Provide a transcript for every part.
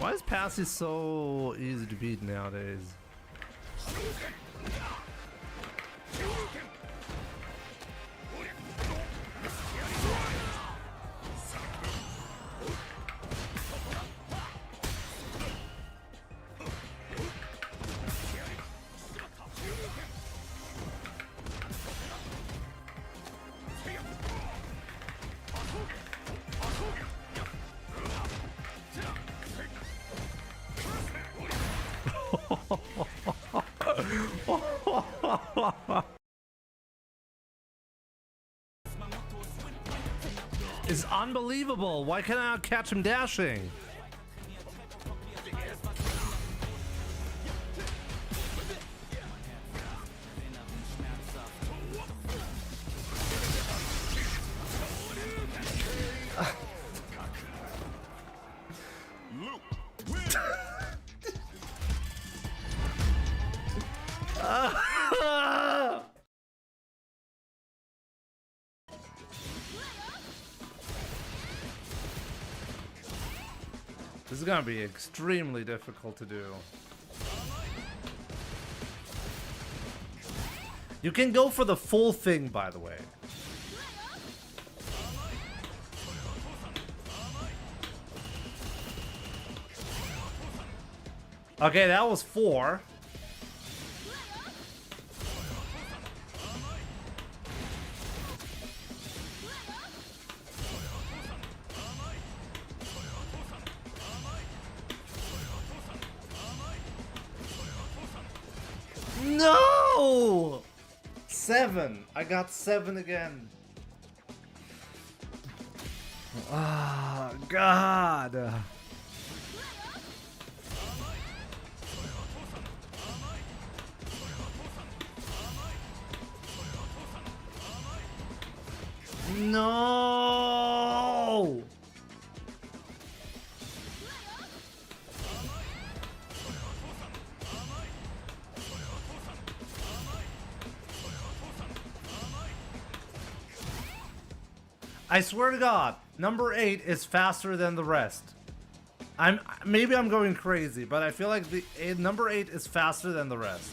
Why is Passy so easy to beat nowadays? It's unbelievable. Why can't I not catch him dashing? This is gonna be extremely difficult to do. You can go for the full thing, by the way. Okay, that was 4. No! 7. I got 7 again. Ah, God. No! I swear to God, number 8 is faster than the rest. Maybe I'm going crazy, but I feel like the number 8 is faster than the rest.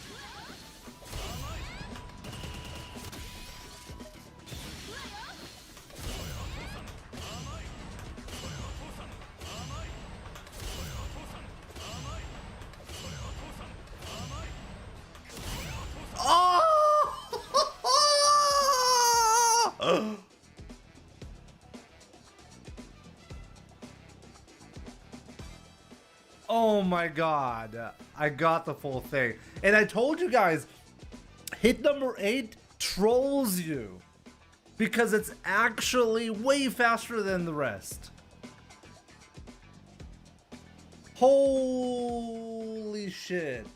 Oh! Oh my God, I got the full thing. And I told you guys, hit number 8 trolls you because it's actually way faster than the rest. Holy shit.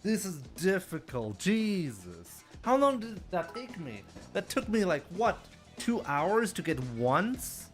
This is difficult, Jesus. How long did that take me? That took me like, what, 2 hours to get once?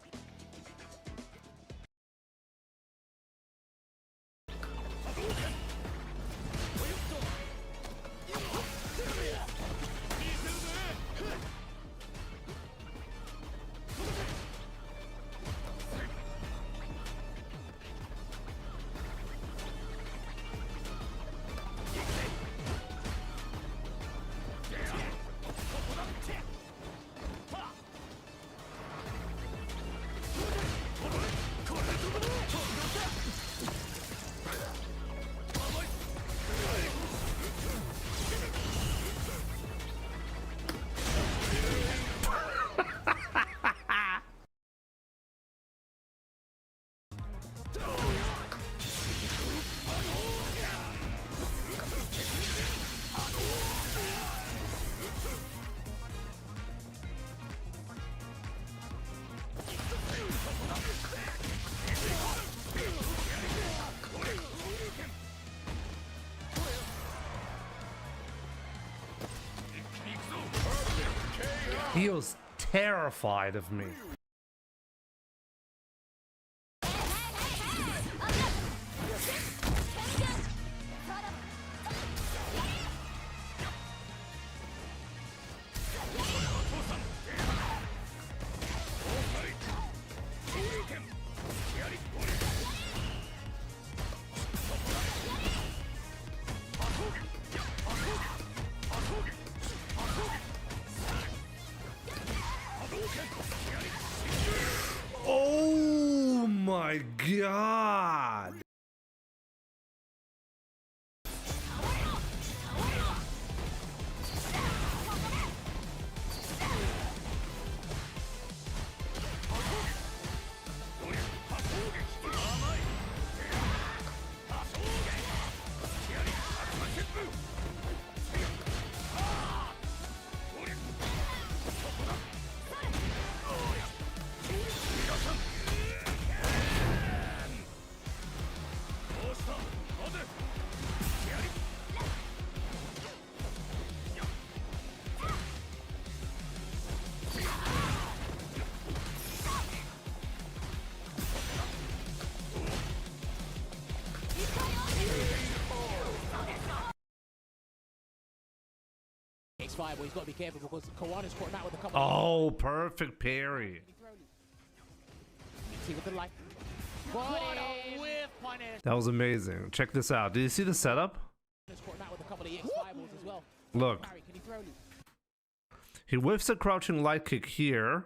He was terrified of me. my god. X5, he's got to be careful because Kawana's caught him out with a couple. Oh, perfect parry. See with the light. What a whiff on it. That was amazing. Check this out. Did you see the setup? Caught him out with a couple of X5 balls as well. Look. Can he throw loop? He whiffs a crouching light kick here.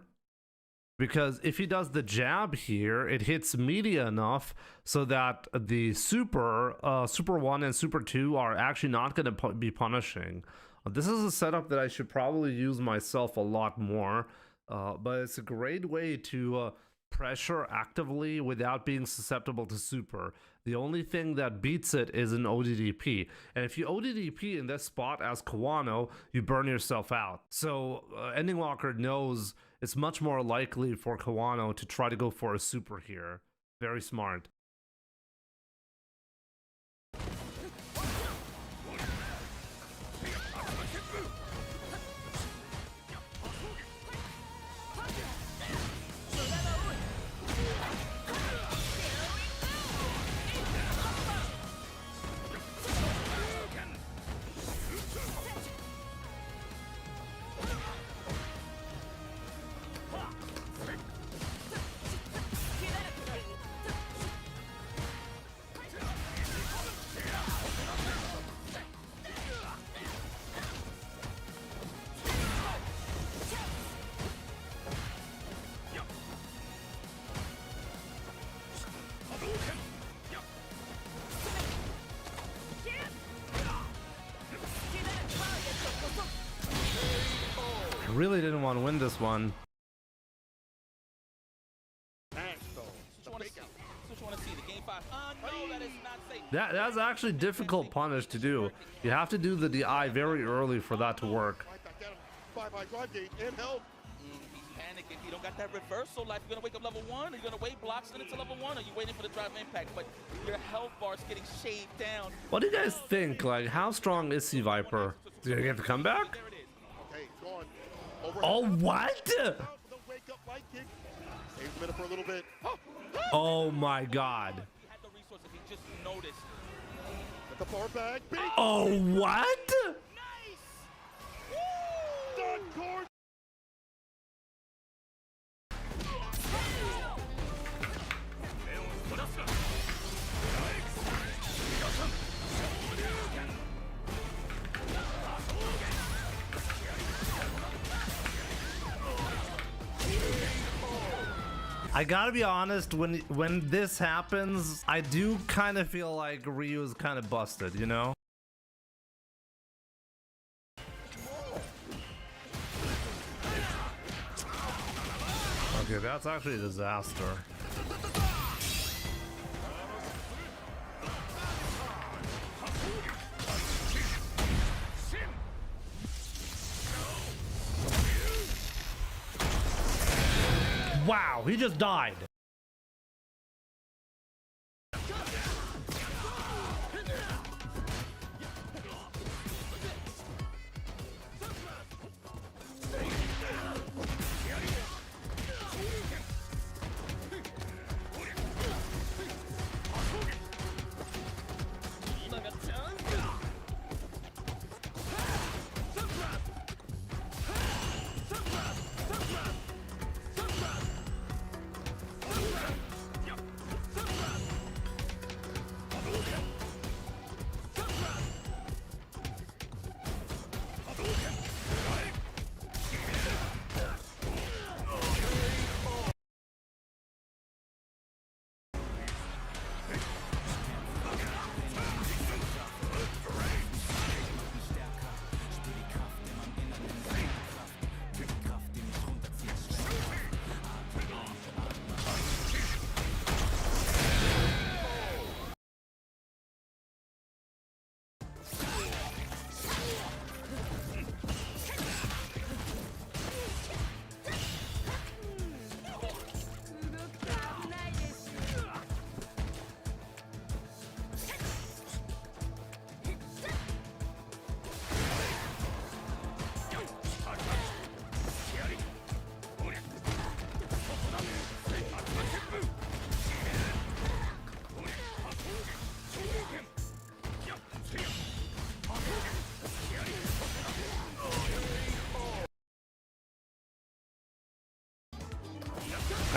Because if he does the jab here, it hits media enough so that the Super 1 and Super 2 are actually not going to be punishing. This is a setup that I should probably use myself a lot more. But it's a great way to pressure actively without being susceptible to Super. The only thing that beats it is an ODDP. And if you ODDP in this spot as Kawano, you burn yourself out. So Ending Locker knows it's much more likely for Kawano to try to go for a Super here. Very smart. Really didn't want to win this one. That's actually difficult punish to do. You have to do the DI very early for that to work. He's panicking. You don't got that reversal life. You're gonna wake up level 1, or you're gonna wait blocks and into level 1, or you waiting for the drive impact, but your health bar is getting shaved down. What do you guys think? Like, how strong is Sea Viper? Is he gonna get the comeback? Oh, what? Oh my god. Oh, what? I gotta be honest, when this happens, I do kind of feel like Ryu is kind of busted, you know? Okay, that's actually a disaster. Wow, he just died.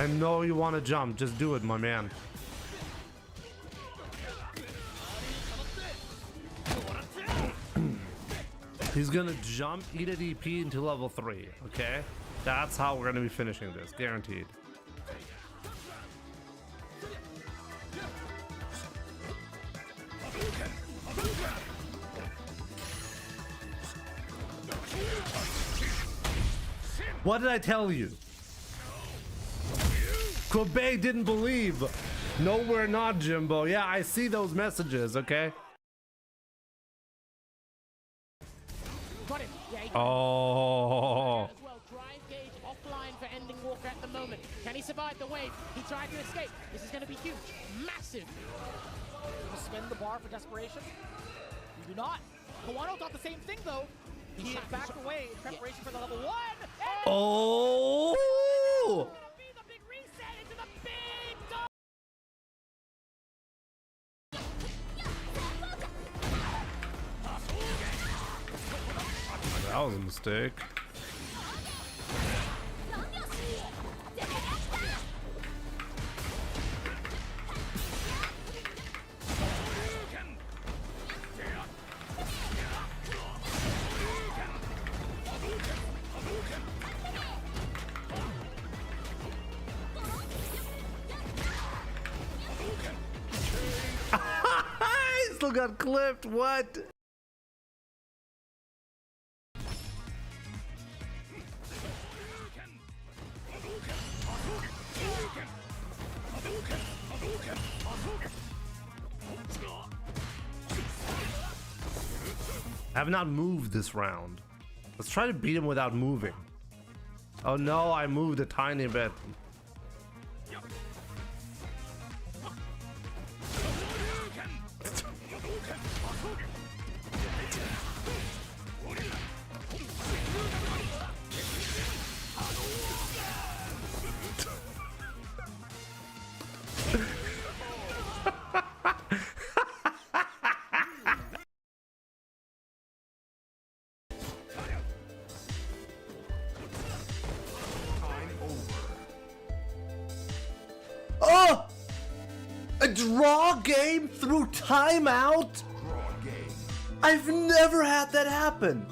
I know you want to jump. Just do it, my man. He's gonna jump, eat an EP into level 3, okay? That's how we're gonna be finishing this, guaranteed. What did I tell you? Quebec didn't believe. No, we're not, Jimbo. Yeah, I see those messages, okay? Got him. Yeah, he got Oh. him as well. Drive gauge offline for ending Walker at the moment. Can he survive the wave? He tried to escape. This is going to be huge. Massive. You spin the bar for desperation? You do not. Kawano thought the same thing though. He backed away in preparation for the level 1. Oh. Be the big reset into the big dog. That was a mistake. He still got clipped. What? I have not moved this round. Let's try to beat him without moving. Oh no, I moved a tiny bit. Oh! A draw game through timeout? I've never had that happen.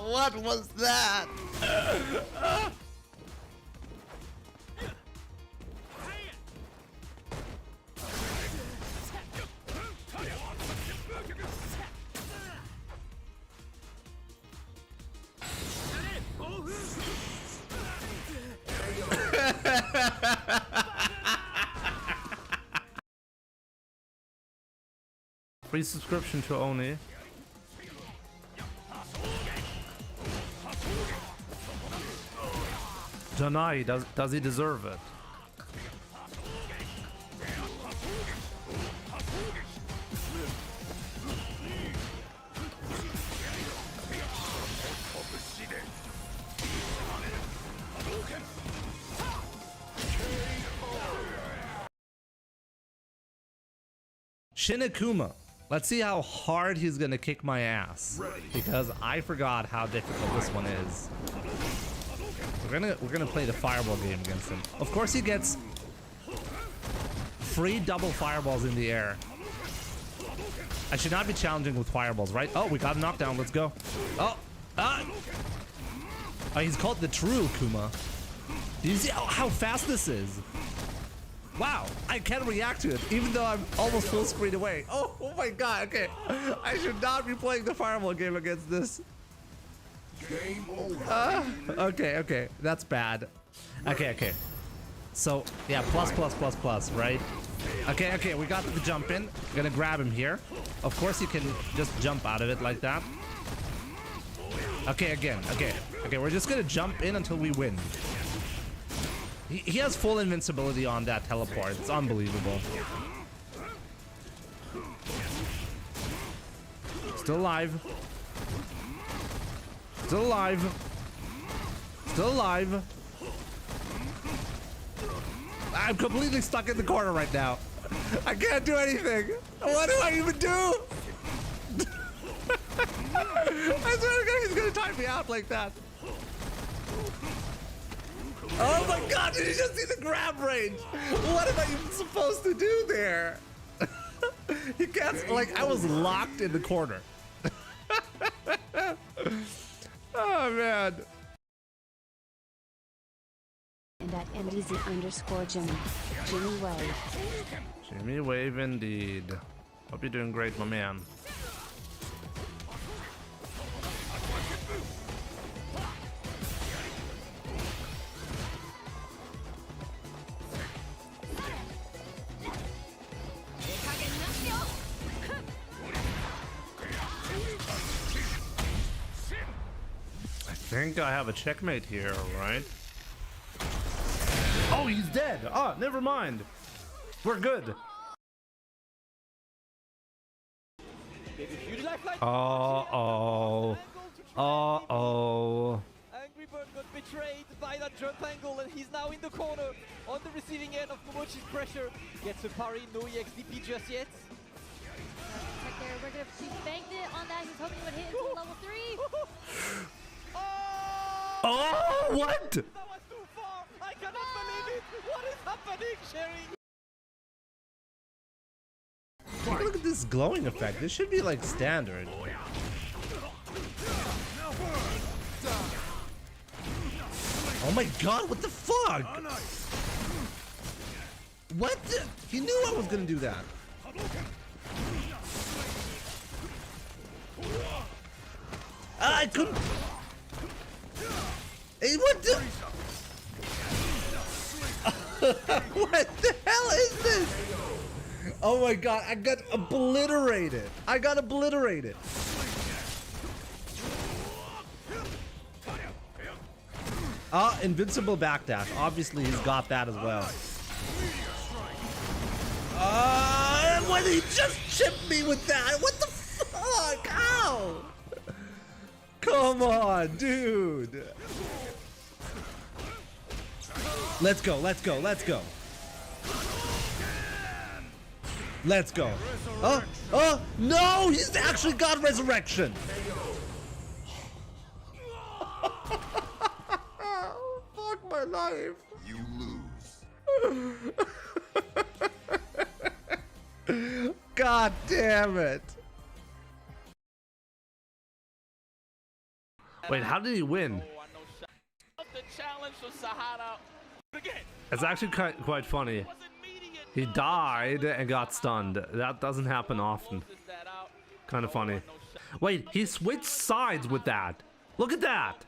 What was that? Free subscription to Oni. Janai, does he deserve it? Shinakuma. Let's see how hard he's gonna kick my ass, because I forgot how difficult this one is. We're gonna play the fireball game against him. Of course, he gets free double fireballs in the air. I should not be challenging with fireballs, right? Oh, we got a knockdown. Let's go. Oh, he's called the true Kuma. Do you see how fast this is? Wow, I can react to it, even though I'm almost full screen away. Oh my god, okay. I should not be playing the fireball game against this. Game over. Okay, that's bad. Okay. So, yeah, plus, right? Okay, we got the jump in. Gonna grab him here. Of course, you can just jump out of it like that. Okay, again. Okay, we're just gonna jump in until we win. He has full invincibility on that teleport. It's unbelievable. Still alive. Still alive. Still alive. I'm completely stuck in the corner right now. I can't do anything. What do I even do? I swear to God, he's gonna time me out like that. Oh my god, did you just see the grab range? What am I even supposed to do there? He can't, like, I was locked in the corner. Oh man. And at NDZ_Jimmy. Jimmy Wave. Jimmy Wave indeed. Hope you're doing great, my man. I think I have a checkmate here, right? Oh, he's dead. Oh, never mind. We're good. Uh-oh. Uh-oh. Angry Bird got betrayed by that jump angle, and he's now in the corner on the receiving end of Momochi's pressure. Gets a parry, no EXDP just yet. Right there, we're gonna see banked it on that. He's hoping he would hit into level 3. Oh, what? That was too far! I cannot believe it! What is happening, Sherry? Look at this glowing effect. This should be like standard. Oh my god, what the fuck? What the? He knew I was gonna do that. I couldn't. Hey, what the? What the hell is this? Oh my god, I got obliterated. Invincible backdash. Obviously, he's got that as well. What did he just chip me with that? What the fuck? Ow! Come on, dude. Let's go. Oh, no! He's actually got resurrection! Fuck my life. You lose. God damn it. Wait, how did he win? The challenge for Sahara. Again. It's actually quite funny. He died and got stunned. That doesn't happen often. Kind of funny. Wait, he switched sides with that. Look at that.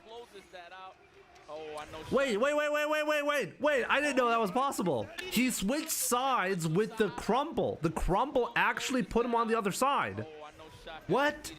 Wait. I didn't know that was possible. He switched sides with the crumble. The crumble actually put him on the other side. What?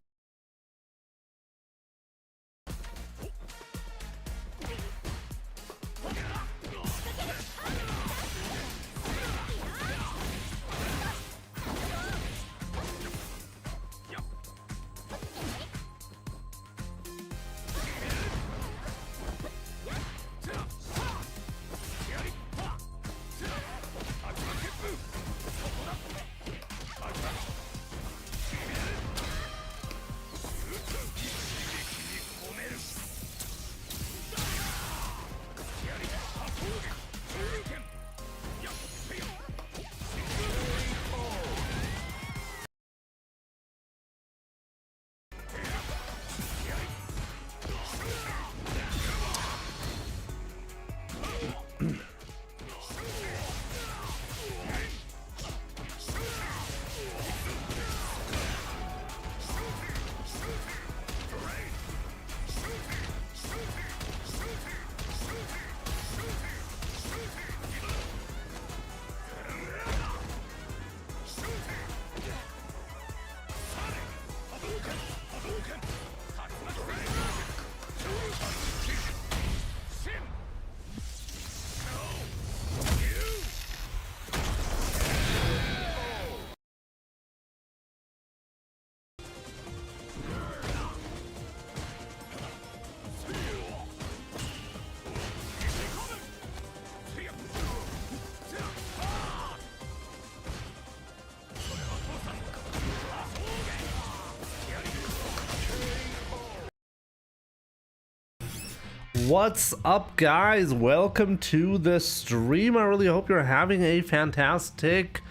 What's up, guys? Welcome to the stream. I really hope you're having a fantastic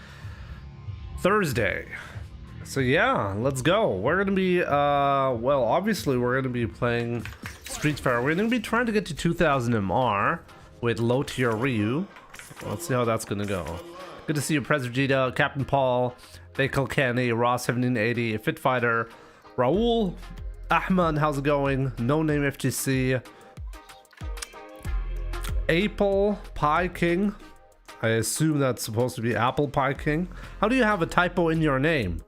Thursday. So yeah, let's go. We're gonna be well, obviously we're gonna be playing Street Fighter. We're gonna be trying to get to 2000 MR with low tier Ryu. Let's see how that's gonna go. Good to see you, Pres Vegeta, Captain Paul, Bakel Kenny, Raw 1780, Fit Fighter, Raul, Ahmed, how's it going? No Name FGC, Apple Pie King. I assume that's supposed to be Apple Pie King. How do you have a typo in your name?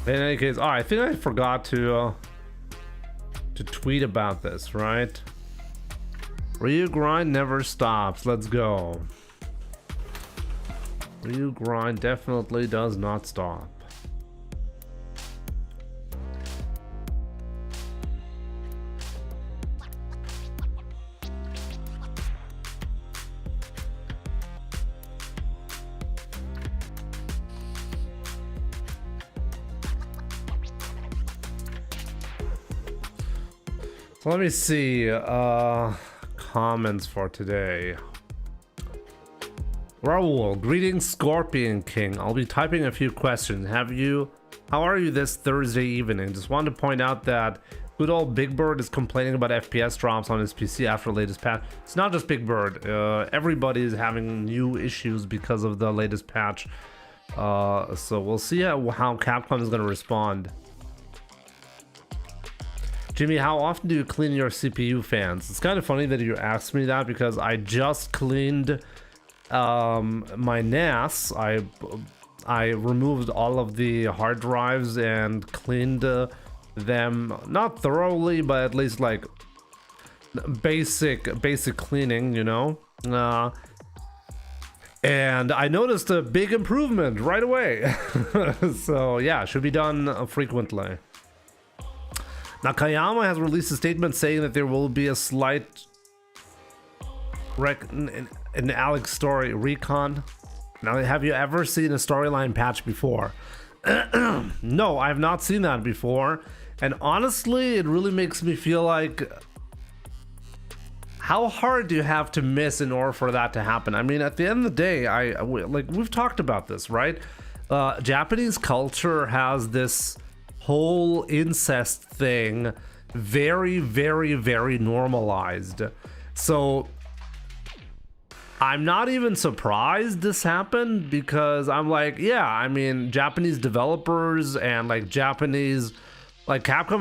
In any case, I think I forgot to tweet about this, right? Ryu grind never stops. Let's go. Ryu grind definitely does not stop. So let me see comments for today. Raul, greetings Scorpion King. I'll be typing a few questions. How are you this Thursday evening? Just wanted to point out that good old Big Bird is complaining about FPS drops on his PC after the latest patch. It's not just Big Bird. Everybody is having new issues because of the latest patch. So we'll see how Capcom is going to respond. Jimmy, how often do you clean your CPU fans? It's kind of funny that you asked me that because I just cleaned my NAS. I removed all of the hard drives and cleaned them, not thoroughly, but at least like basic cleaning, you know. And I noticed a big improvement right away. So yeah, should be done frequently. Nakayama has released a statement saying that there will be a slight in Alex story recon. Now, have you ever seen a storyline patch before? No, I've not seen that before. And honestly, it really makes me feel like, how hard do you have to miss in order for that to happen? I mean, at the end of the day, like we've talked about this, right? Japanese culture has this whole incest thing very, very, very normalized. So I'm not even surprised this happened, because I'm like, yeah, I mean, Japanese developers and like Capcom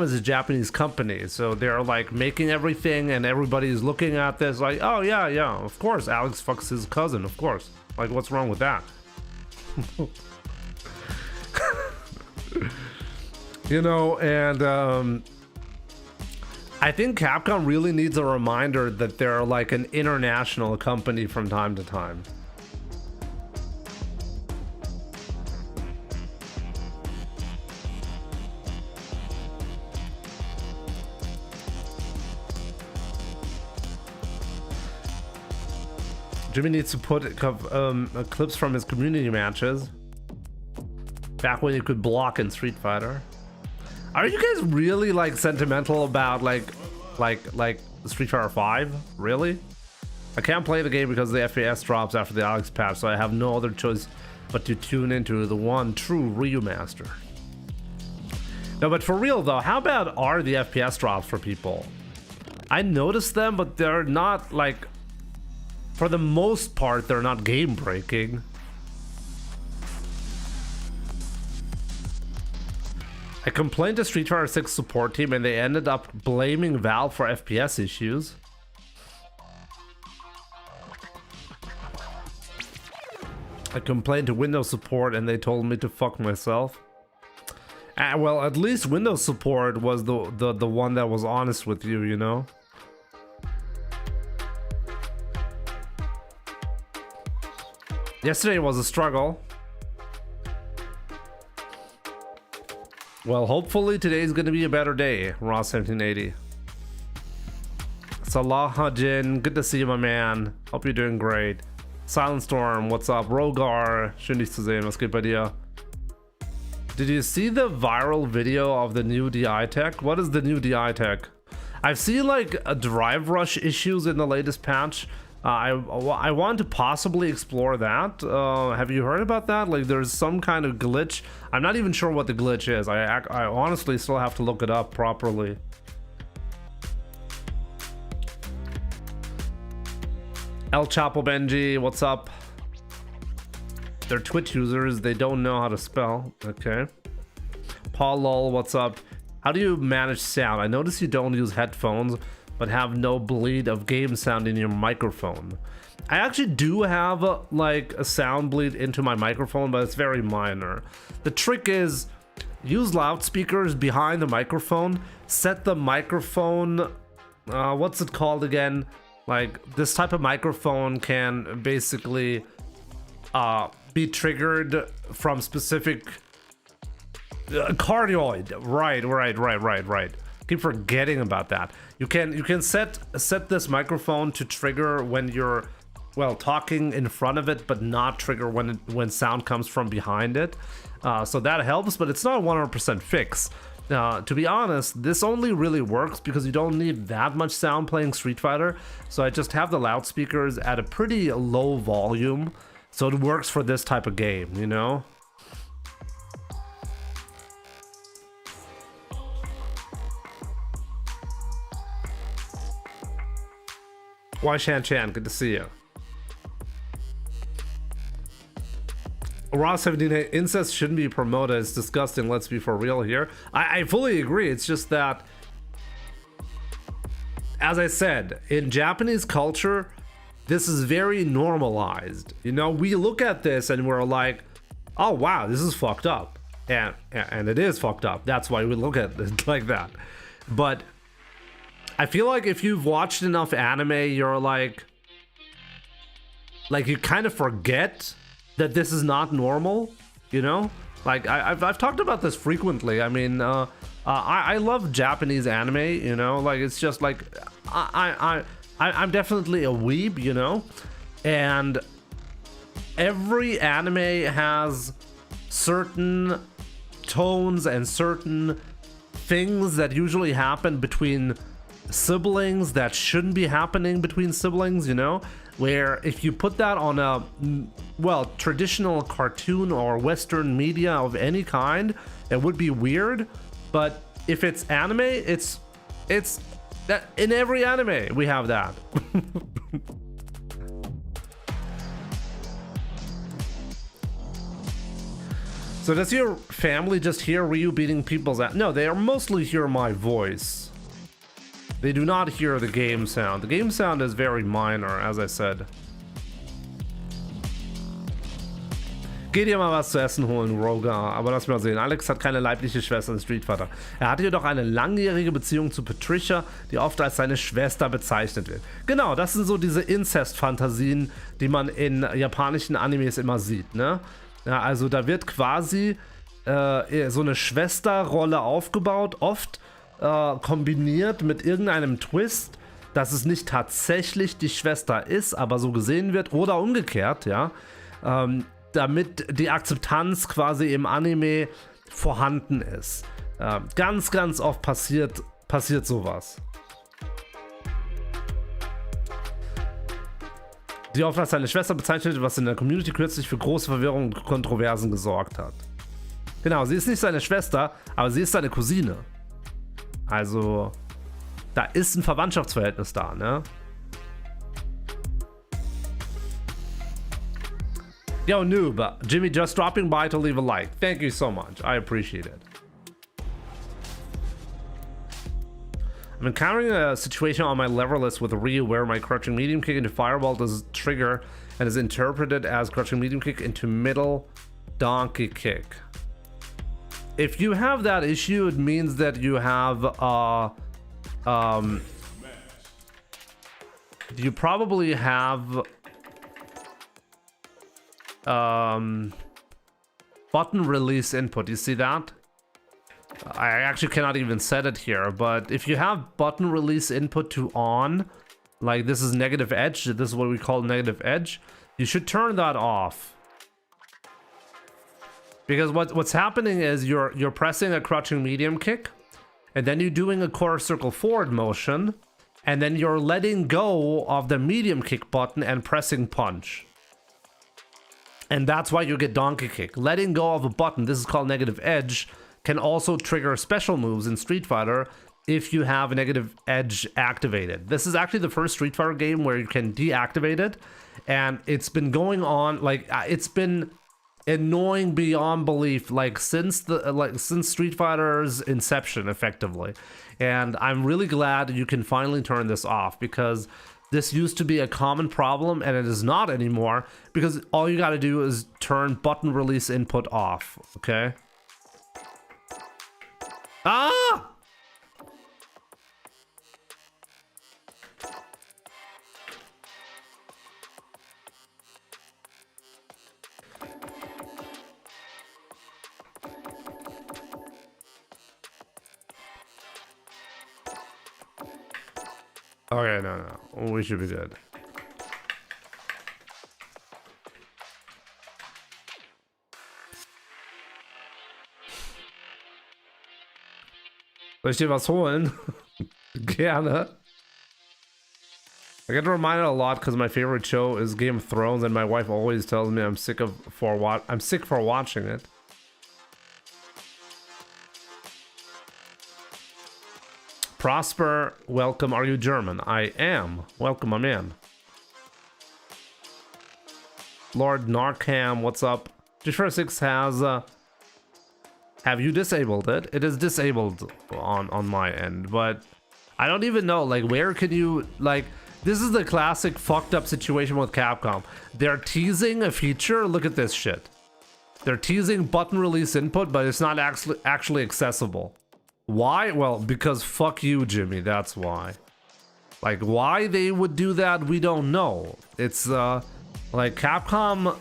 is a Japanese company, so they're like making everything and everybody's looking at this like, oh yeah, of course Alex fucks his cousin, of course. Like, what's wrong with that? You know, and I think Capcom really needs a reminder that they're like an international company from time to time. Jimmy needs to put clips from his community matches. Back when you could block in Street Fighter. Are you guys really like sentimental about like Street Fighter 5? Really? I can't play the game because the FPS drops after the Alex patch, so I have no other choice but to tune into the one true Ryu Master. No, but for real though, how bad are the FPS drops for people? I noticed them, but they're not like, for the most part, they're not game breaking. I complained to Street Fighter 6 support team and they ended up blaming Valve for FPS issues. I complained to Windows support and they told me to fuck myself. Well, at least Windows support was the one that was honest with you, you know? Yesterday was a struggle. Well, hopefully today's gonna be a better day, Raw1780. Salah Jin, good to see you, my man. Hope you're doing great. Silent Storm, what's up? Rogar, schön dich zu sehen, was geht bei dir? Did you see the viral video of the new DI tech? What is the new DI tech? I've seen like a drive rush issues in the latest patch. I want to possibly explore that. Have you heard about that? Like there's some kind of glitch. I'm not even sure what the glitch is. I honestly still have to look it up properly. El Chapo Benji, what's up? They're Twitch users, they don't know how to spell. Okay. Paul Lol, what's up? How do you manage sound? I notice you don't use headphones, but have no bleed of game sound in your microphone. I actually do have like a sound bleed into my microphone, but it's very minor. The trick is use loudspeakers behind the microphone, set the microphone, what's it called again? Like this type of microphone can basically be triggered from specific cardioid. Right. Keep forgetting about that. You can set this microphone to trigger when you're, well, talking in front of it, but not trigger when sound comes from behind it. So that helps, but it's not a 100% fix. To be honest, this only really works because you don't need that much sound playing Street Fighter. So I just have the loudspeakers at a pretty low volume, so it works for this type of game, you know? Why Shan Chan, good to see you. Raw 17, incest shouldn't be promoted. It's disgusting. Let's be for real here. I fully agree. It's just that, as I said, in Japanese culture, this is very normalized. You know, we look at this and we're like, oh wow, this is fucked up. And it is fucked up. That's why we look at it like that. But I feel like if you've watched enough anime, you're like you kind of forget that this is not normal, you know? Like I've talked about this frequently. I mean, I love Japanese anime, you know? Like it's just like I'm definitely a weeb, you know? And every anime has certain tones and certain things that usually happen between siblings that shouldn't be happening between siblings, you know? Where if you put that on a, well, traditional cartoon or Western media of any kind, it would be weird. But if it's anime, it's that in every anime we have that. So does your family just hear Ryu beating people's ass? No, they are mostly hear my voice. They do not hear the game sound. The game sound is very minor, as I said. Geh dir mal was zu essen holen, Rogar. Aber lass mal sehen. Alex hat keine leibliche Schwester in Street Fighter. Er hatte jedoch eine langjährige Beziehung zu Patricia, die oft als seine Schwester bezeichnet wird. Genau, das sind so diese Inzest-Fantasien, die man in japanischen Animes immer sieht, ne? Ja, also da wird quasi so eine Schwesterrolle aufgebaut, oft kombiniert mit irgendeinem Twist, dass es nicht tatsächlich die Schwester ist, aber so gesehen wird, oder umgekehrt, ja, damit die Akzeptanz quasi im Anime vorhanden ist. Ganz, ganz oft passiert sowas. Die oft als seine Schwester bezeichnet, was in der Community kürzlich für große Verwirrung und Kontroversen gesorgt hat. Genau, sie ist nicht seine Schwester, aber sie ist seine Cousine. Also, da ist ein Verwandtschaftsverhältnis da, ne? Yo, noob. Jimmy just dropping by to leave a like. Thank you so much. I appreciate it. I'm encountering a situation on my lever list with Ryu where my crouching medium kick into fireball does trigger and is interpreted as crouching medium kick into middle donkey kick. If you have that issue, it means that you have you probably have button release input. You see that? I actually cannot even set it here, but if you have button release input to on, like this is negative edge, this is what we call negative edge, you should turn that off. Because what's happening is you're pressing a crouching medium kick, and then you're doing a quarter circle forward motion, and then you're letting go of the medium kick button and pressing punch. And that's why you get donkey kick. Letting go of a button, this is called negative edge, can also trigger special moves in Street Fighter if you have a negative edge activated. This is actually the first Street Fighter game where you can deactivate it, and it's been going on, like, it's been annoying beyond belief, like since Street Fighter's inception, effectively. And I'm really glad you can finally turn this off, because this used to be a common problem and it is not anymore, because all you got to do is turn button release input off. Okay. Ah! Okay, no. We should be good. Soll ich dir was holen? Gerne. I get reminded a lot because my favorite show is Game of Thrones, and my wife always tells me I'm sick for watching it. Prosper, welcome. Are you German? I am. Welcome, my man. Lord Narcam, what's up? G46 has have you disabled it? It is disabled on my end, but I don't even know, like, where can you, like, this is the classic fucked up situation with Capcom. They're teasing a feature. Look at this shit. They're teasing button release input, but it's not actually accessible. Why? Well, because fuck you, Jimmy. That's why. Like, why they would do that, we don't know. It's like Capcom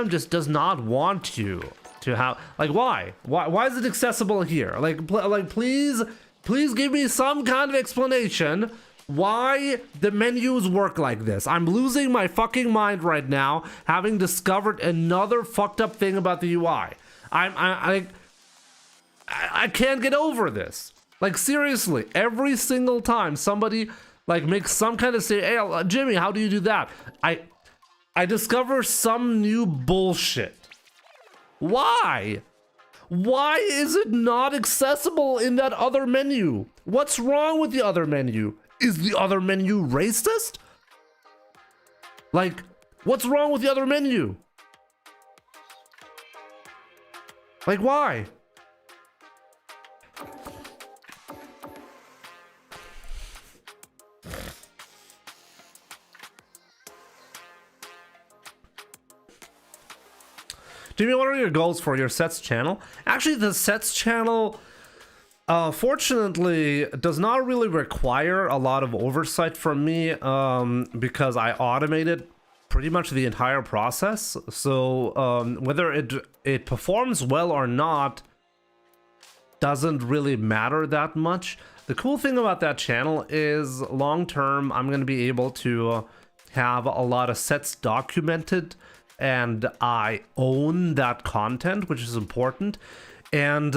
just does not want you to have, like, why is it accessible here? Like please give me some kind of explanation why the menus work like this. I'm losing my fucking mind right now, having discovered another fucked up thing about the UI. I can't get over this. Like, seriously, every single time somebody like makes some kind of say, hey, Jimmy, how do you do that? I discover some new bullshit. Why? Why is it not accessible in that other menu? What's wrong with the other menu? Is the other menu racist? Like, what's wrong with the other menu? Like, why? Jimmy, what are your goals for your sets channel? Actually, the sets channel, fortunately, does not really require a lot of oversight from me, because I automated pretty much the entire process. So whether it performs well or not doesn't really matter that much. The cool thing about that channel is long term, I'm going to be able to have a lot of sets documented, and I own that content, which is important. And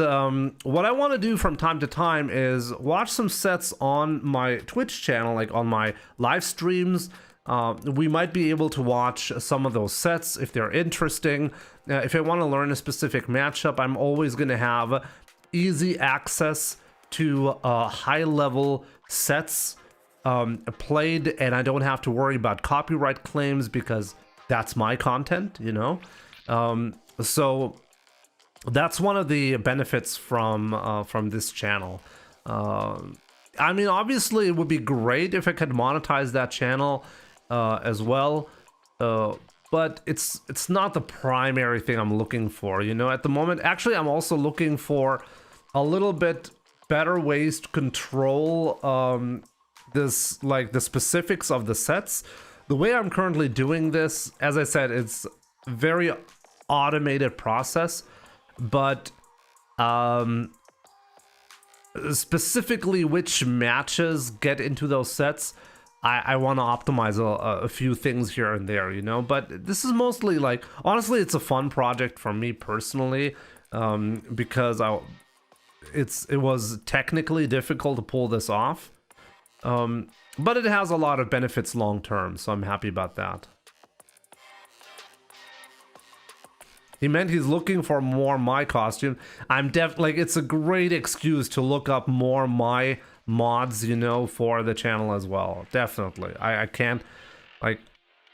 what I want to do from time to time is watch some sets on my Twitch channel, like on my live streams, we might be able to watch some of those sets if they're interesting. If I want to learn a specific matchup, I'm always going to have easy access to high-level sets played, and I don't have to worry about copyright claims because that's my content, you know? So that's one of the benefits from this channel. I mean, obviously, it would be great if I could monetize that channel as well, but it's not the primary thing I'm looking for, you know, at the moment. Actually, I'm also looking for a little bit better ways to control this, like the specifics of the sets. The way I'm currently doing this, as I said, it's a very automated process, but specifically which matches get into those sets, I want to optimize a few things here and there, you know. But this is mostly like, honestly, it's a fun project for me personally, because it was technically difficult to pull this off, but it has a lot of benefits long term, so I'm happy about that. He meant he's looking for more my costume. I'm like, it's a great excuse to look up more my mods, you know, for the channel as well. Definitely. I can't, like,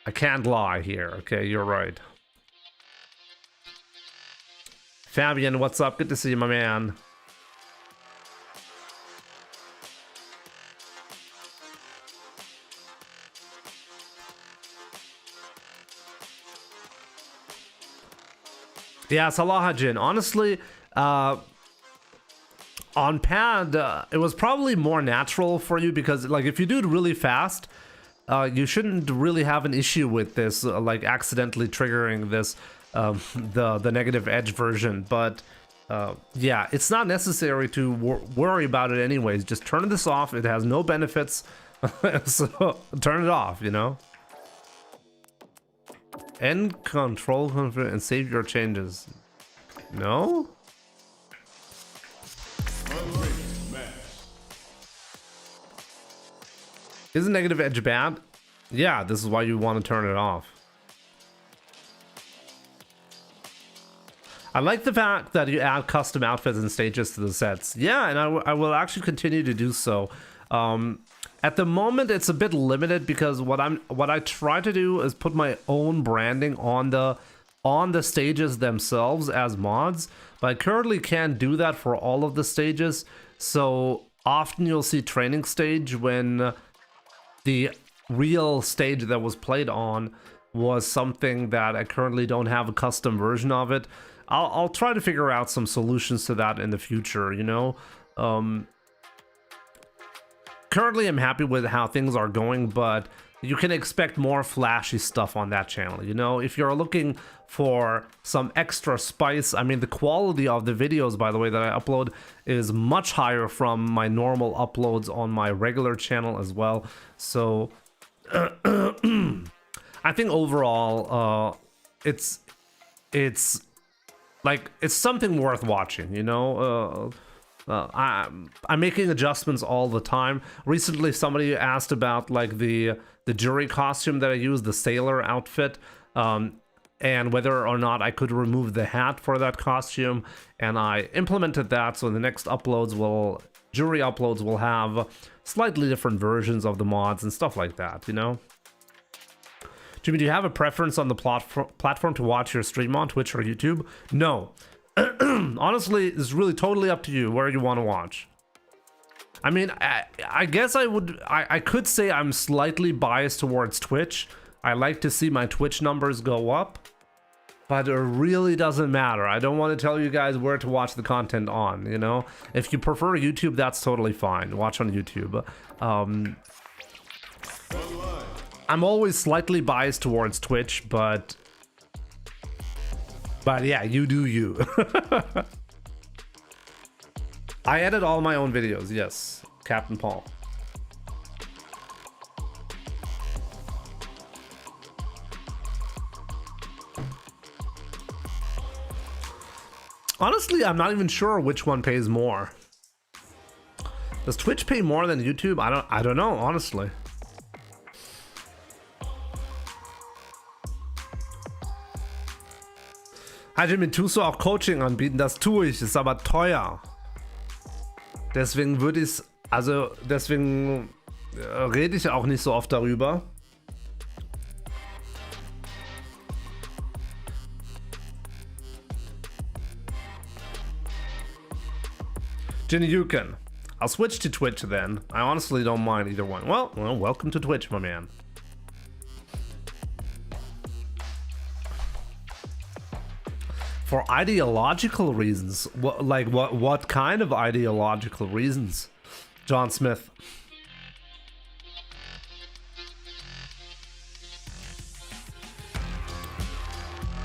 I can't lie here. Okay, you're right. Fabian, what's up? Good to see you, my man. Yeah, Salahajin. Honestly, on pad, it was probably more natural for you because, like, if you do it really fast, you shouldn't really have an issue with this, like, accidentally triggering this, the negative edge version. But yeah, it's not necessary to worry about it anyways. Just turn this off. It has no benefits, so turn it off, you know? End control and save your changes. No? Isn't negative edge bad? Yeah, this is why you want to turn it off. I like the fact that you add custom outfits and stages to the sets. Yeah, and I will actually continue to do so. At the moment, it's a bit limited because what I try to do is put my own branding on the stages themselves as mods, but I currently can't do that for all of the stages. So often you'll see training stage when the real stage that was played on was something that I currently don't have a custom version of it. I'll try to figure out some solutions to that in the future, you know. Currently, I'm happy with how things are going, but you can expect more flashy stuff on that channel, you know? If you're looking for some extra spice, I mean, the quality of the videos, by the way, that I upload is much higher from my normal uploads on my regular channel as well. So, I think overall, it's something worth watching, you know? I'm making adjustments all the time. Recently, somebody asked about like the jury costume that I use, the sailor outfit, and whether or not I could remove the hat for that costume. And I implemented that, so the next jury uploads will have slightly different versions of the mods and stuff like that, you know? Jimmy, do you have a preference on the platform to watch your stream on, Twitch or YouTube? No. Honestly, it's really totally up to you where you want to watch. I mean, I guess I could say I'm slightly biased towards Twitch. I like to see my Twitch numbers go up, but it really doesn't matter. I don't want to tell you guys where to watch the content on, you know? If you prefer YouTube, that's totally fine. Watch on YouTube. I'm always slightly biased towards Twitch, but yeah, you do you. I edit all my own videos, yes, Captain Paul. Honestly, I'm not even sure which one pays more. Does Twitch pay more than YouTube? I don't know, honestly. Also mit Tuso auch Coaching anbieten, das tue ich, ist aber teuer. Deswegen würde ich es, also deswegen rede ich auch nicht so oft darüber. Jenny, you can. I'll switch to Twitch then. I honestly don't mind either one. Well, welcome to Twitch, my man. For ideological reasons? What kind of ideological reasons? John Smith.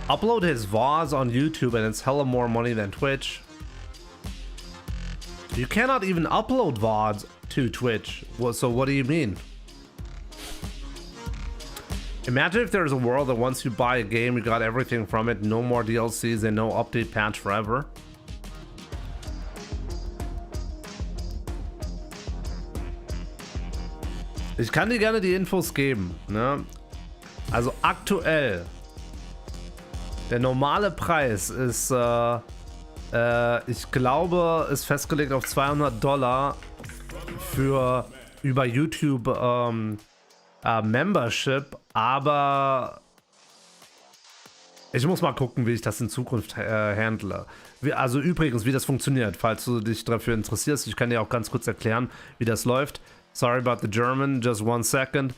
Upload his VODs on YouTube and it's hella more money than Twitch. You cannot even upload VODs to Twitch. So what do you mean? Imagine if there's a world that once you buy a game, you got everything from it, no more DLCs and no update patch forever. Ich kann dir gerne die Infos geben, ne? Also aktuell, der normale Preis ist, ich glaube, ist festgelegt auf $200 für über YouTube Membership, aber ich muss mal gucken, wie ich das in Zukunft handle. Also übrigens, wie das funktioniert, falls du dich dafür interessierst. Ich kann dir auch ganz kurz erklären, wie das läuft. Sorry about the German, just one second.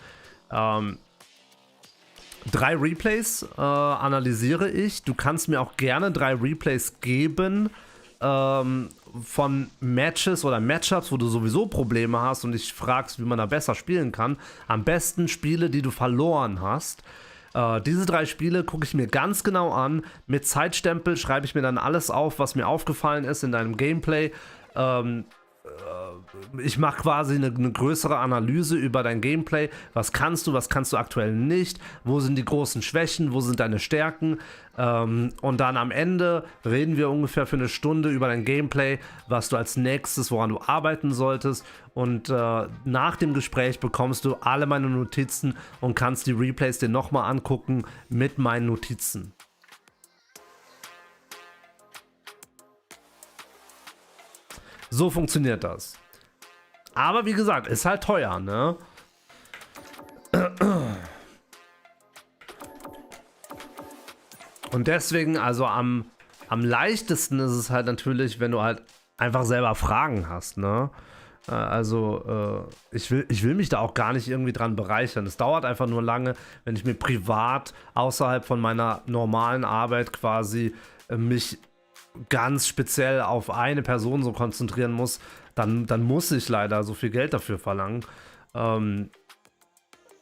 3 Replays analysiere ich. Du kannst mir auch gerne 3 Replays geben von Matches oder Matchups, wo du sowieso Probleme hast und dich fragst, wie man da besser spielen kann. Am besten Spiele, die du verloren hast. Diese 3 Spiele gucke ich mir ganz genau an. Mit Zeitstempel schreibe ich mir dann alles auf, was mir aufgefallen ist in deinem Gameplay. Ich mache quasi eine größere Analyse über dein Gameplay. Was kannst du aktuell nicht? Wo sind die großen Schwächen? Wo sind deine Stärken? Und dann am Ende reden wir ungefähr für eine Stunde über dein Gameplay, was du als nächstes, woran du arbeiten solltest. Und nach dem Gespräch bekommst du alle meine Notizen und kannst die Replays dir nochmal angucken mit meinen Notizen. So funktioniert das. Aber wie gesagt, ist halt teuer, ne? Und deswegen, also am leichtesten ist es halt natürlich, wenn du halt einfach selber Fragen hast, ne? Also ich will mich da auch gar nicht irgendwie dran bereichern. Es dauert einfach nur lange, wenn ich mir privat außerhalb von meiner normalen Arbeit quasi mich ganz speziell auf eine Person so konzentrieren muss, dann muss ich leider so viel Geld dafür verlangen.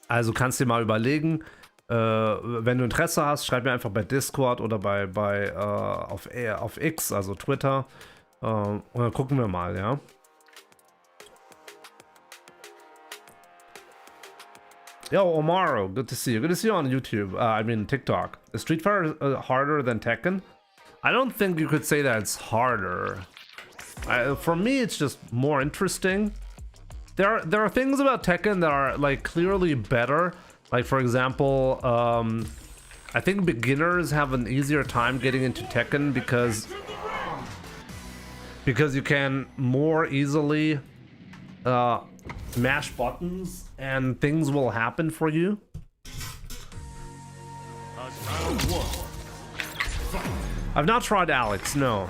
Also kannst du dir mal überlegen, wenn du Interesse hast, schreib mir einfach bei Discord oder auf X, also Twitter, und dann gucken wir mal, ja. Yo, Omaro, good to see you. Good to see you on YouTube. I mean TikTok. Is Street Fighter harder than Tekken? I don't think you could say that it's harder. For me, it's just more interesting. There are things about Tekken that are like clearly better. Like for example, I think beginners have an easier time getting into Tekken because you can more easily mash buttons and things will happen for you. I've not tried Alex, no.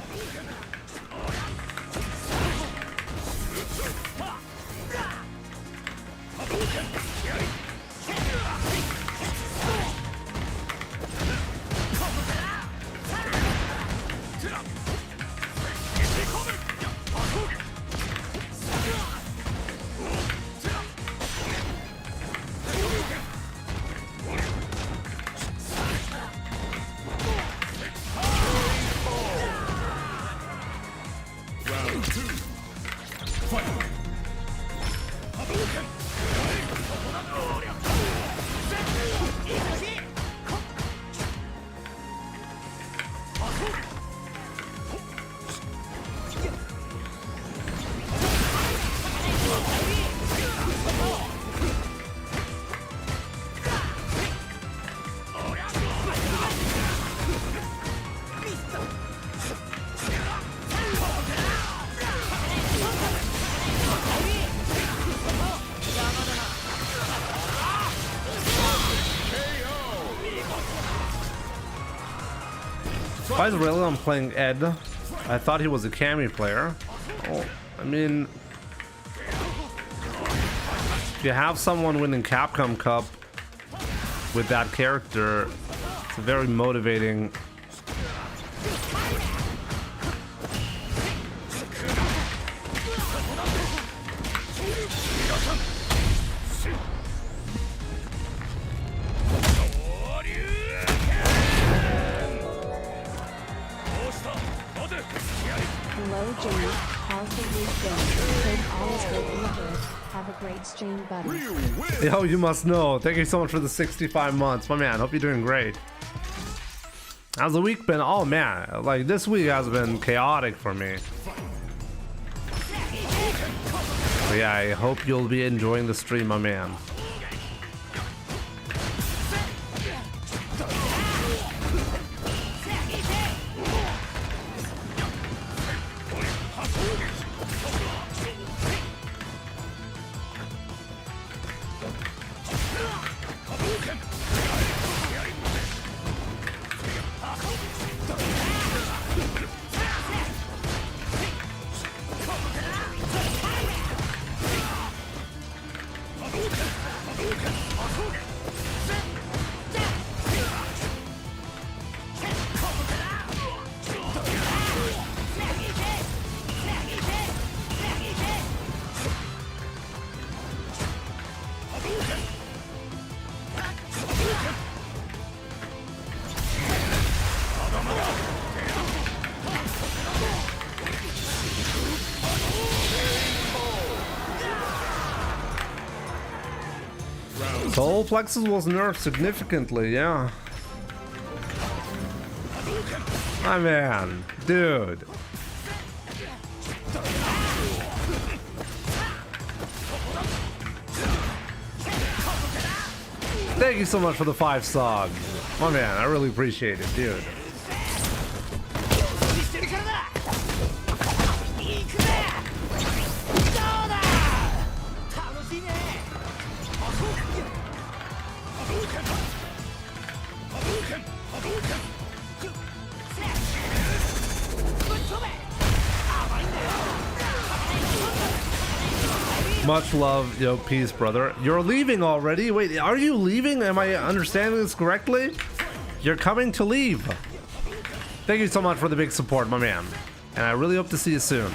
Why is Raylon playing Ed? I thought he was a Cammy player. Oh, I mean, if you have someone winning Capcom Cup with that character, it's a very motivating. Hello Jimmy, how's the week been? Hope all is good in the hood. Have a great stream, buddy. Yo, you must know. Thank you so much for the 65 months. My man, hope you're doing great. How's the week been? Oh man, like this week has been chaotic for me. But yeah, I hope you'll be enjoying the stream, my man. Soul Plexus was nerfed significantly, yeah. My man, dude. Thank you so much for the 5 subs. My man, I really appreciate it, dude. Much love, yo, peace, brother. You're leaving already? Wait, are you leaving? Am I understanding this correctly? You're coming to leave. Thank you so much for the big support, my man. And I really hope to see you soon.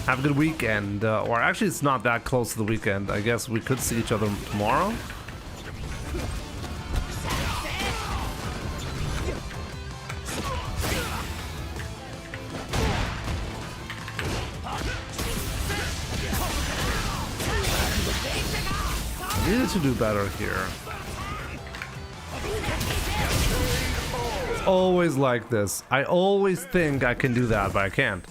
Have a good weekend. Or actually, it's not that close to the weekend. I guess we could see each other tomorrow. Needed to do better here. It's always like this. I always think I can do that, but I can't.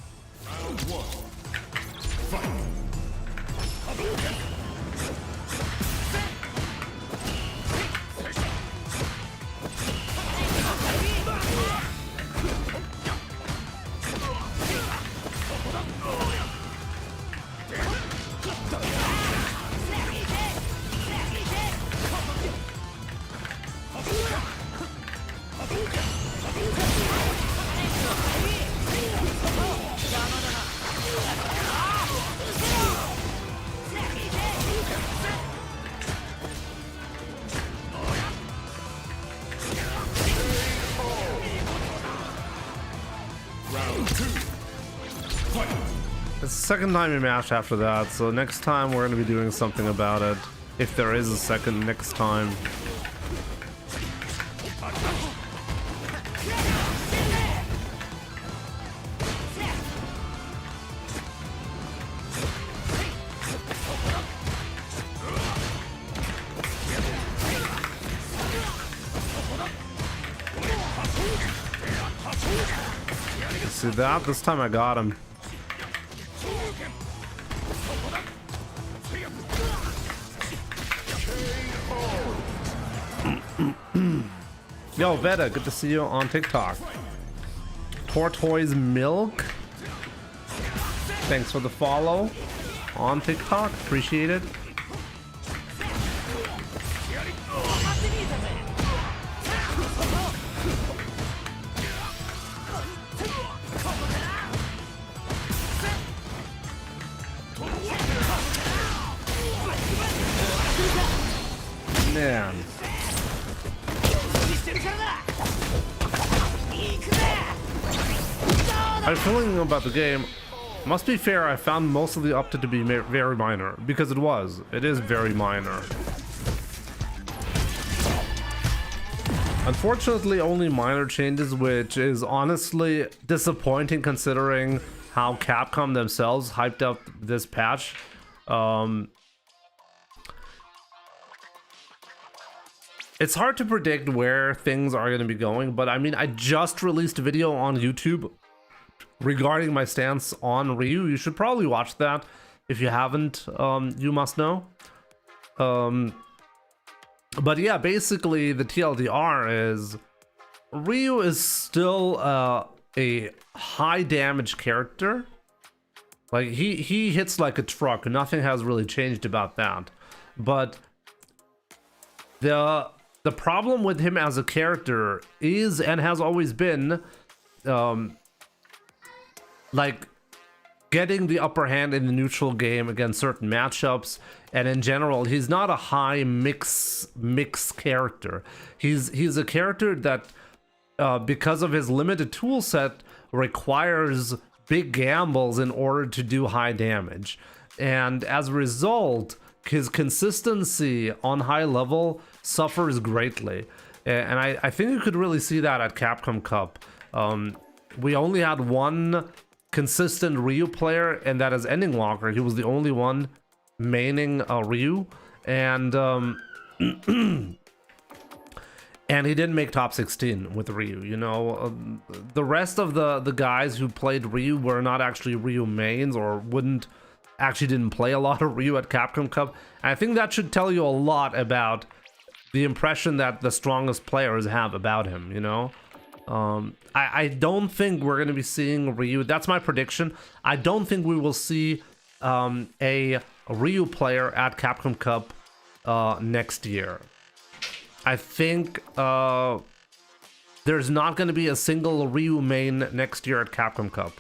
It's the second time we matched after that, so next time we're going to be doing something about it. If there is a second next time. See that? This time I got him. Yo, Veta, good to see you on TikTok. Tortoise Milk, thanks for the follow on TikTok. Appreciate it. Man. I'm feeling about the game. Must be fair, I found most of the update to be very minor, because it was. It is very minor. Unfortunately, only minor changes, which is honestly disappointing considering how Capcom themselves hyped up this patch. It's hard to predict where things are going to be going, but I mean, I just released a video on YouTube regarding my stance on Ryu. You should probably watch that. If you haven't, you must know. But yeah, basically the TLDR is Ryu is still a high damage character. Like he hits like a truck. Nothing has really changed about that. But the problem with him as a character is and has always been like getting the upper hand in the neutral game against certain matchups, and in general he's not a high mix character. He's a character that because of his limited tool set requires big gambles in order to do high damage, and as a result his consistency on high level suffers greatly. And I think you could really see that at Capcom Cup. We only had one consistent Ryu player, and that is Ending Walker. He was the only one maining Ryu, and and he didn't make top 16 with Ryu. You know, the rest of the guys who played Ryu were not actually Ryu mains, or didn't play a lot of Ryu at Capcom Cup. And I think that should tell you a lot about the impression that the strongest players have about him, you know. I don't think we're going to be seeing Ryu. That's my prediction. I don't think we will see a Ryu player at Capcom Cup next year. I think there's not going to be a single Ryu main next year at Capcom Cup.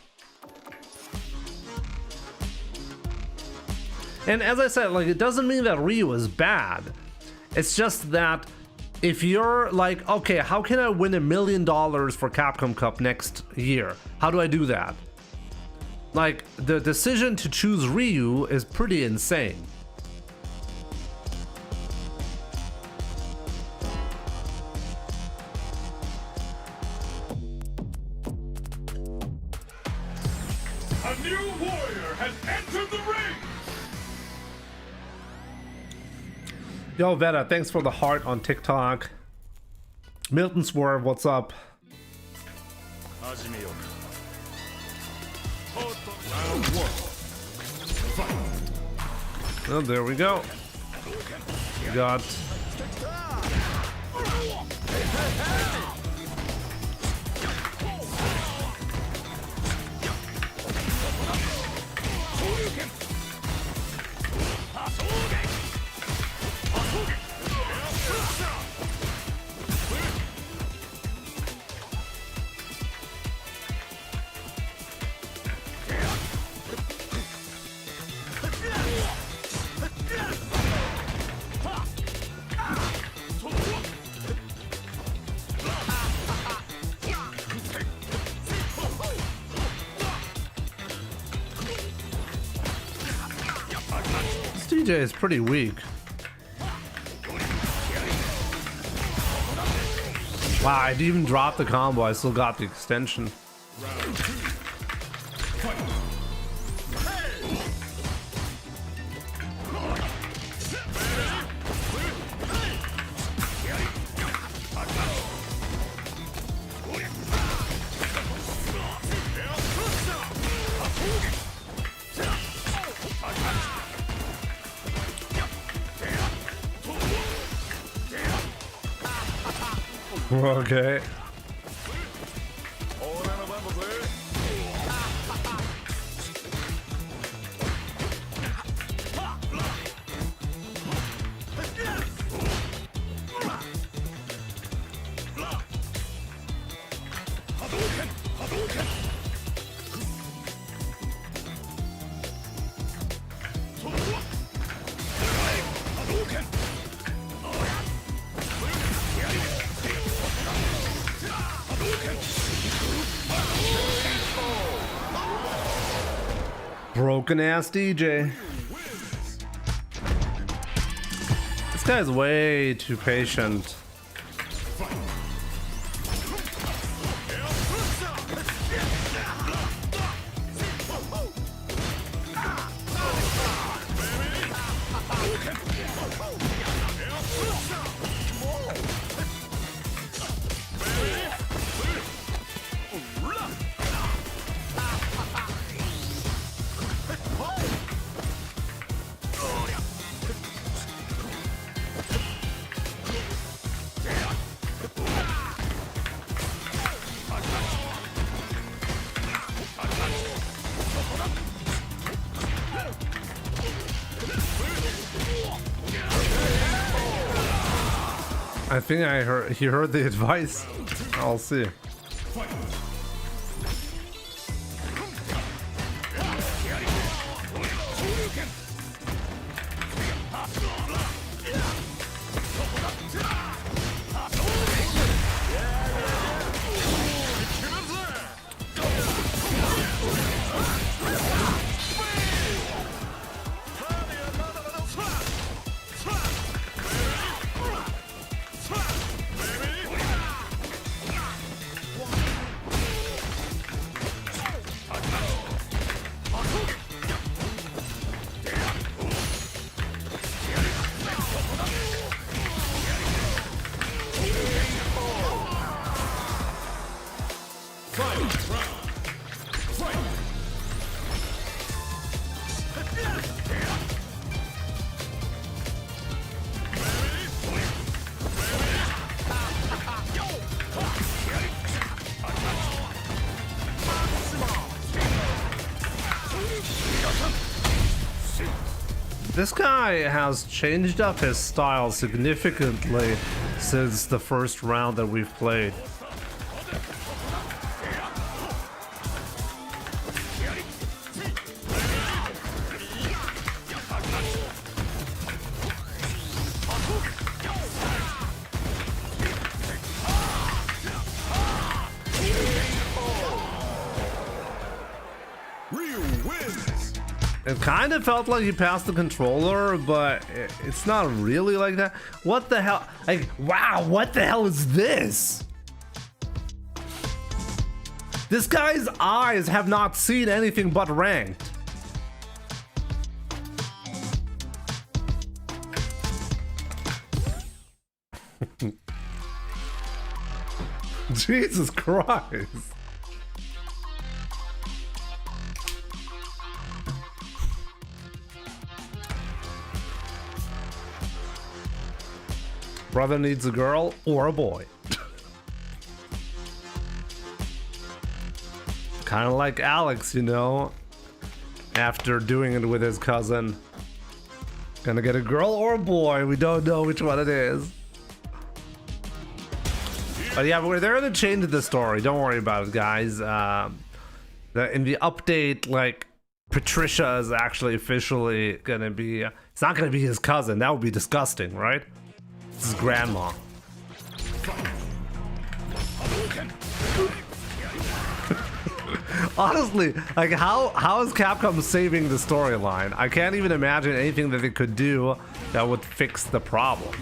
And as I said, like, it doesn't mean that Ryu is bad. It's just that if you're like, okay, how can I win $1 million for Capcom Cup next year? How do I do that? Like, the decision to choose Ryu is pretty insane. A new warrior has entered the ring! Yo, Veta, thanks for the heart on TikTok. Milton Swerve, what's up? Oh, there we go. We got... DJ is pretty weak. Wow, I didn't even drop the combo. I still got the extension. Okay. Broken ass DJ. This guy's way too patient. I think he heard the advice. I'll see. This guy has changed up his style significantly since the first round that we've played. It kind of felt like he passed the controller, but it's not really like that. What the hell? Like, wow, what the hell is this? This guy's eyes have not seen anything but ranked. Jesus Christ. Brother needs a girl or a boy. Kind of like Alex, you know, after doing it with his cousin. Gonna get a girl or a boy, we don't know which one it is. But yeah, they're gonna change the story, don't worry about it, guys. In the update, like, Patricia is actually officially gonna be, it's not gonna be his cousin, that would be disgusting, right? This is grandma. Honestly, like how is Capcom saving the storyline? I can't even imagine anything that they could do that would fix the problem.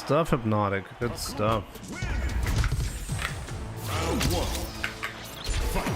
stuff, Hypnotic. Good stuff. Round one. Fight.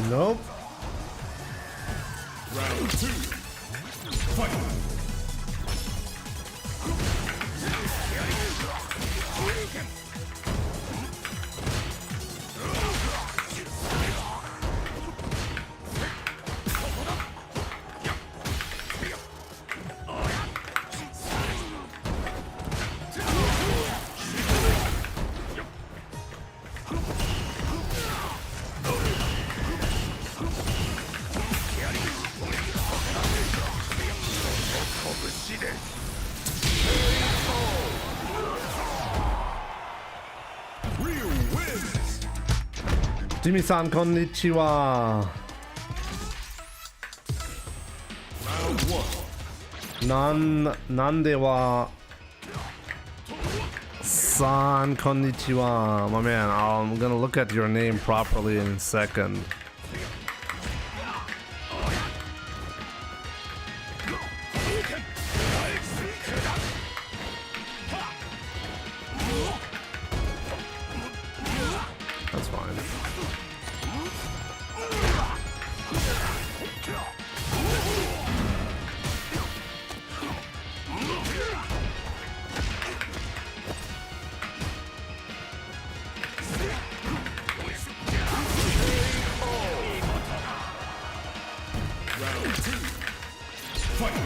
Nope. Round two. Fight. Ryu wins. Jimmy-san, konnichiwa. Round one. Nande wa san konnichiwa. My man, I'm gonna look at your name properly in a second. That's fine. Round two. Fight.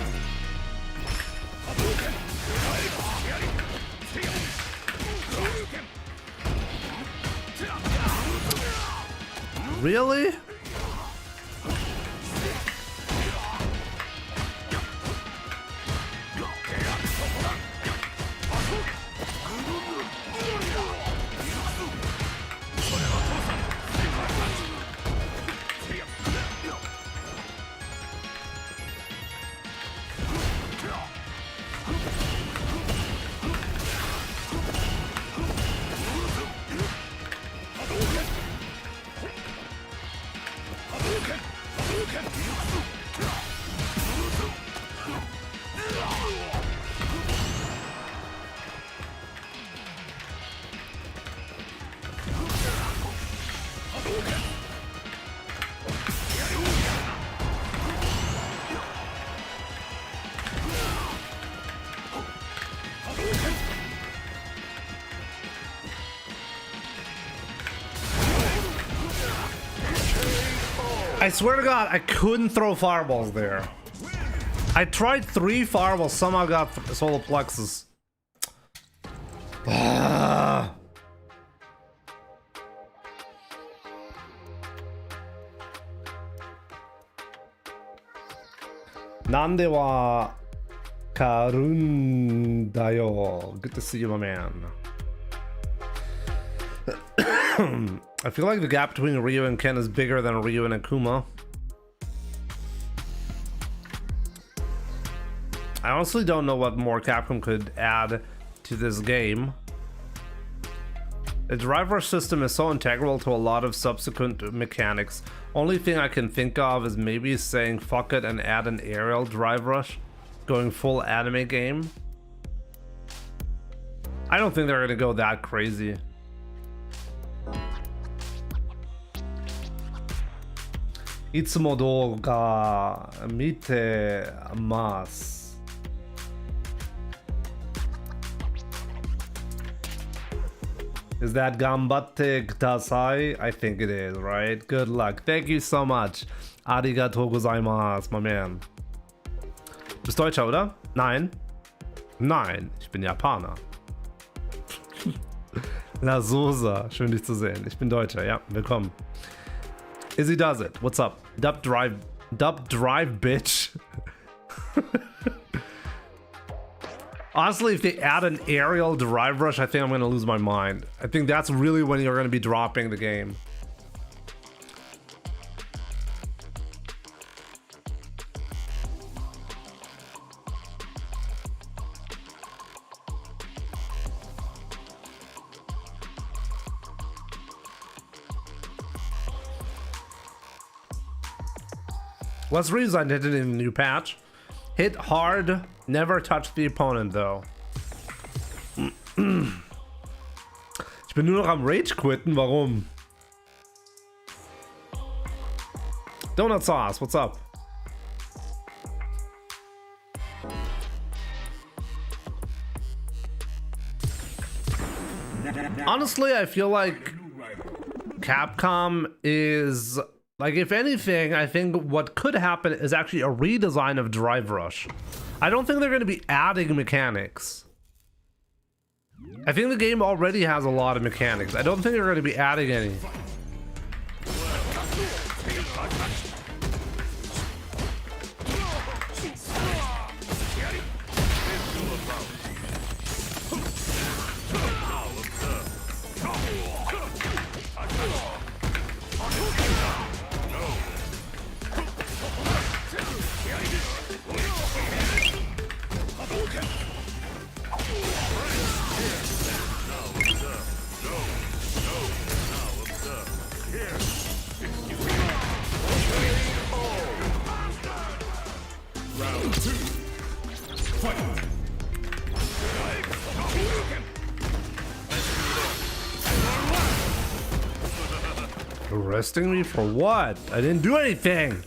Really? I swear to God, I couldn't throw fireballs there. I tried 3 fireballs, somehow got solar plexus. Nande wa karundayo. Good to see you, my man. I feel like the gap between Ryu and Ken is bigger than Ryu and Akuma. I honestly don't know what more Capcom could add to this game. The driver system is so integral to a lot of subsequent mechanics. Only thing I can think of is maybe saying fuck it and add an aerial drive rush, going full anime game. I don't think they're gonna go that crazy. Itsumo douga mite masu. Is that gambatte kudasai? I think it is, right? Good luck. Thank you so much. Arigatou gozaimasu, my man. Du bist Deutscher, oder? Nein. Nein, ich bin Japaner. La Sosa, schön dich zu sehen. Ich bin Deutscher, ja, willkommen. Izzy does it. What's up? Dub drive, bitch. Honestly, if they add an aerial drive rush, I think I'm gonna lose my mind. I think that's really when you're gonna be dropping the game. What's redesigned hit in the new patch? Hit hard, never touch the opponent though. Ich bin nur noch am Rage quitten, warum? Donut Sauce, what's up? Honestly, I feel like Capcom is... Like, if anything, I think what could happen is actually a redesign of Drive Rush. I don't think they're going to be adding mechanics. I think the game already has a lot of mechanics. I don't think they're going to be adding any. Arresting me for what? I didn't do anything.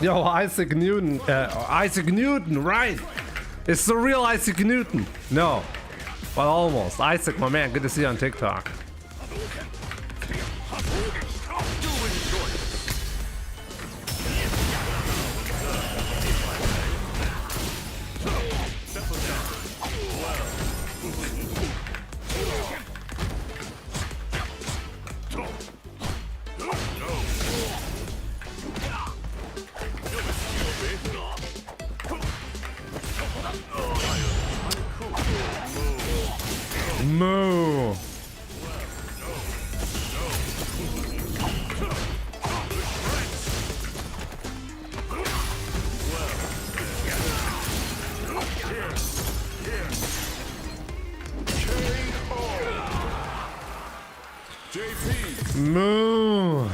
Yo, Isaac Newton, right? It's the real Isaac Newton. No, well, almost. Isaac, my man, good to see you on TikTok. Moo. Moo.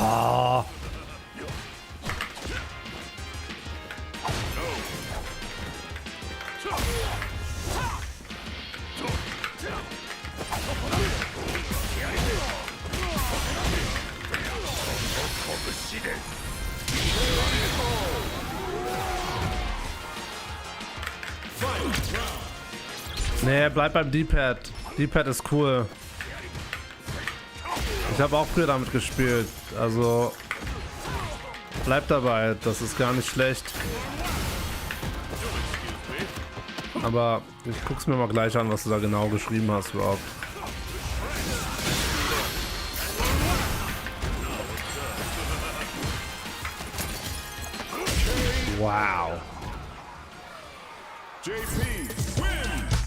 Ah. Nee, bleib beim D-Pad. D-Pad ist cool. Ich habe auch früher damit gespielt. Also bleib dabei. Das ist gar nicht schlecht. Aber ich guck's mir mal gleich an, was du da genau geschrieben hast überhaupt. Wow. JP wins.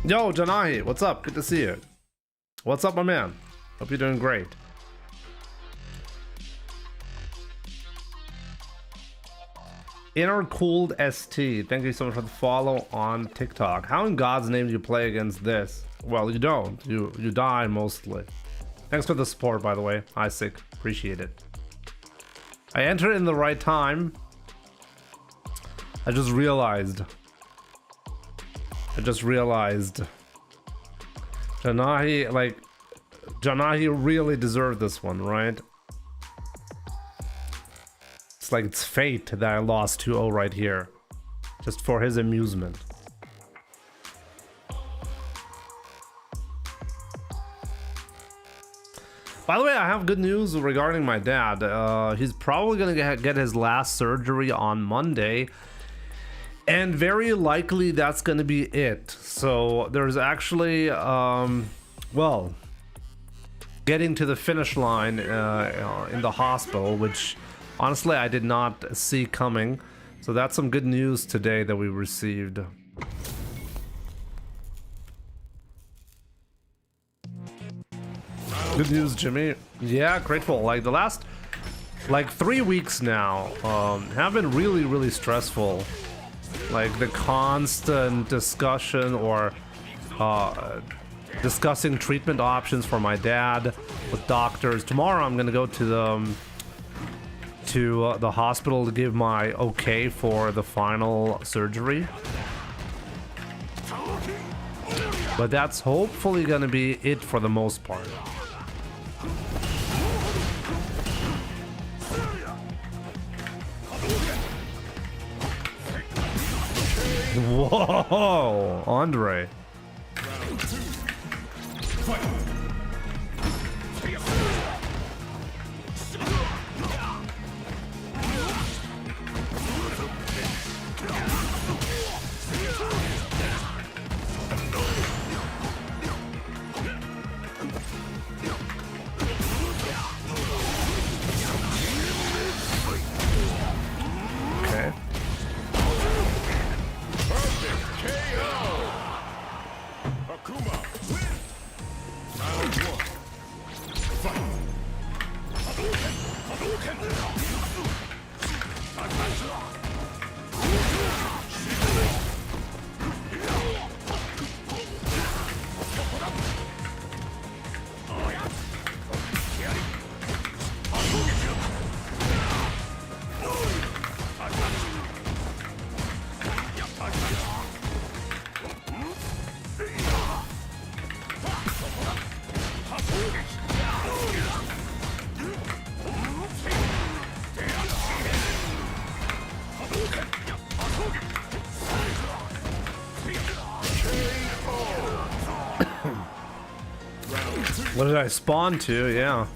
Yo, Janahi, what's up? Good to see you. What's up, my man? Hope you're doing great. Intercooled ST, thank you so much for the follow on TikTok. How in God's name do you play against this? Well, you don't. You die mostly. Thanks for the support, by the way. Isaac, appreciate it. I entered in the right time. I just realized. Janahi really deserved this one, right? It's like it's fate that I lost 2-0 right here. Just for his amusement. By the way, I have good news regarding my dad. He's probably gonna get his last surgery on Monday. And very likely that's gonna be it. So there's actually, well, getting to the finish line in the hospital, which honestly I did not see coming. So that's some good news today that we received. Good news, Jimmy. Yeah, grateful. Like the last 3 weeks now have been really stressful. Like the constant discussion or discussing treatment options for my dad with doctors. Tomorrow I'm gonna go to the hospital to give my okay for the final surgery. But that's hopefully gonna be it for the most part. Whoa, Andre. Okay. What did I spawn to? Yeah.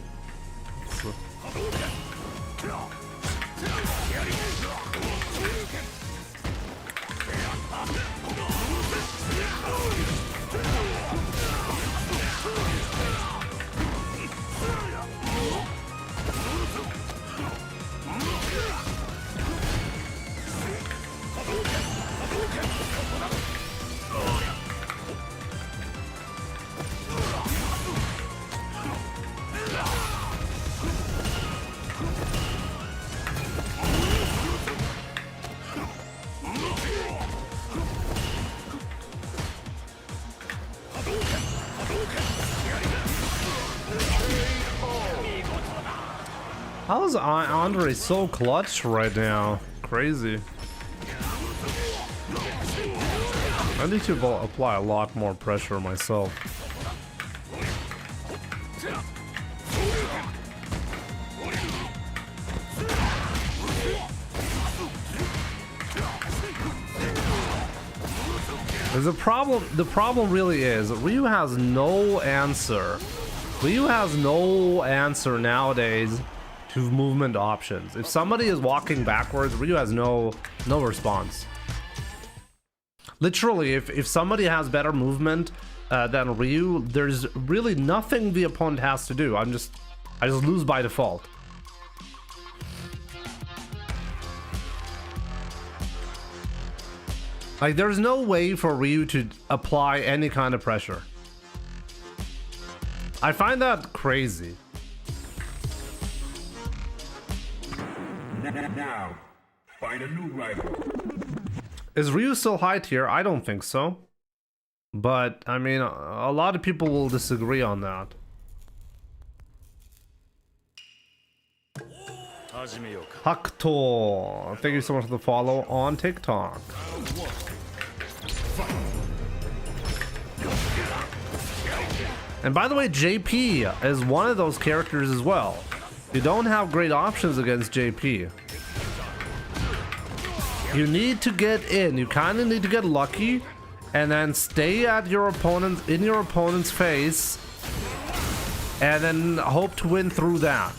How is Andre so clutch right now? Crazy. I need to apply a lot more pressure myself. There's a problem. The problem really is Ryu has no answer. Ryu has no answer nowadays to movement options. If somebody is walking backwards, Ryu has no response. Literally, if somebody has better movement than Ryu, there's really nothing the opponent has to do. I just lose by default. Like, there's no way for Ryu to apply any kind of pressure. I find that crazy. Now, find a new rival. Is Ryu still high tier? I don't think so. But, I mean, a lot of people will disagree on that. Hakuto, thank you so much for the follow on TikTok. And by the way, JP is one of those characters as well. You don't have great options against JP. You need to get in. You kind of need to get lucky, and then stay at your opponent's in your opponent's face, and then hope to win through that.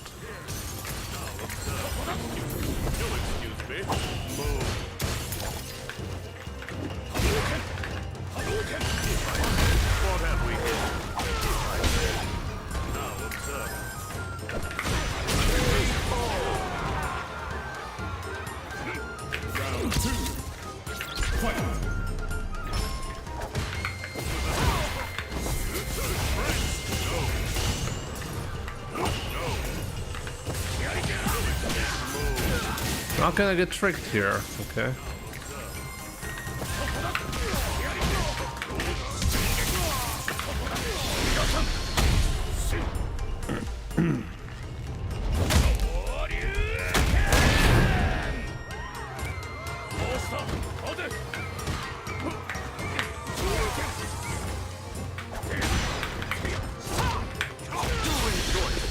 Not gonna get tricked here, okay.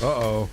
Uh-oh.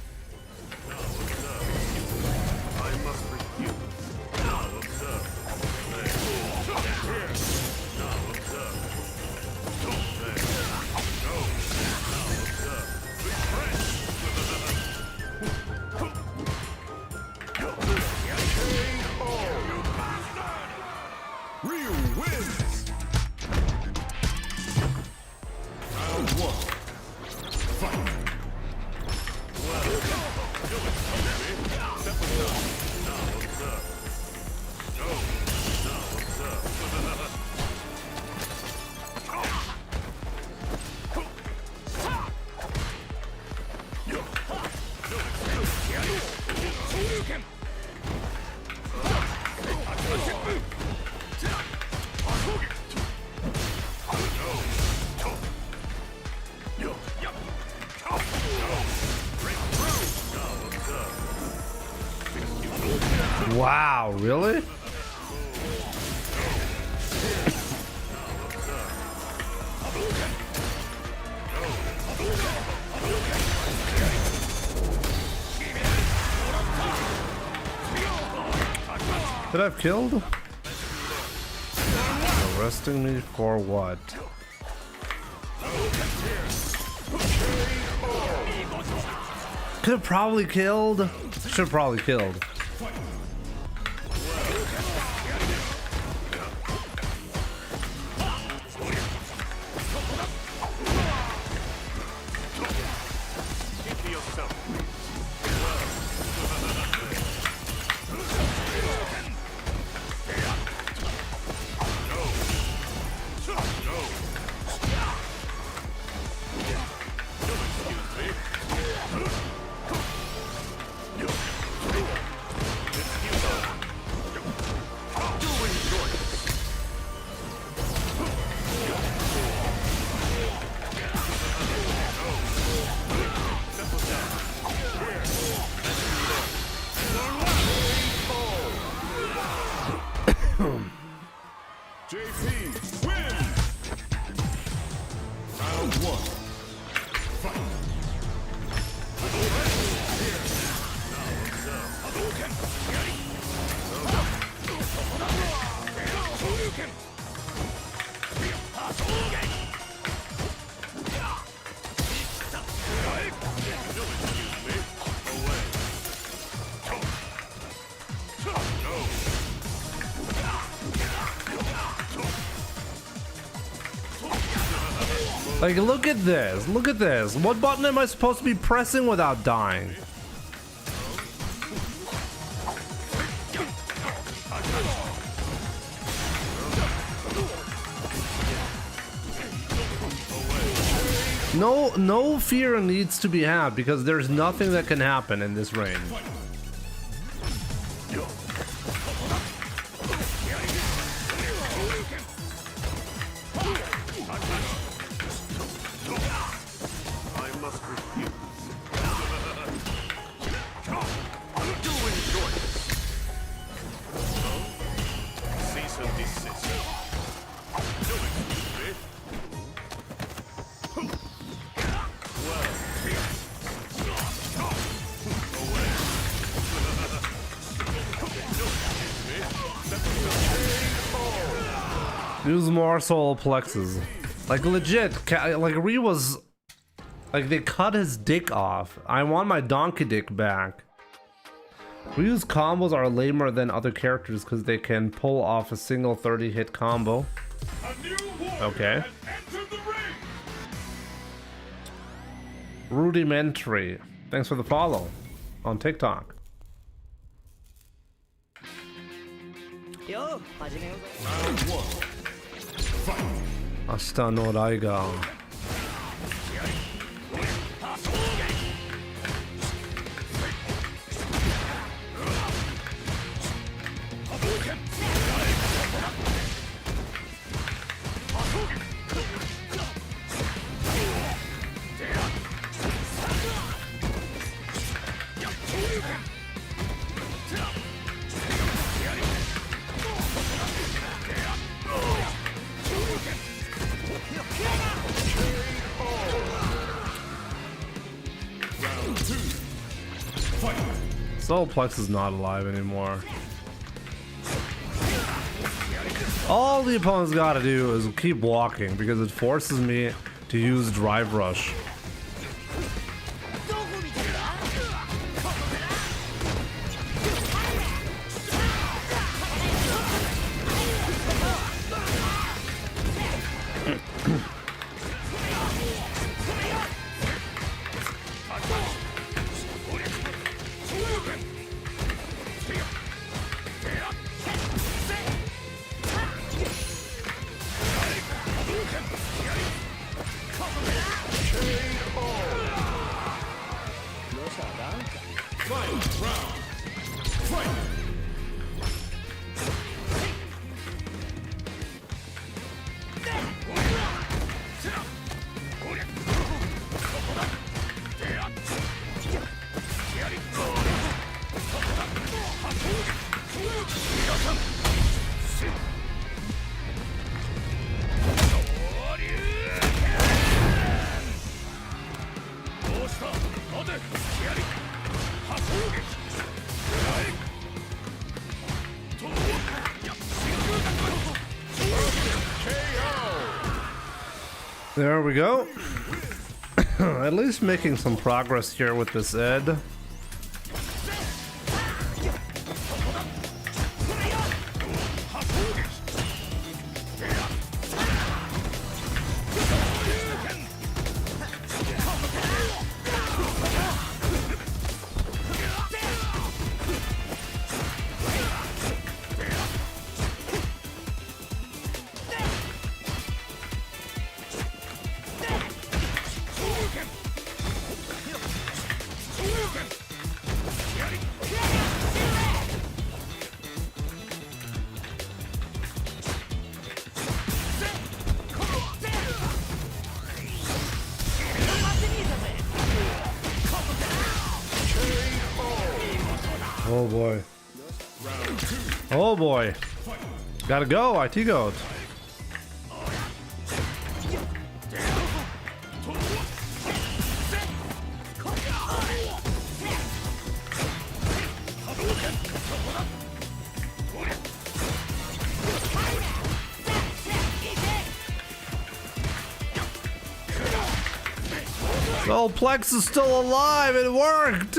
Wow, really? Did I have killed? Arresting me for what? Could have probably killed. Should have probably killed. Like, look at this. Look at this. What button am I supposed to be pressing without dying? No fear needs to be had because there's nothing that can happen in this range. Use more solar plexus. Like legit, like Ryu was, like they cut his dick off. I want my donkey dick back. Ryu's combos are lamer than other characters because they can pull off a single 30-hit combo. Okay. Rudimentary. Thanks for the follow on TikTok. Asta no Raiga. Soulplex is not alive anymore. All the opponent's got to do is keep walking because it forces me to use Drive Rush. There we go. At least making some progress here with this Ed. Oh boy. Oh boy. Gotta go, IT goat. Oh, Plex is still alive. It worked.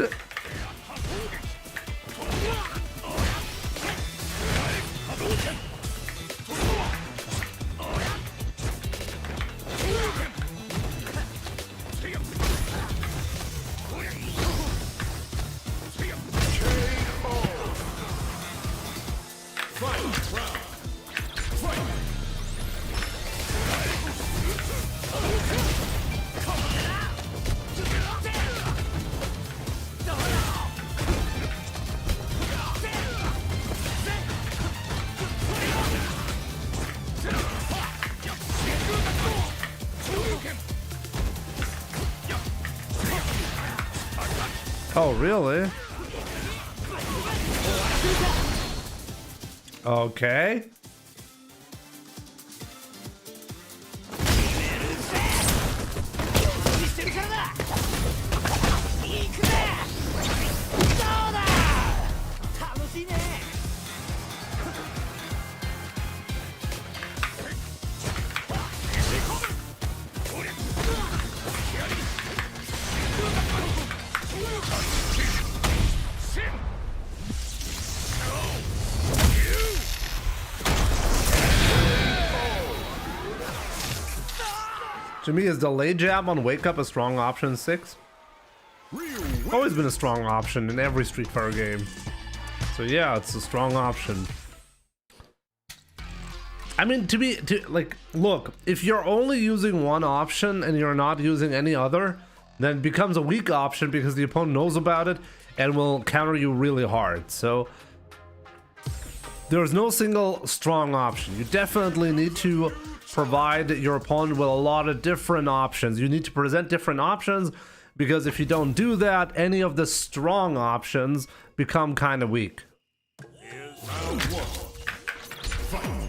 Oh, really? Okay. To me, is delayed jab on Wake Up a strong option 6? Always been a strong option in every Street Fighter game. So yeah, it's a strong option. I mean, look, if you're only using one option and you're not using any other, then it becomes a weak option because the opponent knows about it and will counter you really hard. So there's no single strong option. You definitely need to provide your opponent with a lot of different options. You need to present different options, because if you don't do that, any of the strong options become kind of weak. Here's round one. Fight.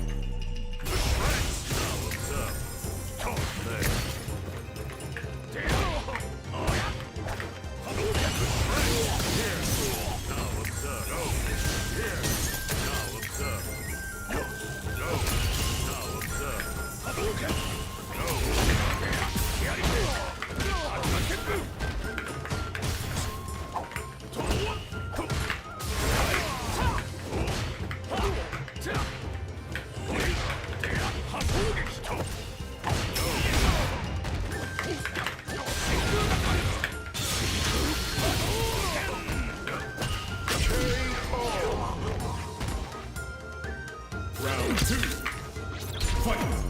Round two. Fight.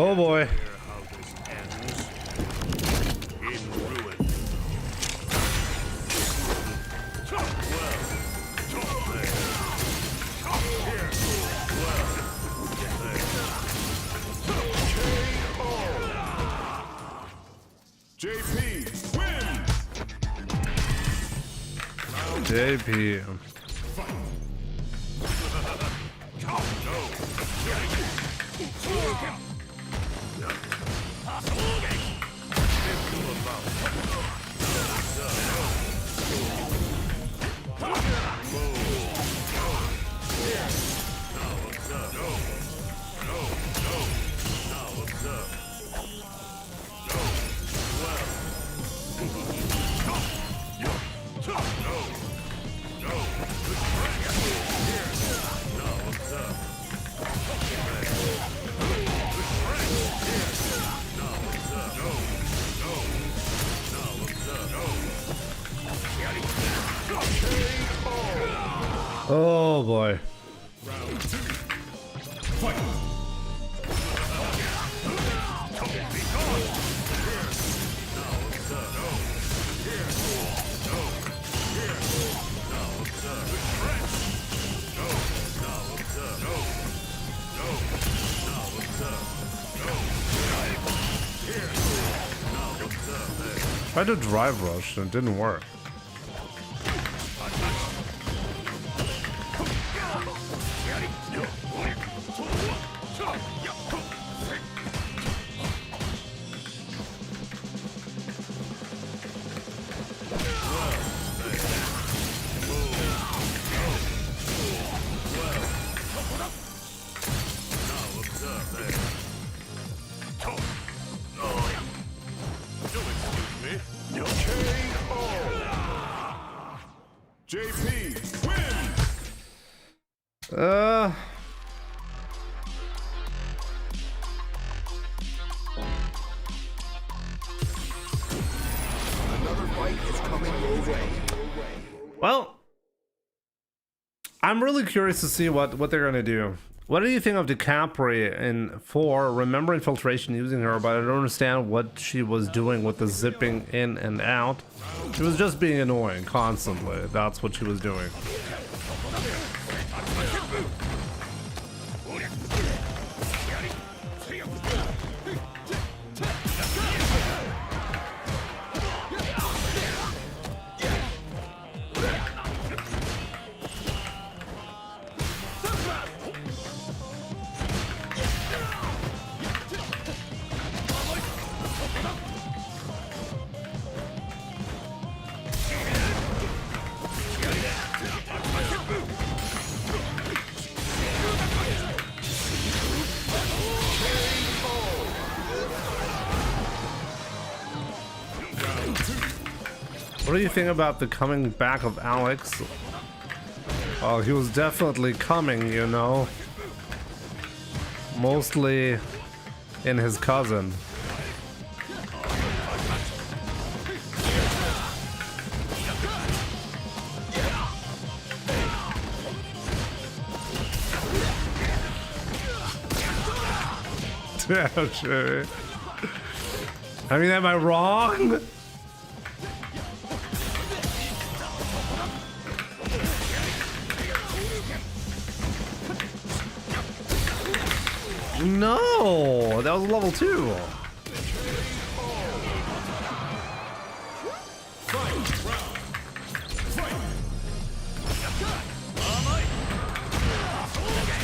Oh boy. JP. Oh boy. Tried to drive rush and it didn't work. JP win. Another fight is coming your way. Well, I'm really curious to see what they're gonna do. What do you think of DiCaprio in 4? Remember infiltration using her, but I don't understand what she was doing with the zipping in and out. She was just being annoying constantly. That's what she was doing. What do you think about the coming back of Alex? Oh, he was definitely coming, you know. Mostly in his cousin. Yeah, sure. I mean, am I wrong? No, that was level 2.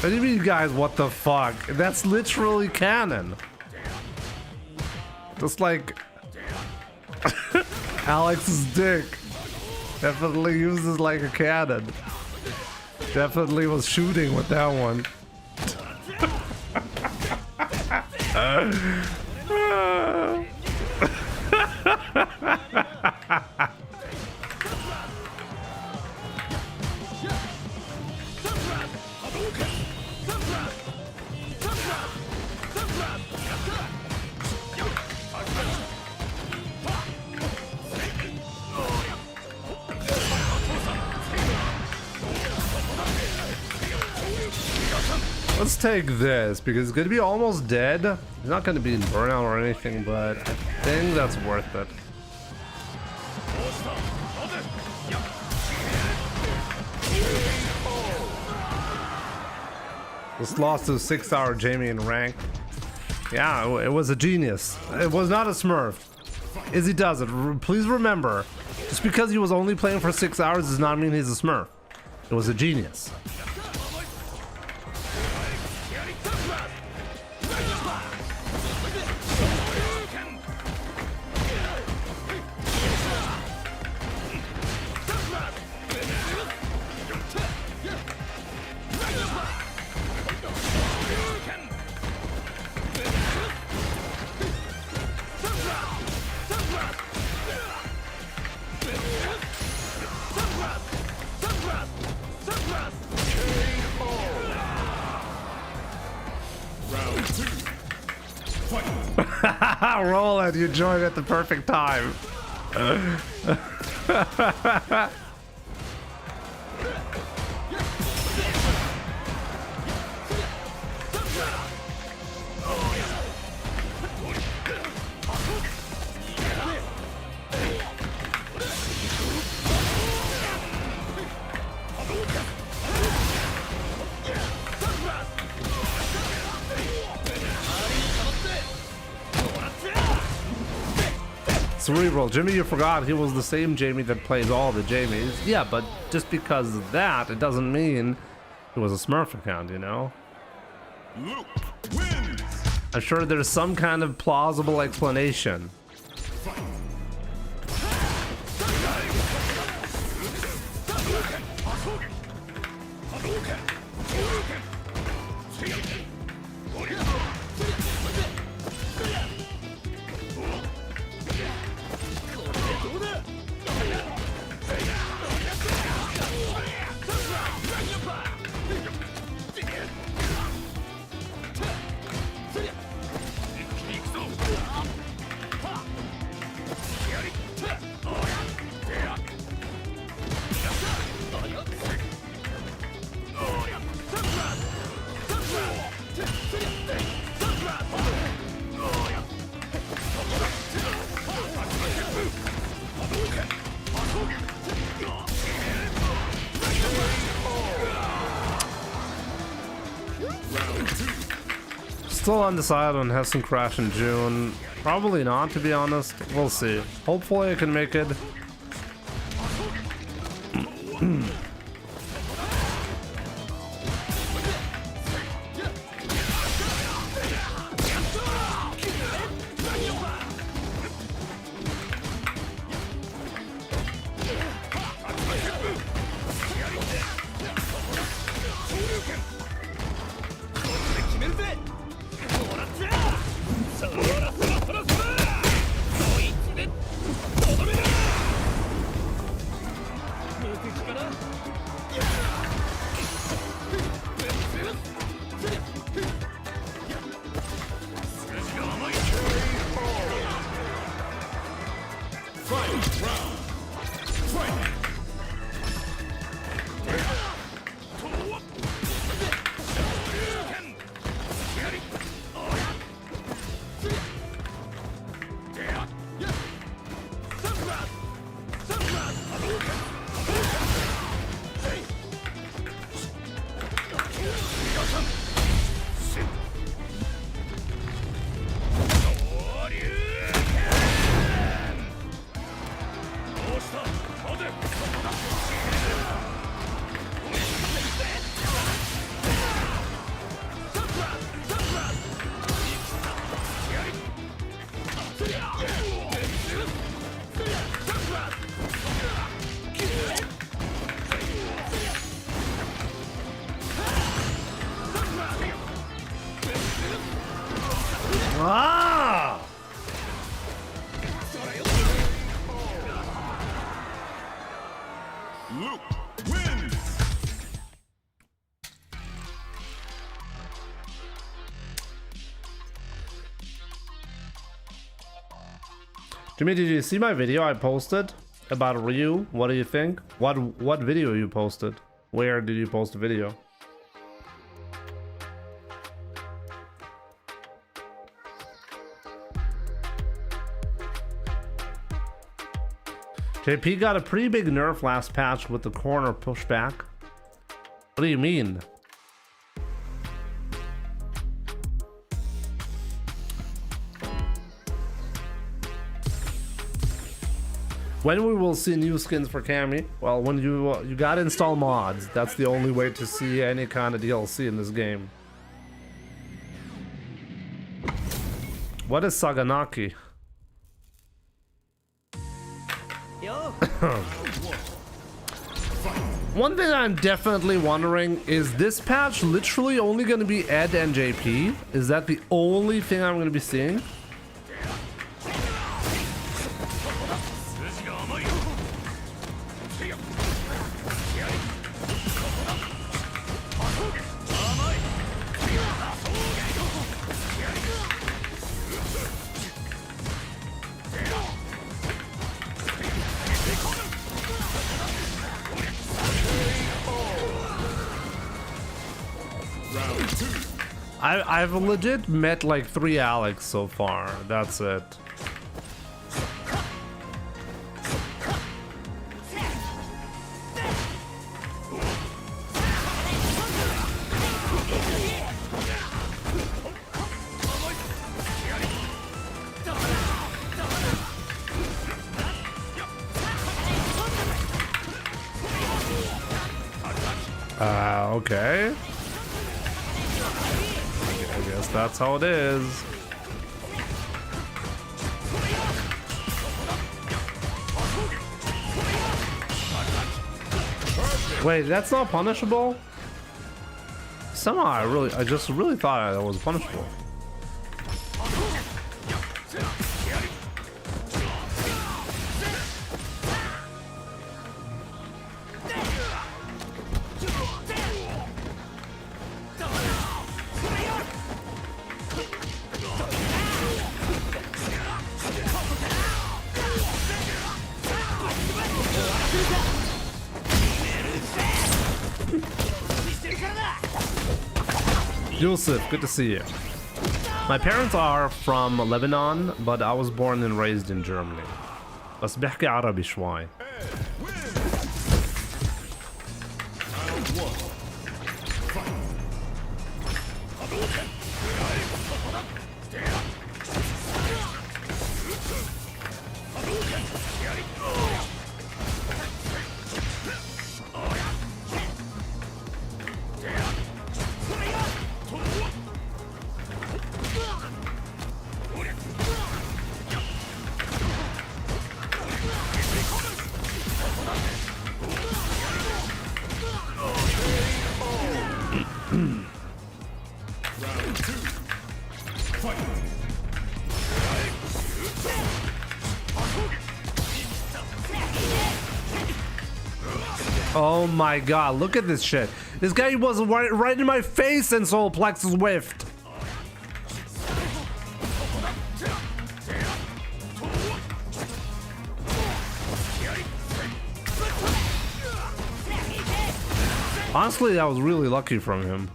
What do you mean, guys? What the fuck? That's literally canon. Just like Alex's dick. Definitely uses like a cannon. Definitely was shooting with that one. Let's take this because it's gonna be almost dead. He's not gonna be in burnout or anything, but I think that's worth it. Just lost to 6-hour Jamie in rank. Yeah, it was a genius. It was not a smurf. Izzy does it. Please remember, just because he was only playing for 6 hours does not mean he's a smurf. It It was a genius. Roland, you joined at the perfect time. Cerebral. Jimmy, you forgot he was the same Jamie that plays all the Jamies. Yeah, but just because of that, it doesn't mean it was a Smurf account, you know? Luke wins. I'm sure there's some kind of plausible explanation. Still undecided on Hessen Crash in June. Probably not, to be honest. We'll see. Hopefully I can make it. Ah! Luke wins. Jimmy, did you see my video I posted about Ryu? What do you think? What video you posted? Where did you post the video? JP got a pretty big nerf last patch with the corner pushback. What do you mean? When we will see new skins for Cammy? Well, when you gotta install mods. That's the only way to see any kind of DLC in this game. What is Saganaki? One thing I'm definitely wondering is this patch literally only going to be Ed and JP? Is that the only thing I'm going to be seeing? I've legit met like 3 Alex so far. That's it. Okay. I guess that's how it is. Wait, that's not punishable? Somehow I just really thought that was punishable. Yusuf, good to see you. My parents are from Lebanon, but I was born and raised in Germany. بس بحكي عربي شوي. Oh my god, look at this shit. This guy was right in my face and solar plexus whiffed. Honestly, that was really lucky from him.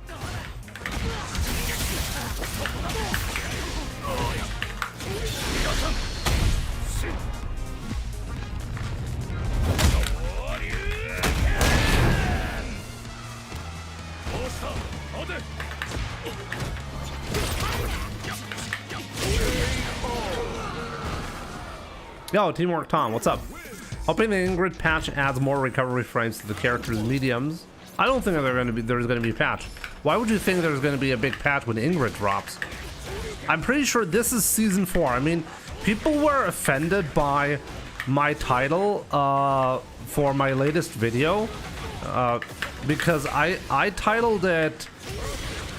Yo, Teamwork Tom, what's up? Hoping the Ingrid patch adds more recovery frames to the character's mediums. I don't think there's gonna be a patch. Why would you think there's gonna be a big patch when Ingrid drops? I'm pretty sure this is season 4. I mean, people were offended by my title for my latest video because I titled it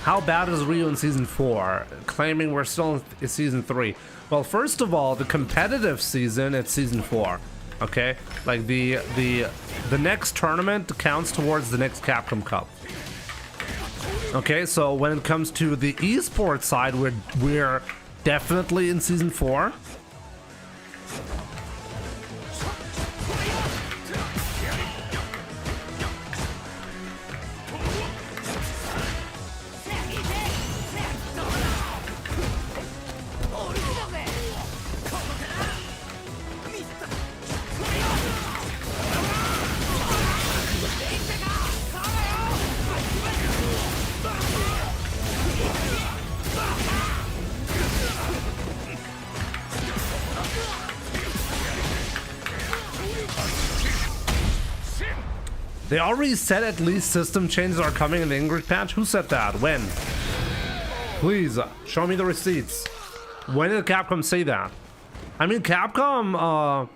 "How Bad Is Ryu in Season 4," claiming we're still in Season 3. Well, first of all, the competitive season, it's Season 4. Okay, like the next tournament counts towards the next Capcom Cup. Okay, so when it comes to the esports side, we're definitely in Season 4. They already said at least system changes are coming in the English patch. Who said that? When? Please, show me the receipts. When did Capcom say that? I mean, Capcom,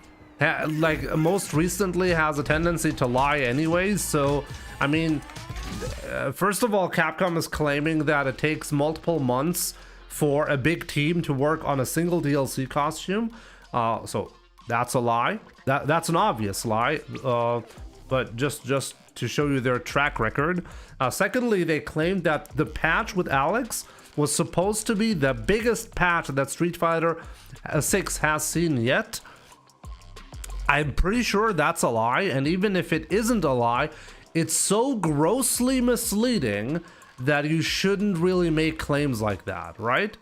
like, most recently has a tendency to lie anyways, so, I mean, first of all, Capcom is claiming that it takes multiple months for a big team to work on a single DLC costume, so that's a lie. That's an obvious lie, but just to show you their track record. Secondly, they claimed that the patch with Alex was supposed to be the biggest patch that Street Fighter 6 has seen yet. I'm pretty sure that's a lie, and even if it isn't a lie, it's so grossly misleading that you shouldn't really make claims like that, right?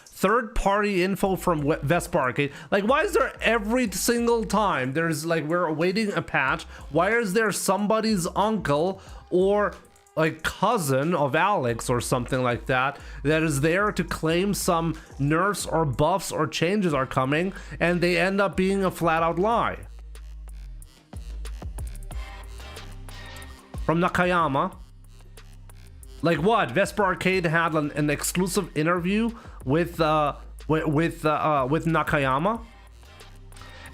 Third-party info from Vespa Arcade. Like, why is there every single time there's like we're awaiting a patch, why is there somebody's uncle or like cousin of Alex or something like that that is there to claim some nerfs or buffs or changes are coming, and they end up being a flat-out lie? From Nakayama. Like what? Vespa Arcade had an exclusive interview with Nakayama.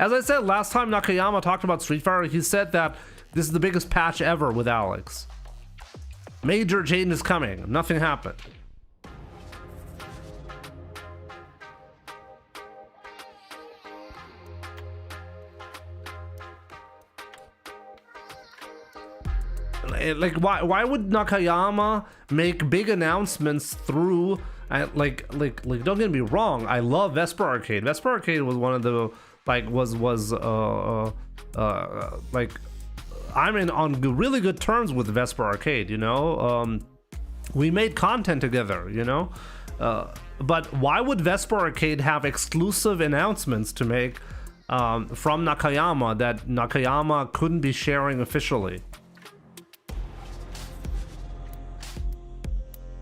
As I said last time Nakayama talked about Street Fighter, he said that this is the biggest patch ever with Alex. Major changes coming. Nothing happened. Like, why would Nakayama make big announcements through like don't get me wrong, I love Vespa Arcade. Vespa Arcade was one of the like like I'm on really good terms with Vespa Arcade, you know. We made content together, you know. But why would Vespa Arcade have exclusive announcements to make from Nakayama that Nakayama couldn't be sharing officially?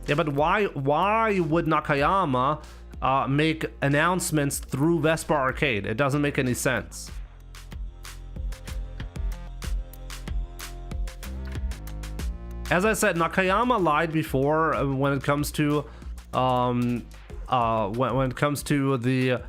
Yeah, but why would Nakayama make announcements through Vespa Arcade? It doesn't make any sense. As I said, Nakayama lied before when it comes to when it comes to the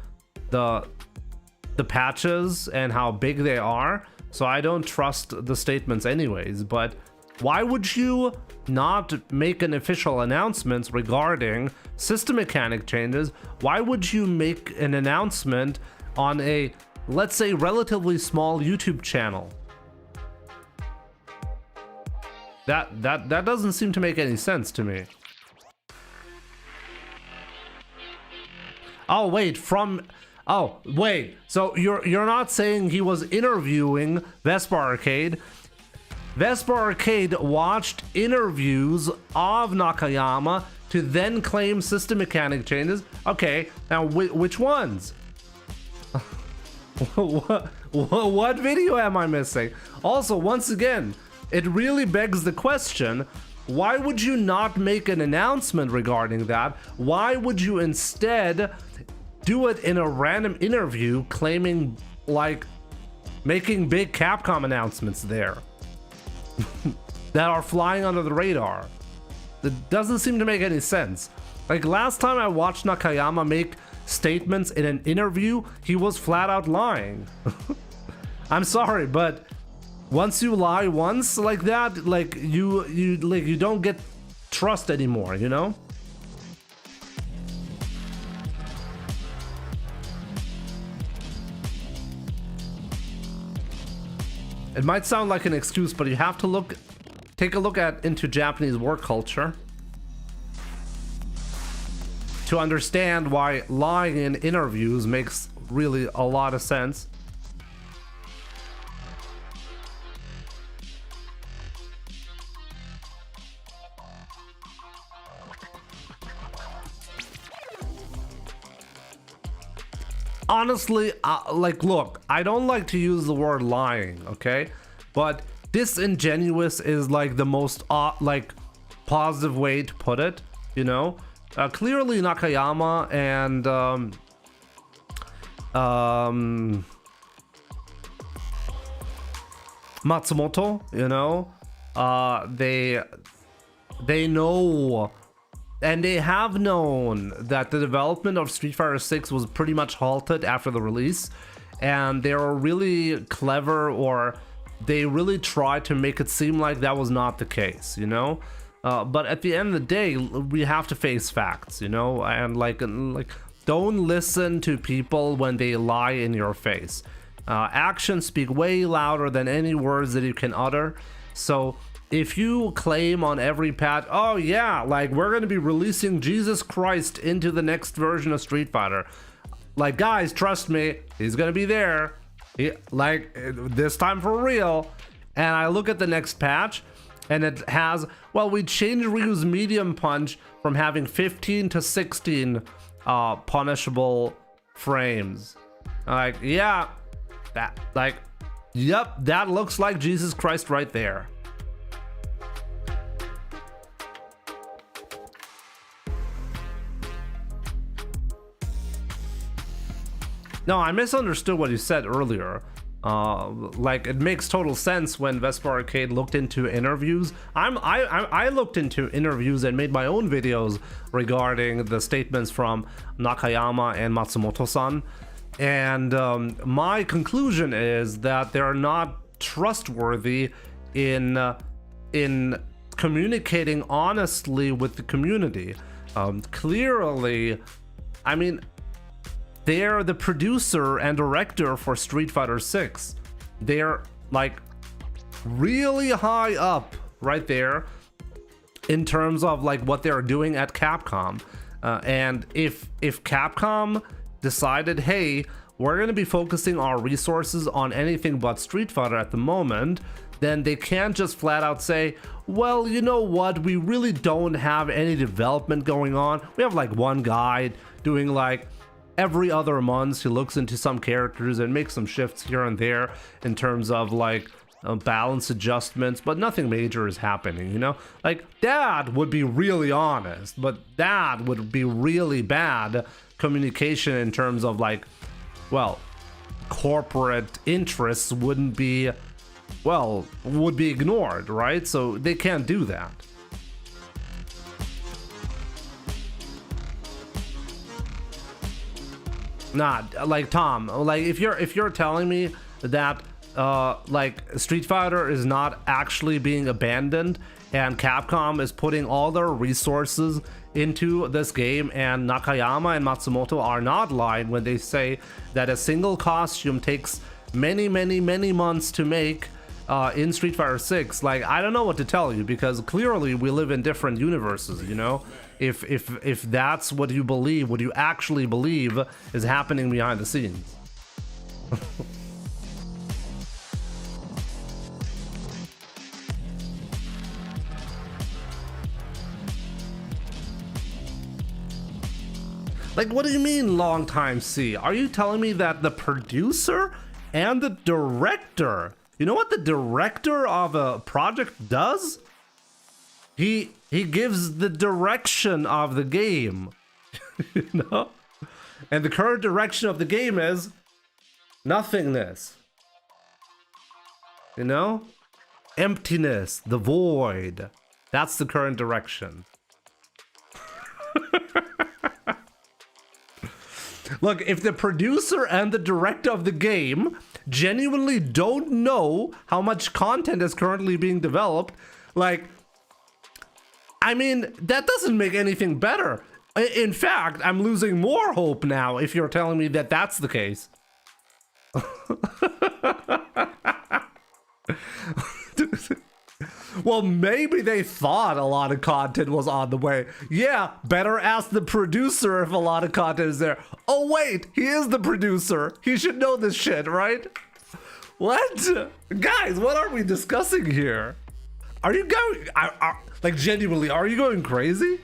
patches and how big they are. So I don't trust the statements anyways, but why would you not make an official announcement regarding system mechanic changes? Why would you make an announcement on a, let's say, relatively small YouTube channel? That doesn't seem to make any sense to me. Oh wait, so you're not saying he was interviewing Vespa Arcade? Vespa Arcade watched interviews of Nakayama to then claim system mechanic changes. Okay, now which ones? What video am I missing? Also, once again, it really begs the question, why would you not make an announcement regarding that? Why would you instead do it in a random interview claiming, like, making big Capcom announcements there? That are flying under the radar. That doesn't seem to make any sense. Like last time I watched Nakayama make statements in an interview, he was flat out lying. I'm sorry, but once you lie once like that, like you don't get trust anymore, you know? It might sound like an excuse, but you have to take a look into Japanese work culture to understand why lying in interviews makes really a lot of sense. Honestly, like, look, I don't like to use the word lying, okay? But disingenuous is like the most like positive way to put it, you know? Clearly Nakayama and Matsumoto, you know, they know, and they have known that the development of Street Fighter 6 was pretty much halted after the release, and they were really clever, or they really tried to make it seem like that was not the case, you know. But at the end of the day, we have to face facts, you know, and like don't listen to people when they lie in your face. Actions speak way louder than any words that you can utter. So if you claim on every patch, oh yeah, like we're gonna be releasing Jesus Christ into the next version of Street Fighter, like guys, trust me, he's gonna be there, like this time for real. And I look at the next patch, and it has, well, we changed Ryu's medium punch from having 15 to 16 punishable frames. Like, yeah, that, like, yep, that looks like Jesus Christ right there. No, I misunderstood what you said earlier. Like, it makes total sense when Vespa Arcade looked into interviews. I looked into interviews and made my own videos regarding the statements from Nakayama and Matsumoto-san, and my conclusion is that they're not trustworthy in communicating honestly with the community. Clearly, I mean, they're the producer and director for Street Fighter 6. They're like really high up right there in terms of like what they're doing at Capcom. And if Capcom decided, hey, we're going to be focusing our resources on anything but Street Fighter at the moment, then they can't just flat out say, well, you know what, we really don't have any development going on. We have like one guy doing like every other month, he looks into some characters and makes some shifts here and there in terms of like balance adjustments, but nothing major is happening, you know? Like, that would be really honest, but that would be really bad communication in terms of like, well, corporate interests wouldn't be, well, would be ignored, right? So they can't do that. Nah, like Tom, like if you're telling me that like Street Fighter is not actually being abandoned and Capcom is putting all their resources into this game, and Nakayama and Matsumoto are not lying when they say that a single costume takes many months to make in Street Fighter 6, like, I don't know what to tell you, because clearly we live in different universes, you know? If that's what you believe, what you actually believe is happening behind the scenes. Like, what do you mean long time see? Are you telling me that the producer and the director, you know what the director of a project does? He gives the direction of the game, you know? And the current direction of the game is nothingness, you know? Emptiness, the void. That's the current direction. Look, if the producer and the director of the game genuinely don't know how much content is currently being developed, like, I mean, that doesn't make anything better. In fact, I'm losing more hope now if you're telling me that that's the case. Well, maybe they thought a lot of content was on the way. Yeah, better ask the producer if a lot of content is there. Oh wait, he is the producer. He should know this shit, right? What? Guys, what are we discussing here? Are you going... like, genuinely, are you going crazy?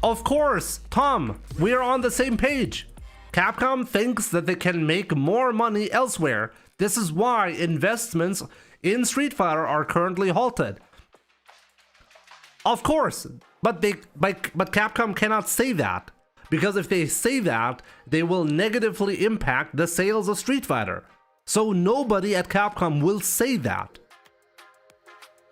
Of course, Tom, we are on the same page. Capcom thinks that they can make more money elsewhere. This is why investments in Street Fighter are currently halted. Of course, but Capcom cannot say that because if they say that, they will negatively impact the sales of Street Fighter. So nobody at Capcom will say that.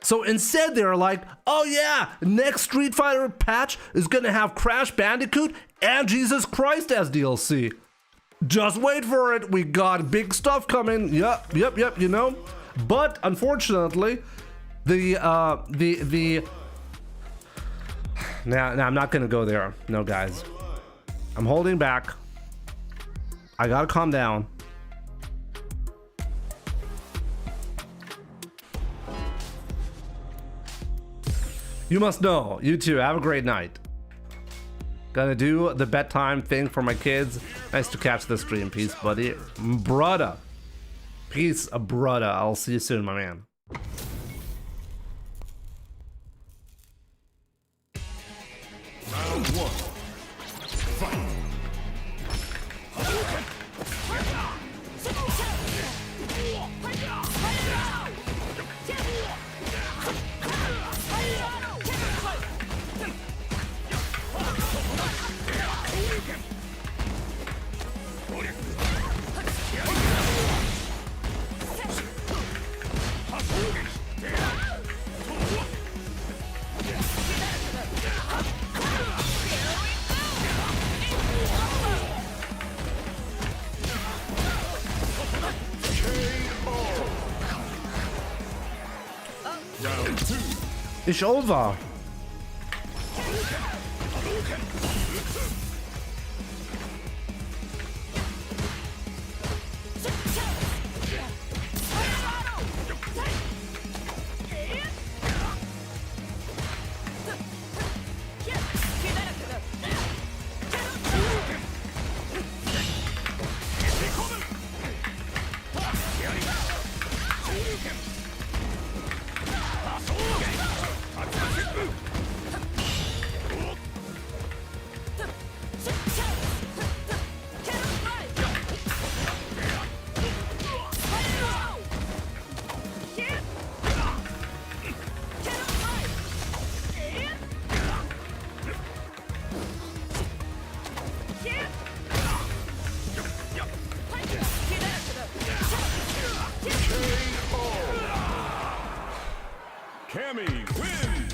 So instead they're like, oh yeah, next Street Fighter patch is gonna have Crash Bandicoot and Jesus Christ as DLC. Just wait for it, we got big stuff coming. Yep, you know. But unfortunately, now I'm not gonna go there. No, guys, I'm holding back. I gotta calm down. You must know. You too. Have a great night. Gonna do the bedtime thing for my kids. Nice to catch the stream. Peace, buddy. Brudda. Peace, brudda. I'll see you soon, my man. Round one. Fight. Round two. It's over. Cammy wins.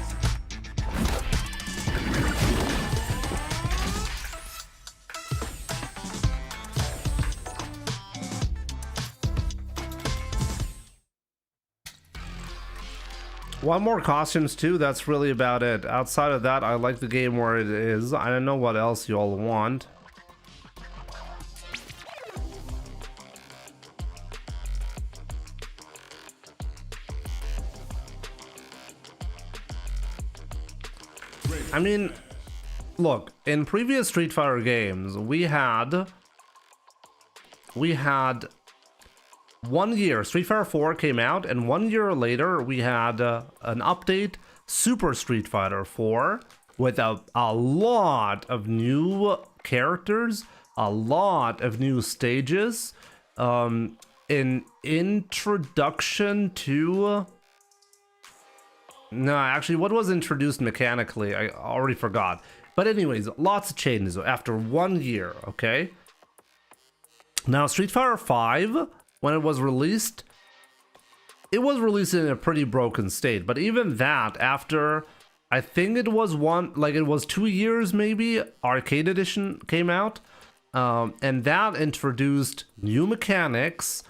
One more costumes too, that's really about it. Outside of that, I like the game where it is. I don't know what else you all want. I mean, look, in previous Street Fighter games, we had 1 year, Street Fighter 4 came out, and 1 year later we had an update, Super Street Fighter 4, with a lot of new characters, a lot of new stages, an introduction to... No, actually, what was introduced mechanically? I already forgot. But anyways, lots of changes after 1 year, okay? Now, Street Fighter 5, when it was released in a pretty broken state. But even that, after, I think it was 2 years maybe, Arcade Edition came out. And that introduced new mechanics,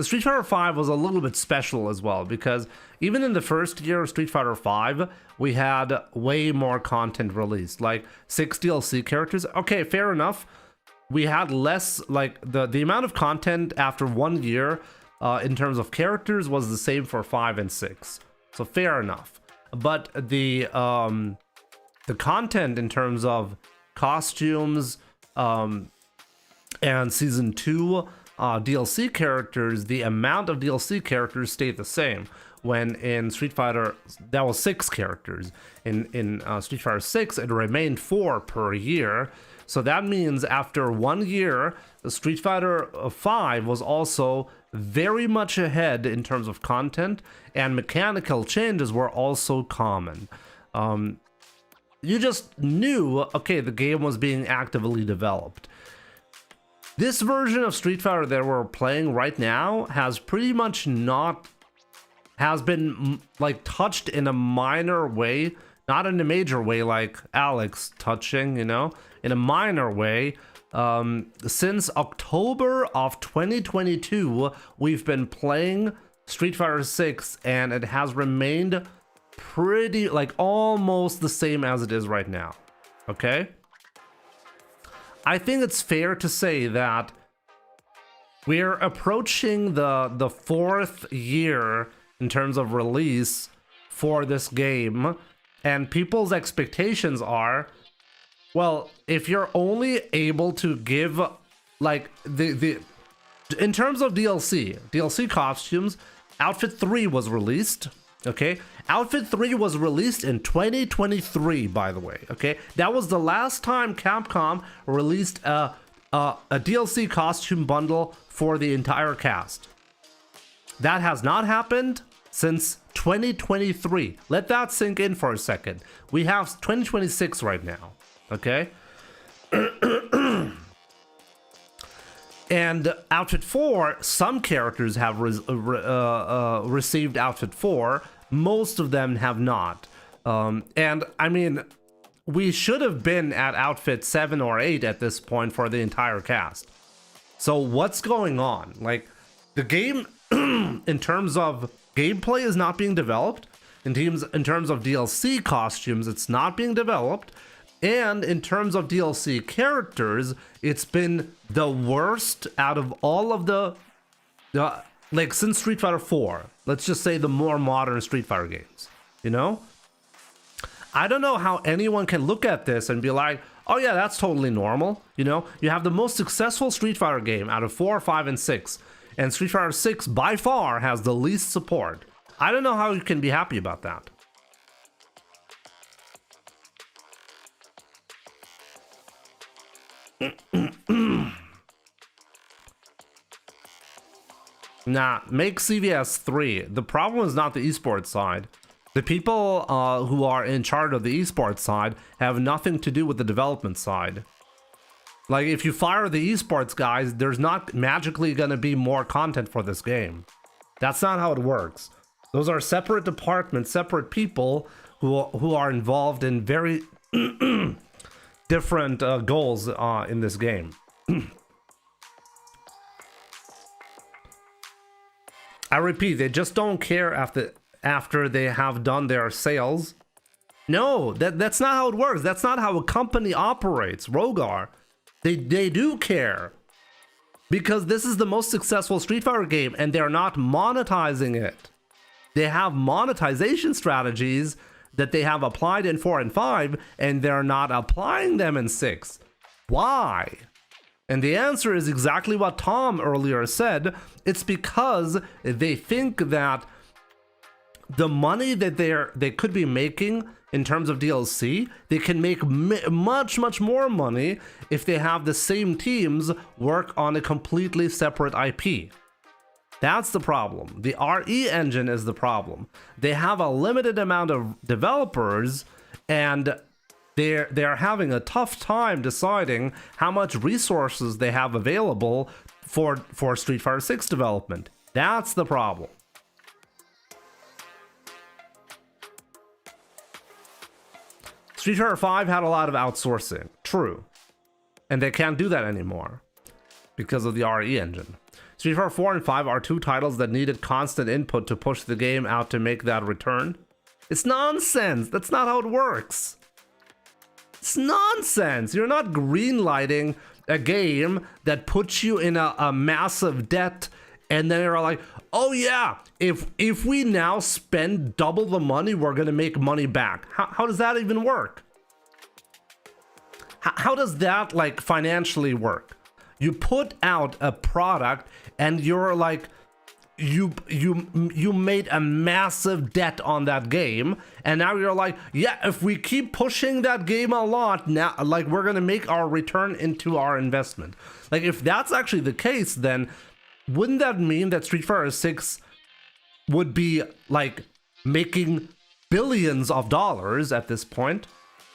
Street Fighter 5 was a little bit special as well, because even in the first year of Street Fighter 5, we had way more content released, like 6 DLC characters. Okay, fair enough. We had less, like, the amount of content after 1 year in terms of characters was the same for 5 and 6. So fair enough. But the content in terms of costumes and Season 2 DLC characters, the amount of DLC characters stayed the same. When in Street Fighter, that was 6 characters. In Street Fighter 6, it remained 4 per year. So that means after 1 year, the Street Fighter 5 was also very much ahead in terms of content, and mechanical changes were also common. you just knew, okay, the game was being actively developed. This version of Street Fighter that we're playing right now has pretty much has been like touched in a minor way, not in a major way like Alex touching, you know, in a minor way. Since October of 2022, we've been playing Street Fighter 6, and it has remained pretty, like, almost the same as it is right now. Okay? I think it's fair to say that we're approaching the fourth year in terms of release for this game, and people's expectations are, well, if you're only able to give, like, in terms of DLC costumes, Outfit 3 was released, okay? Outfit 3 was released in 2023, by the way, okay? That was the last time Capcom released a DLC costume bundle for the entire cast. That has not happened since 2023. Let that sink in for a second. We have 2026 right now, okay? And Outfit 4, some characters have received Outfit 4. Most of them have not. And I mean, we should have been at Outfit 7 or 8 at this point for the entire cast. So what's going on? Like, the game, in terms of gameplay, is not being developed. In terms of DLC costumes, it's not being developed. And in terms of DLC characters, it's been the worst out of all of the like, since Street Fighter 4. Let's just say the more modern Street Fighter games, you know? I don't know how anyone can look at this and be like, oh yeah, that's totally normal, you know? You have the most successful Street Fighter game out of 4, 5, and 6, and Street Fighter 6 by far has the least support. I don't know how you can be happy about that. Nah, make CVS 3. The problem is not the esports side. The people who are in charge of the esports side have nothing to do with the development side. Like, if you fire the esports guys, there's not magically gonna be more content for this game. That's not how it works. Those are separate departments, separate people who are involved in very different goals in this game. I repeat, they just don't care after they have done their sales. No, that's not how it works. That's not how a company operates, Rogar. They do care. Because this is the most successful Street Fighter game, and they're not monetizing it. They have monetization strategies that they have applied in 4 and 5, and they're not applying them in 6. Why? And the answer is exactly what Tom earlier said. It's because they think that the money that they could be making in terms of DLC, they can make much more money if they have the same teams work on a completely separate IP. That's the problem. The RE engine is the problem. They have a limited amount of developers, and they're having a tough time deciding how much resources they have available for Street Fighter 6 development. That's the problem. Street Fighter 5 had a lot of outsourcing, true. And they can't do that anymore because of the RE engine. Street Fighter 4 and 5 are two titles that needed constant input to push the game out to make that return. It's nonsense. That's not how it works. It's nonsense. You're not greenlighting a game that puts you in a massive debt, and then you're like, oh yeah, if we now spend double the money, we're gonna make money back. How does that even work? How does that, like, financially work? You put out a product and you're like, you made a massive debt on that game, and now you're like, yeah, if we keep pushing that game a lot, now, like, we're gonna make our return into our investment. Like, if that's actually the case, then wouldn't that mean that Street Fighter 6 would be, like, making billions of dollars at this point?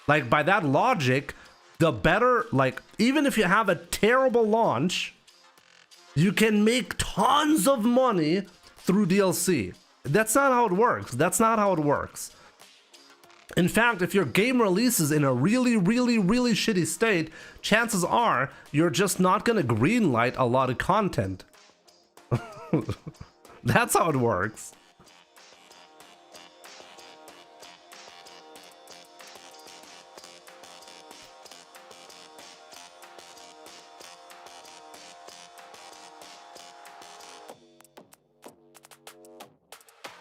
Like, by that logic, the better, like, even if you have a terrible launch, you can make tons of money through DLC. That's not how it works. That's not how it works. In fact, if your game releases in a really, really, really shitty state, chances are you're just not gonna greenlight a lot of content. That's how it works.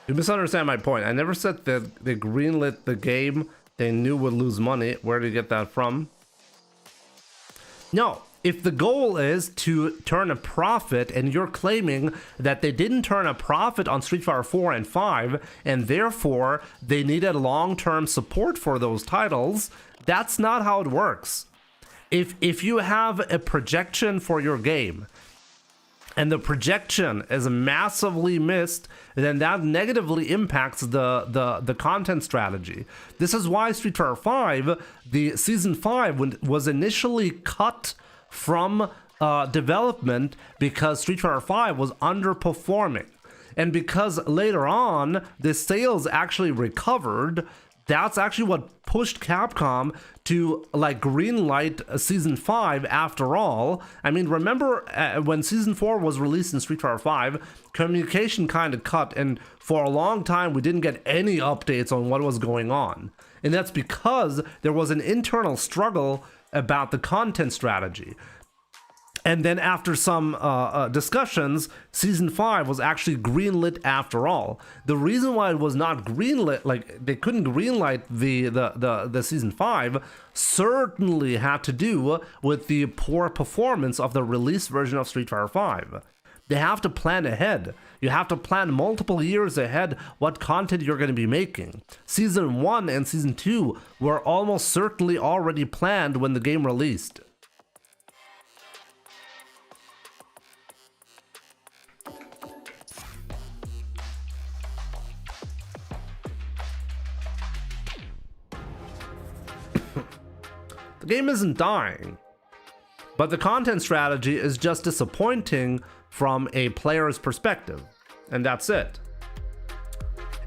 You misunderstand my point. I never said that they greenlit the game they knew would lose money. Where did you get that from? No, if the goal is to turn a profit and you're claiming that they didn't turn a profit on Street Fighter 4 and 5 and therefore they needed long-term support for those titles, that's not how it works. If you have a projection for your game and the projection is massively missed, then that negatively impacts the content strategy. This is why Street Fighter 5, the Season 5, was initially cut from development because Street Fighter 5 was underperforming. And because later on, the sales actually recovered, that's actually what pushed Capcom to like greenlight Season 5 after all. I mean, remember when Season 4 was released in Street Fighter 5, communication kind of cut, and for a long time we didn't get any updates on what was going on. And that's because there was an internal struggle about the content strategy. And then after some discussions, Season 5 was actually greenlit after all. The reason why it was not greenlit, like they couldn't greenlight the Season 5, certainly had to do with the poor performance of the release version of Street Fighter 5. They have to plan ahead. You have to plan multiple years ahead what content you're going to be making. Season 1 and Season 2 were almost certainly already planned when the game released. The game isn't dying, but the content strategy is just disappointing from a player's perspective, and that's it.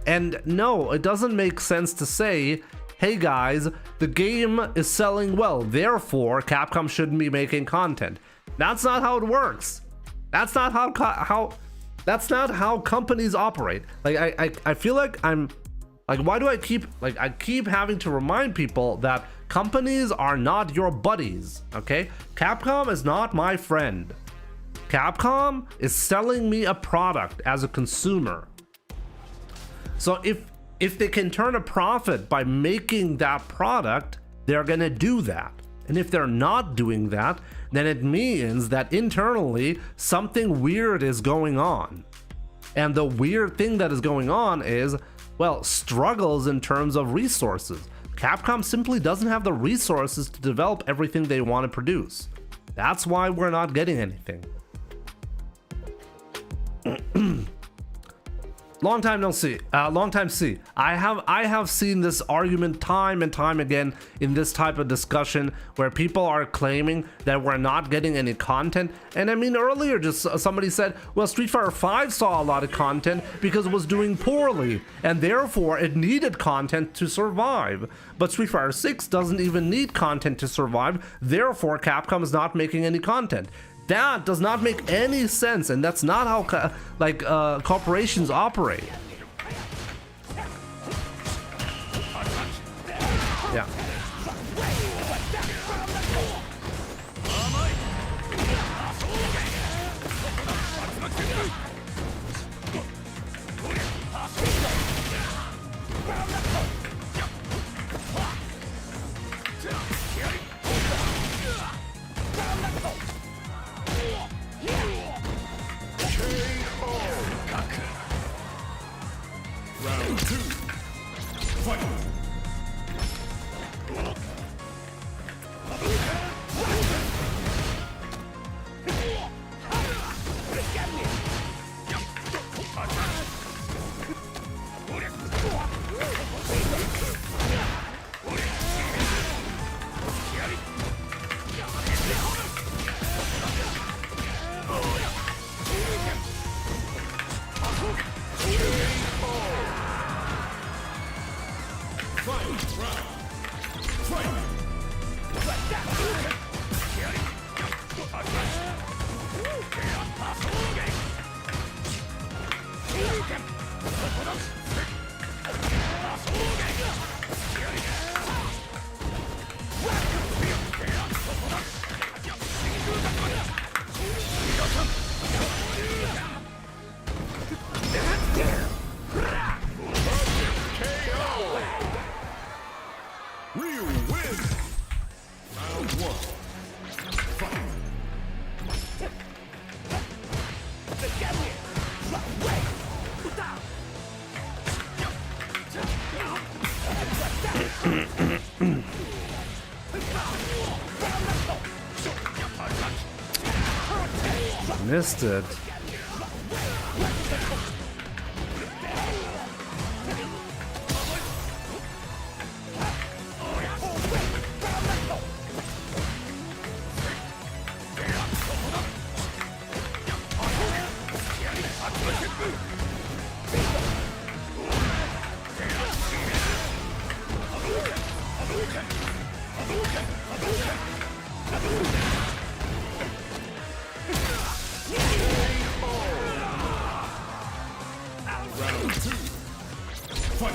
And no, it doesn't make sense to say, hey guys, the game is selling well, therefore Capcom shouldn't be making content. That's not how it works. That's not that's not how companies operate. Like I feel like I'm like, why do I keep having to remind people that companies are not your buddies, okay? Capcom is not my friend. Capcom is selling me a product as a consumer. So if they can turn a profit by making that product, they're gonna do that. And if they're not doing that, then it means that internally something weird is going on. And the weird thing that is going on is, well, struggles in terms of resources. Capcom simply doesn't have the resources to develop everything they want to produce. That's why we're not getting anything. Long time see. I have seen this argument time and time again in this type of discussion where people are claiming that we're not getting any content. And I mean, earlier just somebody said, well, Street Fighter 5 saw a lot of content because it was doing poorly and therefore it needed content to survive. But Street Fighter 6 doesn't even need content to survive, therefore Capcom is not making any content. That does not make any sense, and that's not how corporations operate. Yeah. Ryu wins! Round 1. Fight! Missed it. Round 2. Fight!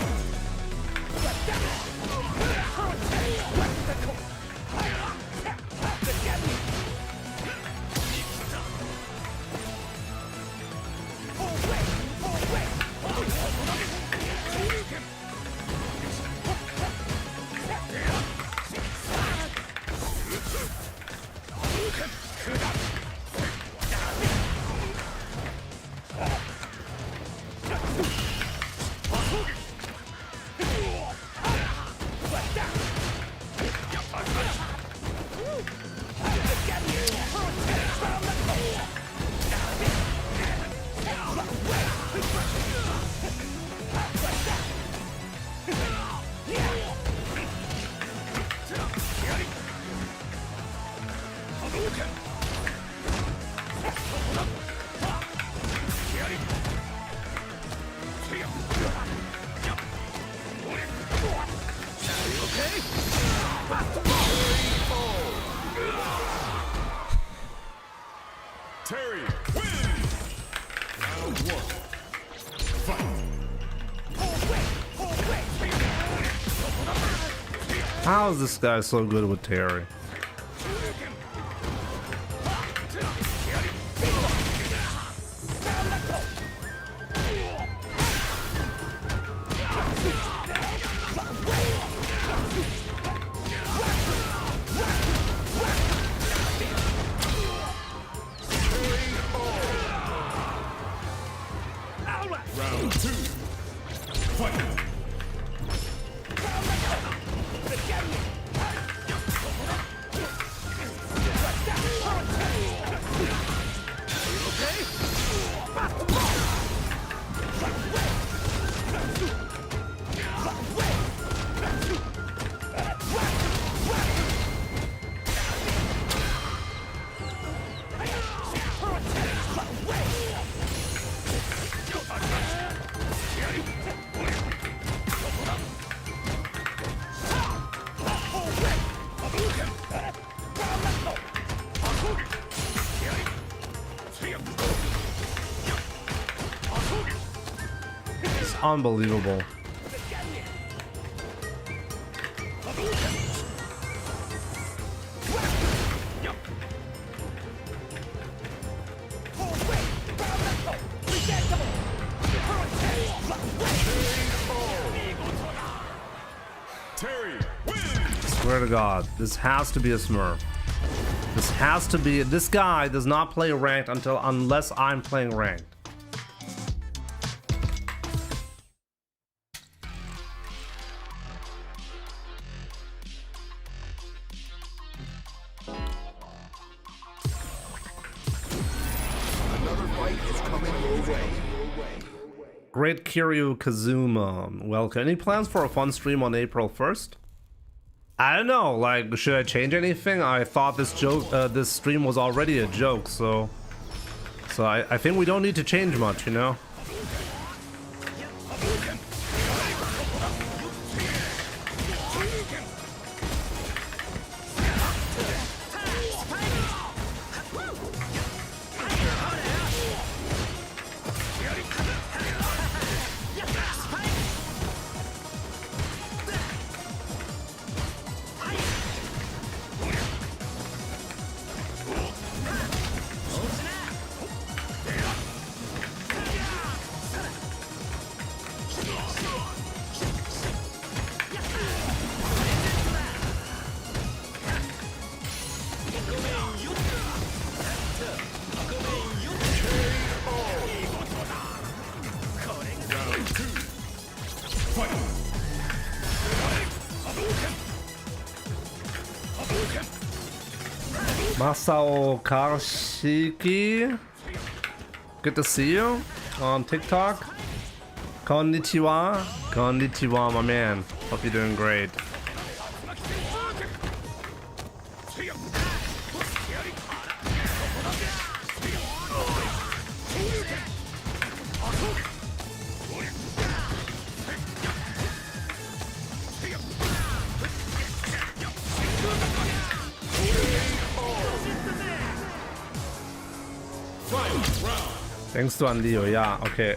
Terry wins! Round 1. Fight! How is this guy so good with Terry? Round 2. Fight! It's unbelievable. Terry wins! Swear to God, this has to be a Smurf. This has to be. This guy does not play ranked unless I'm playing ranked. Another fight is coming your way. Great Kiryu Kazuma, welcome. Any plans for a fun stream on April 1st? I don't know, like, should I change anything? I thought this stream was already a joke, so I think we don't need to change much, you know? Masao Kashiki. Good to see you on TikTok. Konnichiwa. Konnichiwa, my man. Hope you're doing great. Thanks to Anlio, yeah, okay.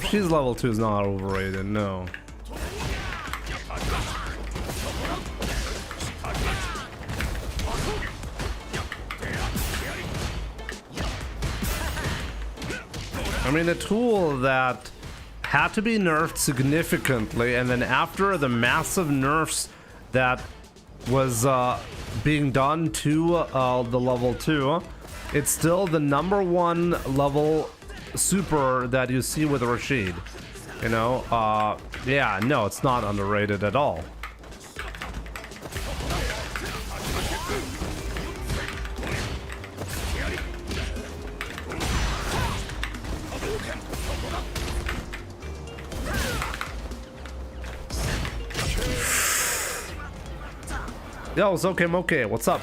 She's level 2 is not overrated, no. I mean, a tool that had to be nerfed significantly, and then after the massive nerfs that was being done to the level 2, it's still the #1 level super that you see with Rashid. You know, yeah, no, it's not underrated at all. Yo, it's okay, what's up?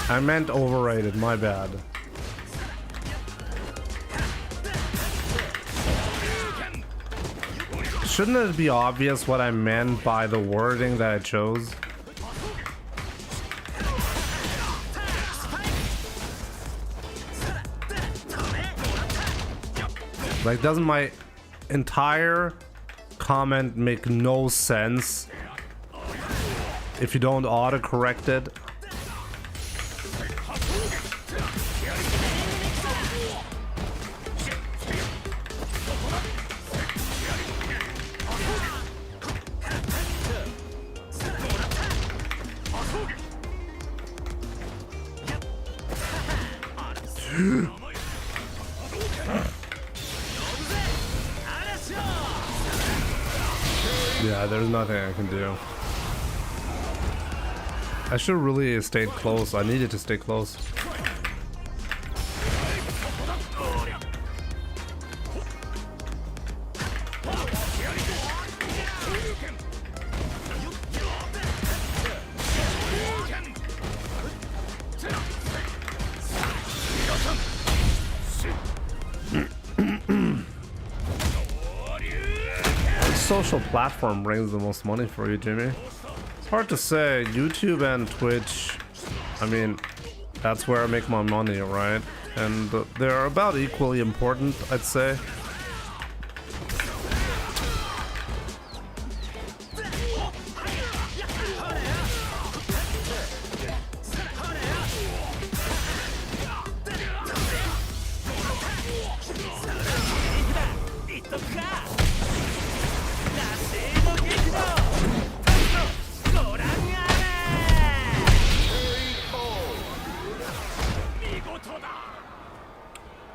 I meant overrated, my bad. Shouldn't it be obvious what I meant by the wording that I chose? Like, doesn't my entire comment make no sense if you don't auto-correct it? Yeah, there's nothing I can do. I should really have stayed close. I needed to stay close. Social platform brings the most money for you, Jimmy? It's hard to say. YouTube and Twitch, I mean, that's where I make my money, right? And they're about equally important, I'd say.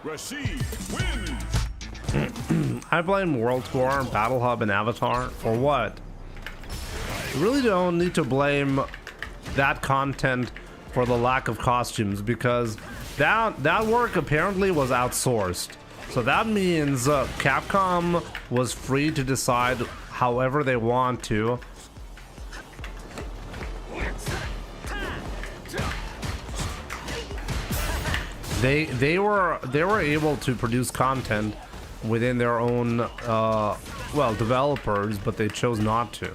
Rashid wins! I blame World Tour, Battle Hub, and Avatar for what? You really don't need to blame that content for the lack of costumes, because that work apparently was outsourced. So that means Capcom was free to decide however they want to. They were able to produce content within their own well, developers, but they chose not to.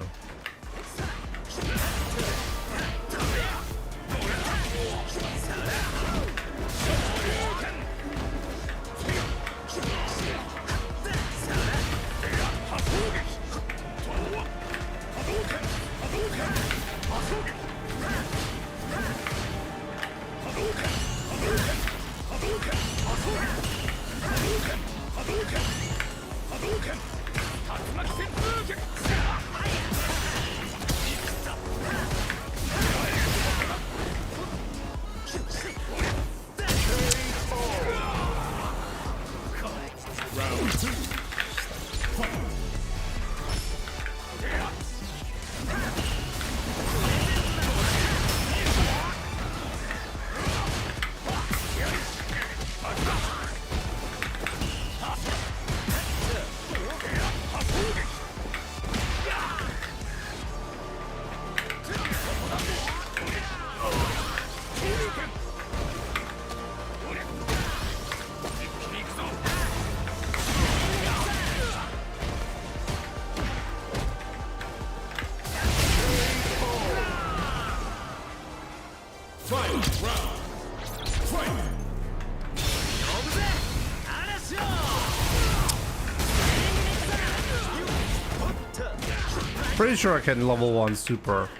Pretty sure I can level 1 super,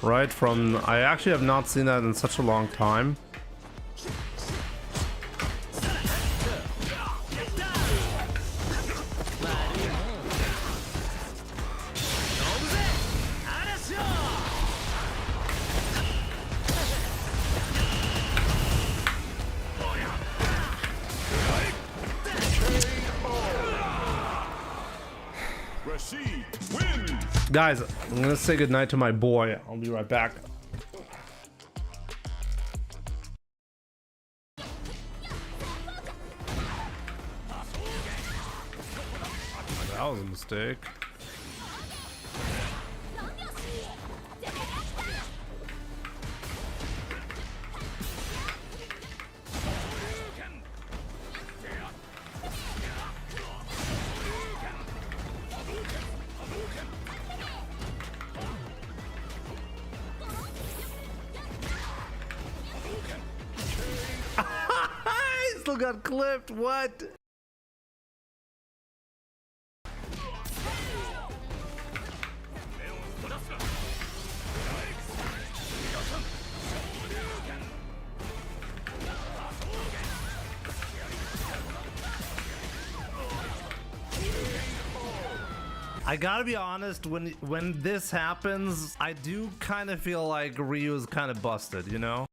right? From, I actually have not seen that in such a long time. Guys, I'm gonna say goodnight to my boy. I'll be right back. That was a mistake. Still got clipped. What? I gotta be honest, when this happens, I do kind of feel like Ryu is kind of busted, you know?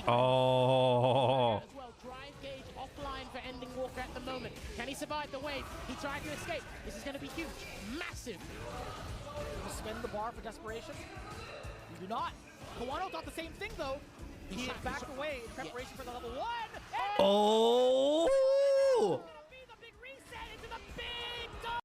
Oh. Well, drive gauge offline for ending Walker at the moment. Can he survive the wave? He tried to escape. This is going to be huge, massive. You spin the bar for desperation. You do not. Kawano got the same thing though. He had backed away in preparation for the level 1. Oh! It'll be the big reset into the big dog.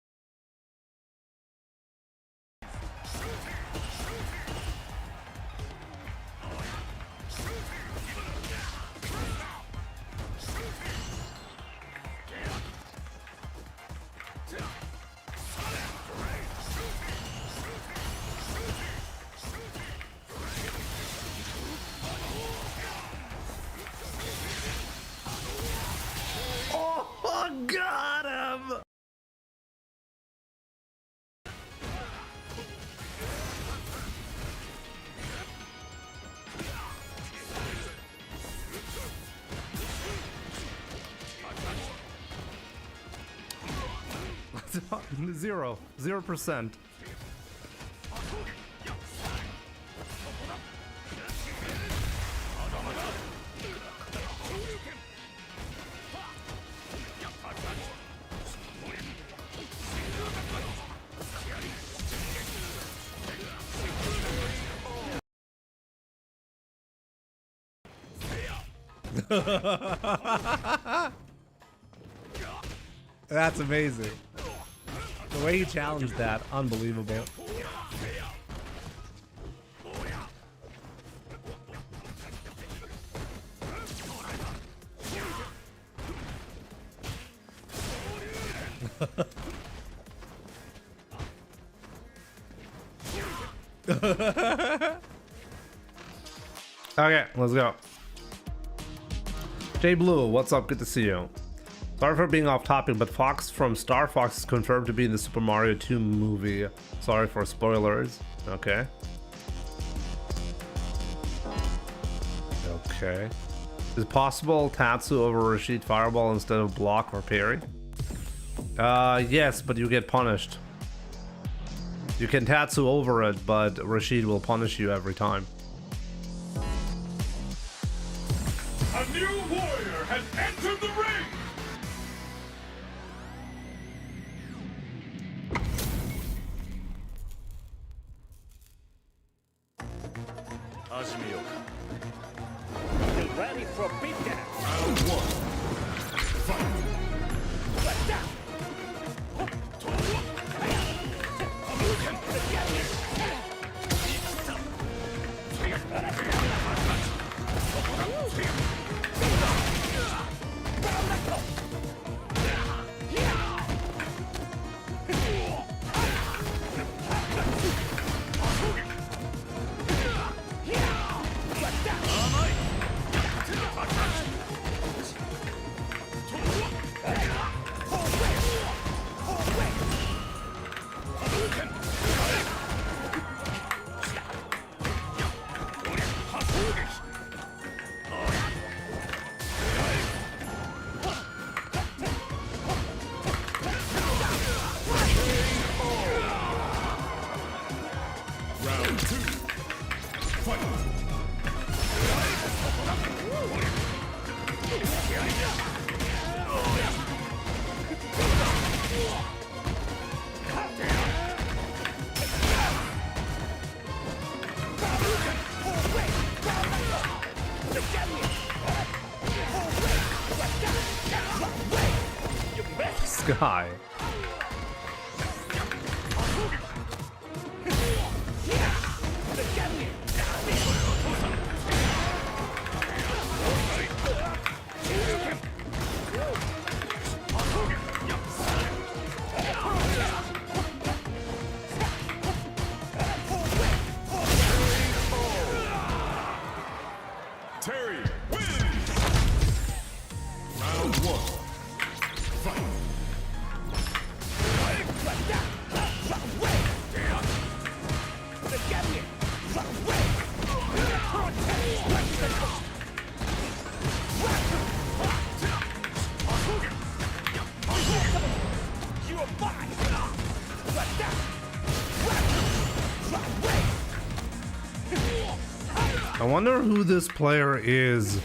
Oh, got him! Zero. 0%. That's amazing. The way he challenged that, unbelievable. Okay, let's go. Jay Blue, what's up? Good to see you. Sorry for being off topic, but Fox from Star Fox is confirmed to be in the Super Mario 2 movie. Sorry for spoilers. Okay. Okay. Is it possible Tatsu over Rashid Fireball instead of block or parry? Yes, but you get punished. You can Tatsu over it, but Rashid will punish you every time. A new warrior has entered the ring! Get ready for beatdown. Round one. Fight! Guy. Terry wins! Round one. Fight! I wonder who this player is.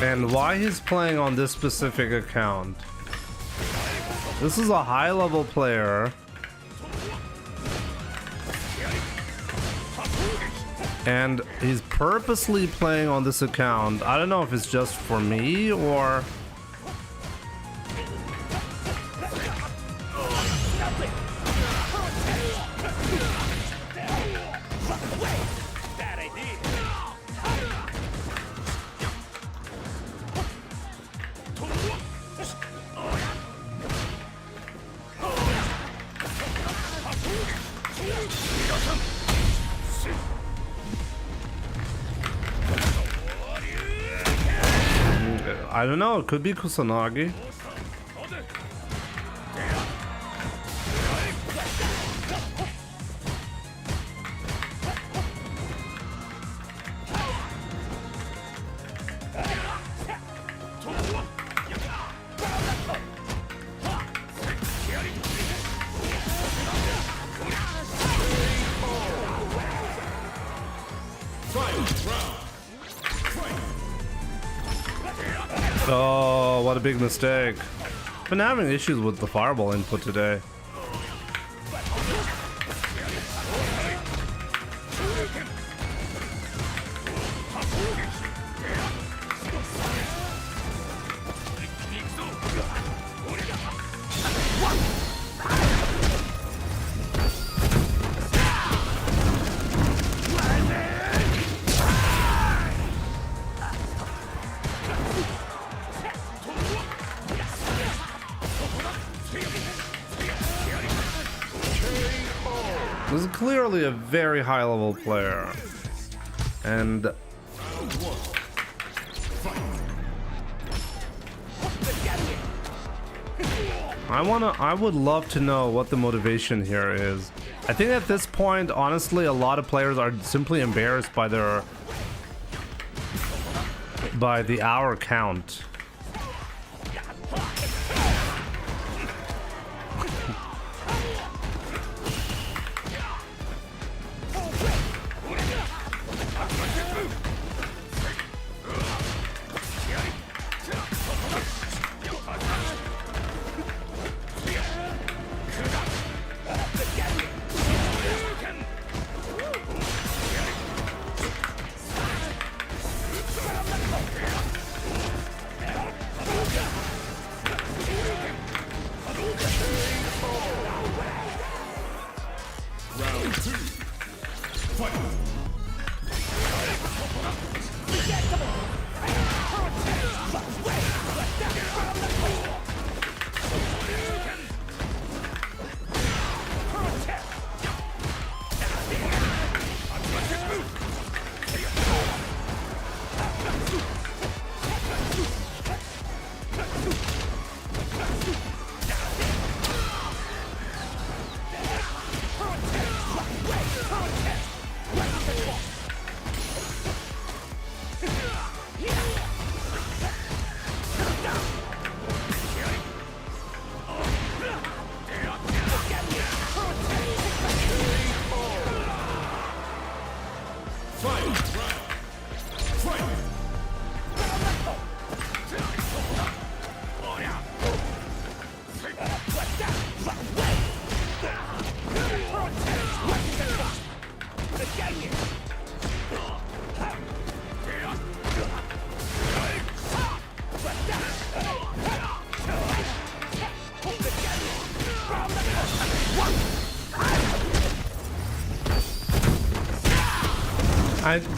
And why he's playing on this specific account? This is a high-level player. And he's purposely playing on this account. I don't know if it's just for me or... I don't know, it could be Kusanagi. Oh, what a big mistake. Been having issues with the fireball input today. This is clearly a very high level player. And I would love to know what the motivation here is. I think at this point, honestly, a lot of players are simply embarrassed by the hour count.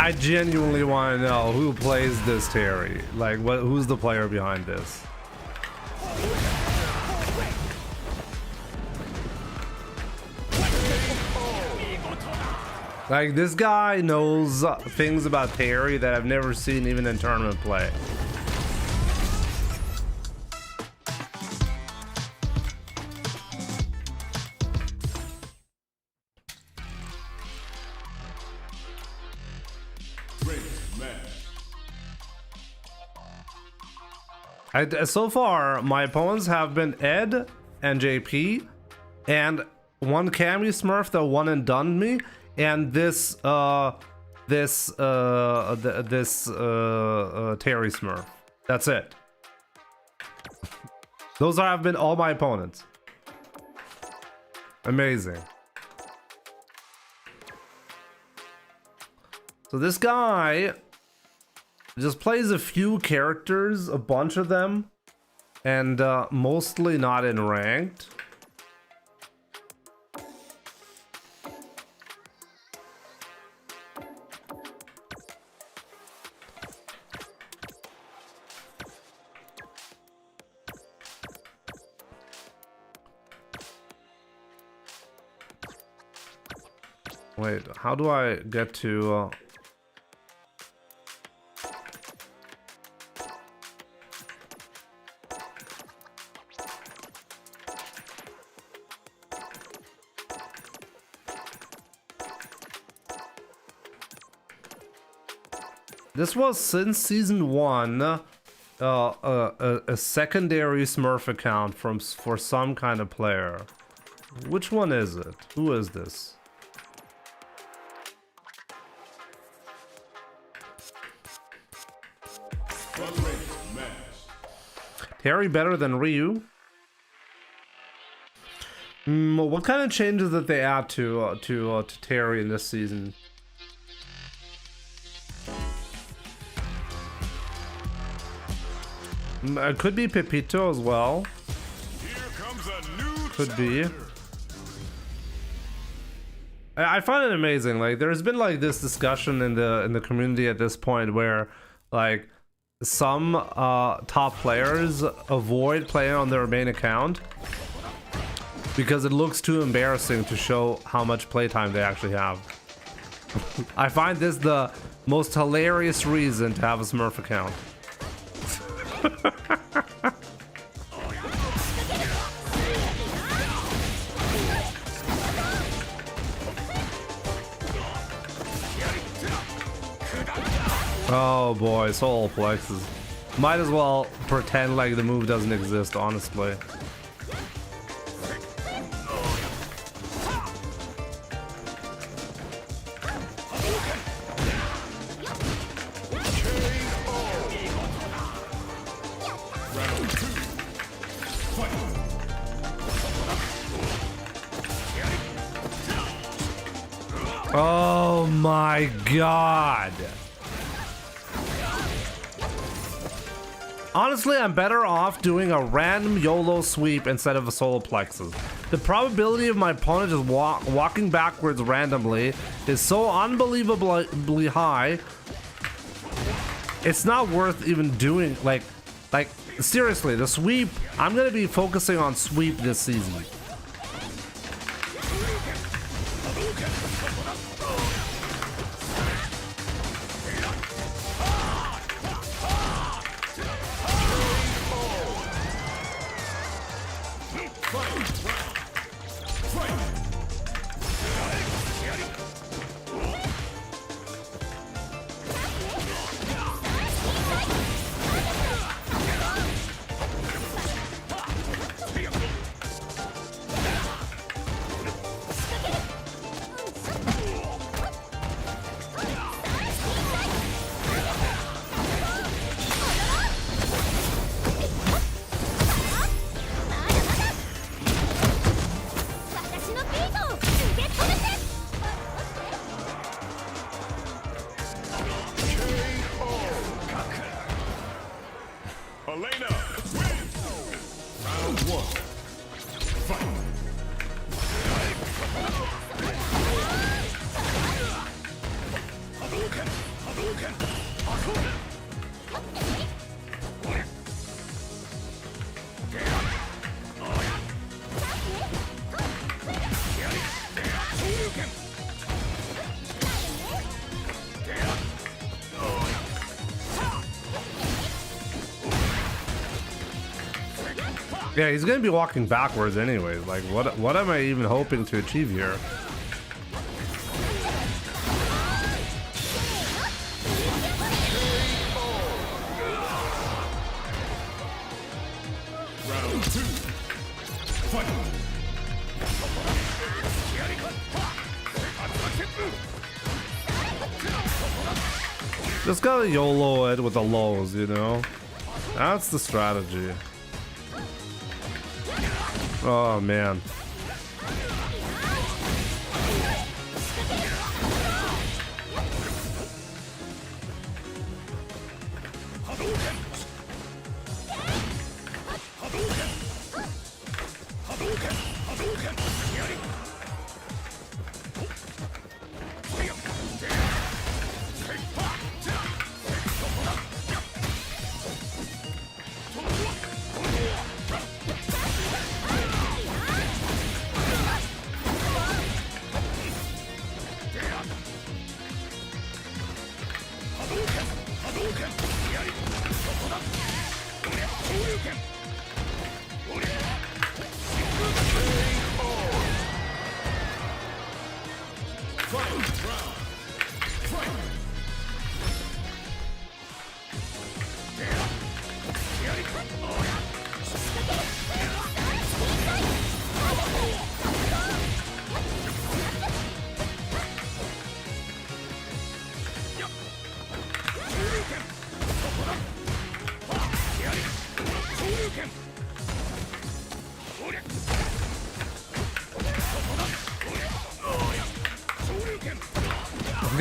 I genuinely want to know who plays this Terry. Like, who's the player behind this? Like, this guy knows things about Terry that I've never seen even in tournament play. So far, my opponents have been Ed and JP, and one Cammy Smurf that one and done me, and this Terry Smurf. That's it. Those have been all my opponents. Amazing. So this guy just plays a few characters, a bunch of them, and mostly not in ranked. Wait, how do I get to... This was since season 1, a secondary Smurf account for some kind of player. Which one is it? Who is this? Terry better than Ryu? What kind of changes did they add to Terry in this season? It could be Pepito as well. Here comes a new Could be. challenger. I find it amazing. Like, there's been like this discussion in the community at this point where like some top players avoid playing on their main account because it looks too embarrassing to show how much playtime they actually have. I find this the most hilarious reason to have a Smurf account. Oh boy, solar plexus. Might as well pretend like the move doesn't exist, honestly. Oh my god. Honestly, I'm better off doing a random YOLO sweep instead of a solar plexus. The probability of my opponent just walking backwards randomly is so unbelievably high. It's not worth even doing. Like seriously, the sweep. I'm gonna be focusing on sweep this season. Yeah, he's gonna be walking backwards anyways. Like, what am I even hoping to achieve here? Just gotta YOLO it with the lows, you know? That's the strategy. Oh man.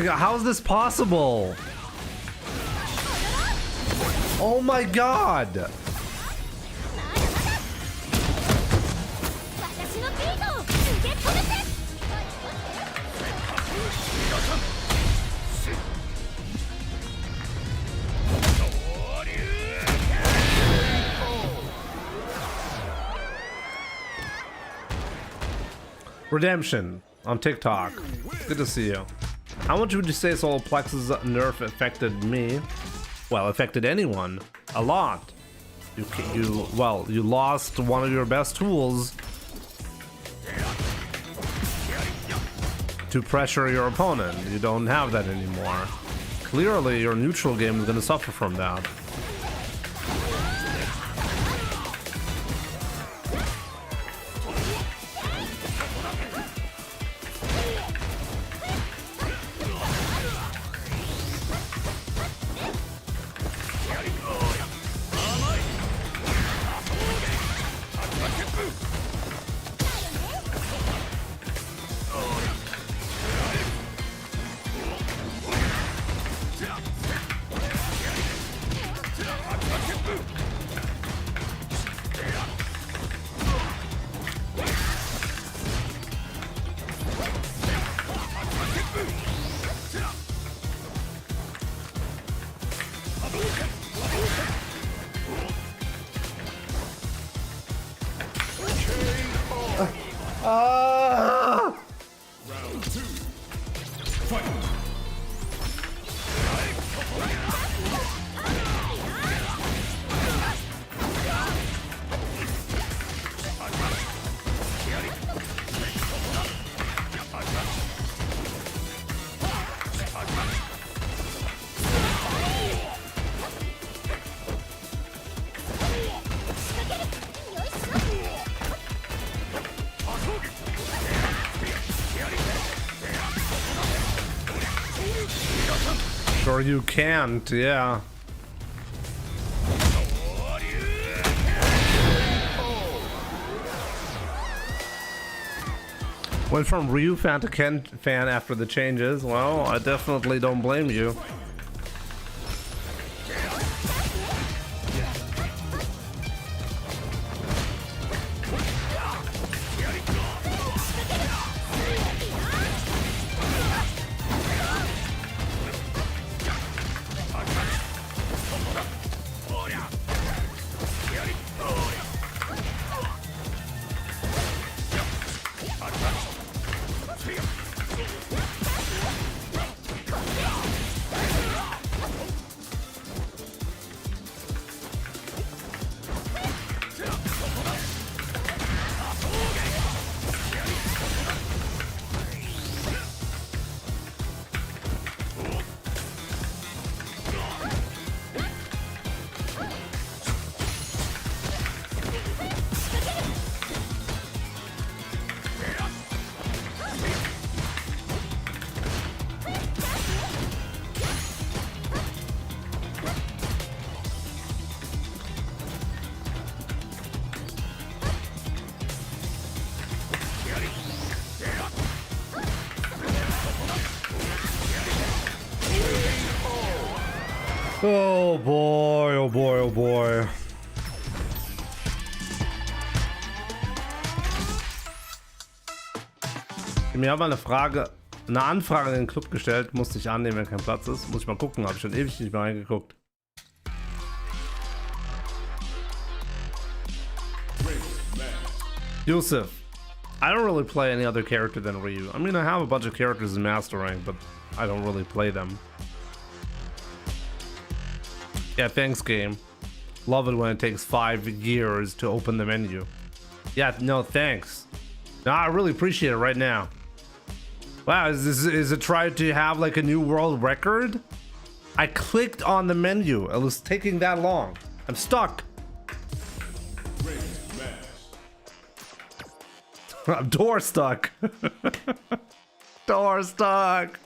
How is this possible? Oh my god! Redemption on TikTok. Good to see you. How much would you say Solar Plexus nerf affected me? Well, affected anyone. A lot. You lost one of your best tools to pressure your opponent. You don't have that anymore. Clearly, your neutral game is going to suffer from that. Sure you can't, yeah. Went from Ryu fan to Ken fan after the changes. Well, I definitely don't blame you. Oh boy, oh boy, oh boy. Mir haben eine Anfrage in den Club gestellt, musste ich annehmen, wenn kein Platz ist. Muss ich mal gucken, habe ich schon ewig nicht mehr reingeguckt. Yusuf, I don't really play any other character than Ryu. I mean, I have a bunch of characters in Master Rank, but I don't really play them. Yeah, thanks, game. Love it when it takes 5 years to open the menu. Yeah, no, thanks. No, I really appreciate it right now. Wow, is it trying to have like a new world record? I clicked on the menu. It was taking that long. I'm stuck. I'm door stuck. Door stuck.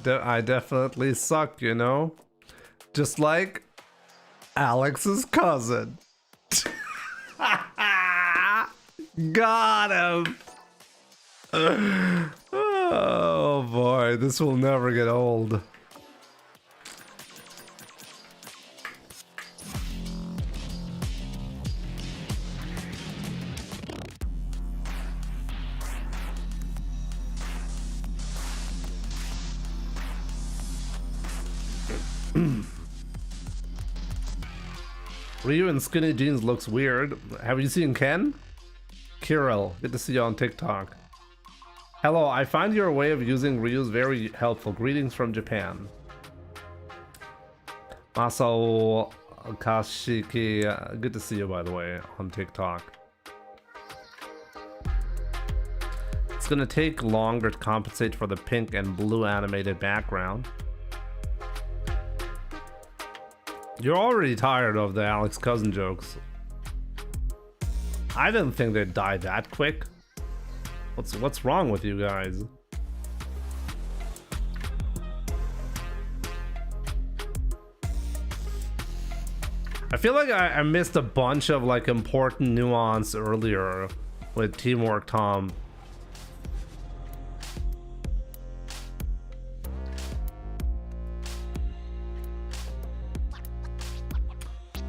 I definitely suck, you know? Just like Alex's cousin. Got him! Oh boy, this will never get old. Ryu in skinny jeans looks weird. Have you seen Ken? Kirill, good to see you on TikTok. Hello, I find your way of using Ryu's very helpful. Greetings from Japan. Masao Kashiki, good to see you by the way on TikTok. It's gonna take longer to compensate for the pink and blue animated background. You're already tired of the Alex Cousin jokes. I didn't think they'd die that quick. What's wrong with you guys? I feel like I missed a bunch of like important nuance earlier with Teamwork Tom.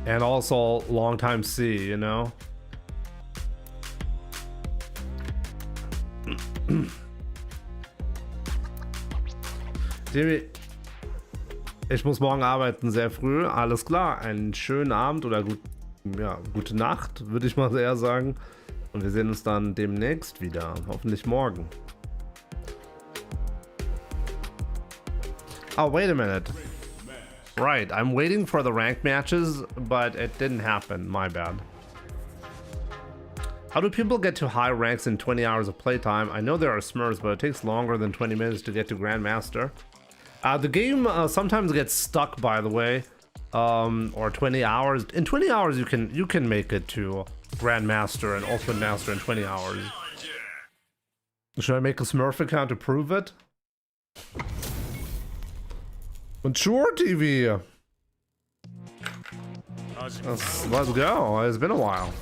And also long time C, you know? Ich muss morgen arbeiten, sehr früh. Alles klar, einen schönen Abend oder gute Nacht, würde ich mal eher sagen. Und wir sehen uns dann demnächst wieder. Hoffentlich morgen. Oh, wait a minute. Right, I'm waiting for the ranked matches, but it didn't happen. My bad. How do people get to high ranks in 20 hours of playtime? I know there are smurfs, but it takes longer than 20 minutes to get to Grandmaster. The game sometimes gets stuck, by the way, or 20 hours. In 20 hours, you can make it to Grandmaster and Ultimate Master in 20 hours. Should I make a Smurf account to prove it? Mature TV. Let's go. It's been a while.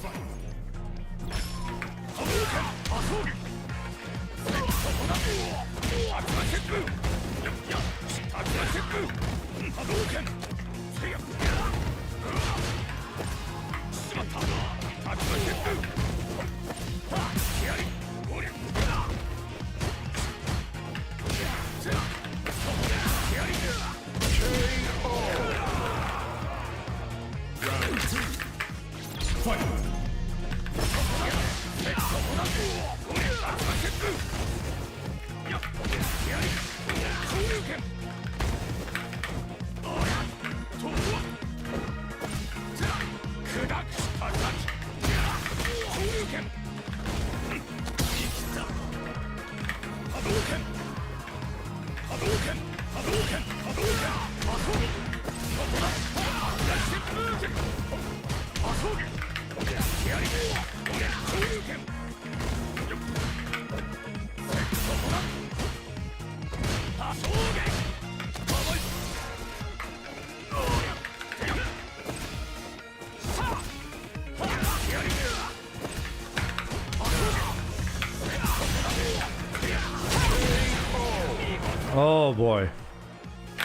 Oh boy.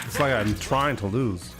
It's like I'm trying to lose.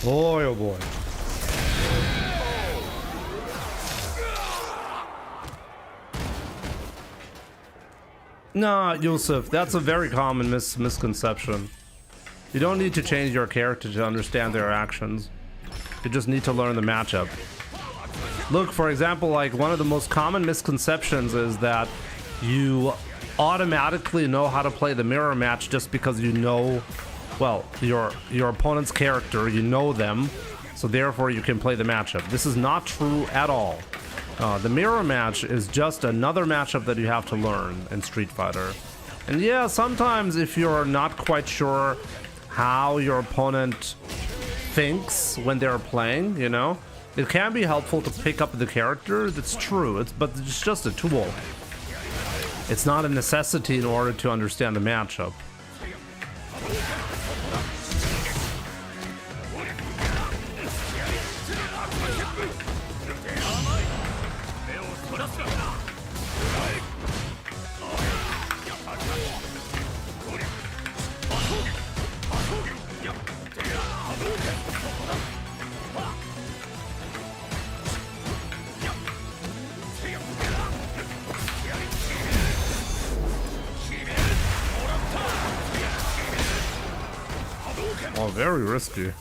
Boy, oh boy. Nah, Yusuf, that's a very common misconception. You don't need to change your character to understand their actions. You just need to learn the matchup. Look, for example, like one of the most common misconceptions is that you automatically know how to play the mirror match just because you know, well, your opponent's character, you know them, so therefore you can play the matchup. This is not true at all. The mirror match is just another matchup that you have to learn in Street Fighter. And yeah, sometimes if you're not quite sure how your opponent thinks when they're playing, you know, it can be helpful to pick up the character. That's true, but it's just a tool. It's not a necessity in order to understand the matchup. Oh, very risky.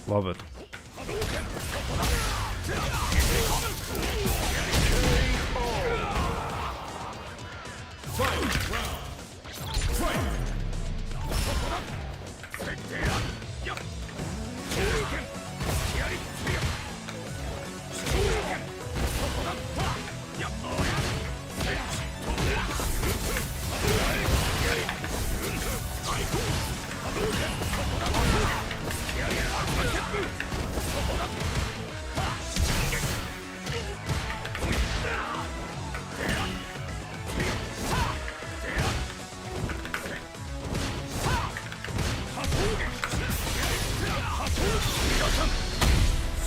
Love it.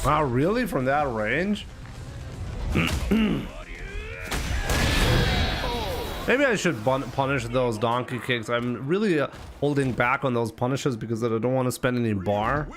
Wow, really? From that range? Maybe I should punish those donkey kicks. I'm really holding back on those punishes because I don't want to spend any bar.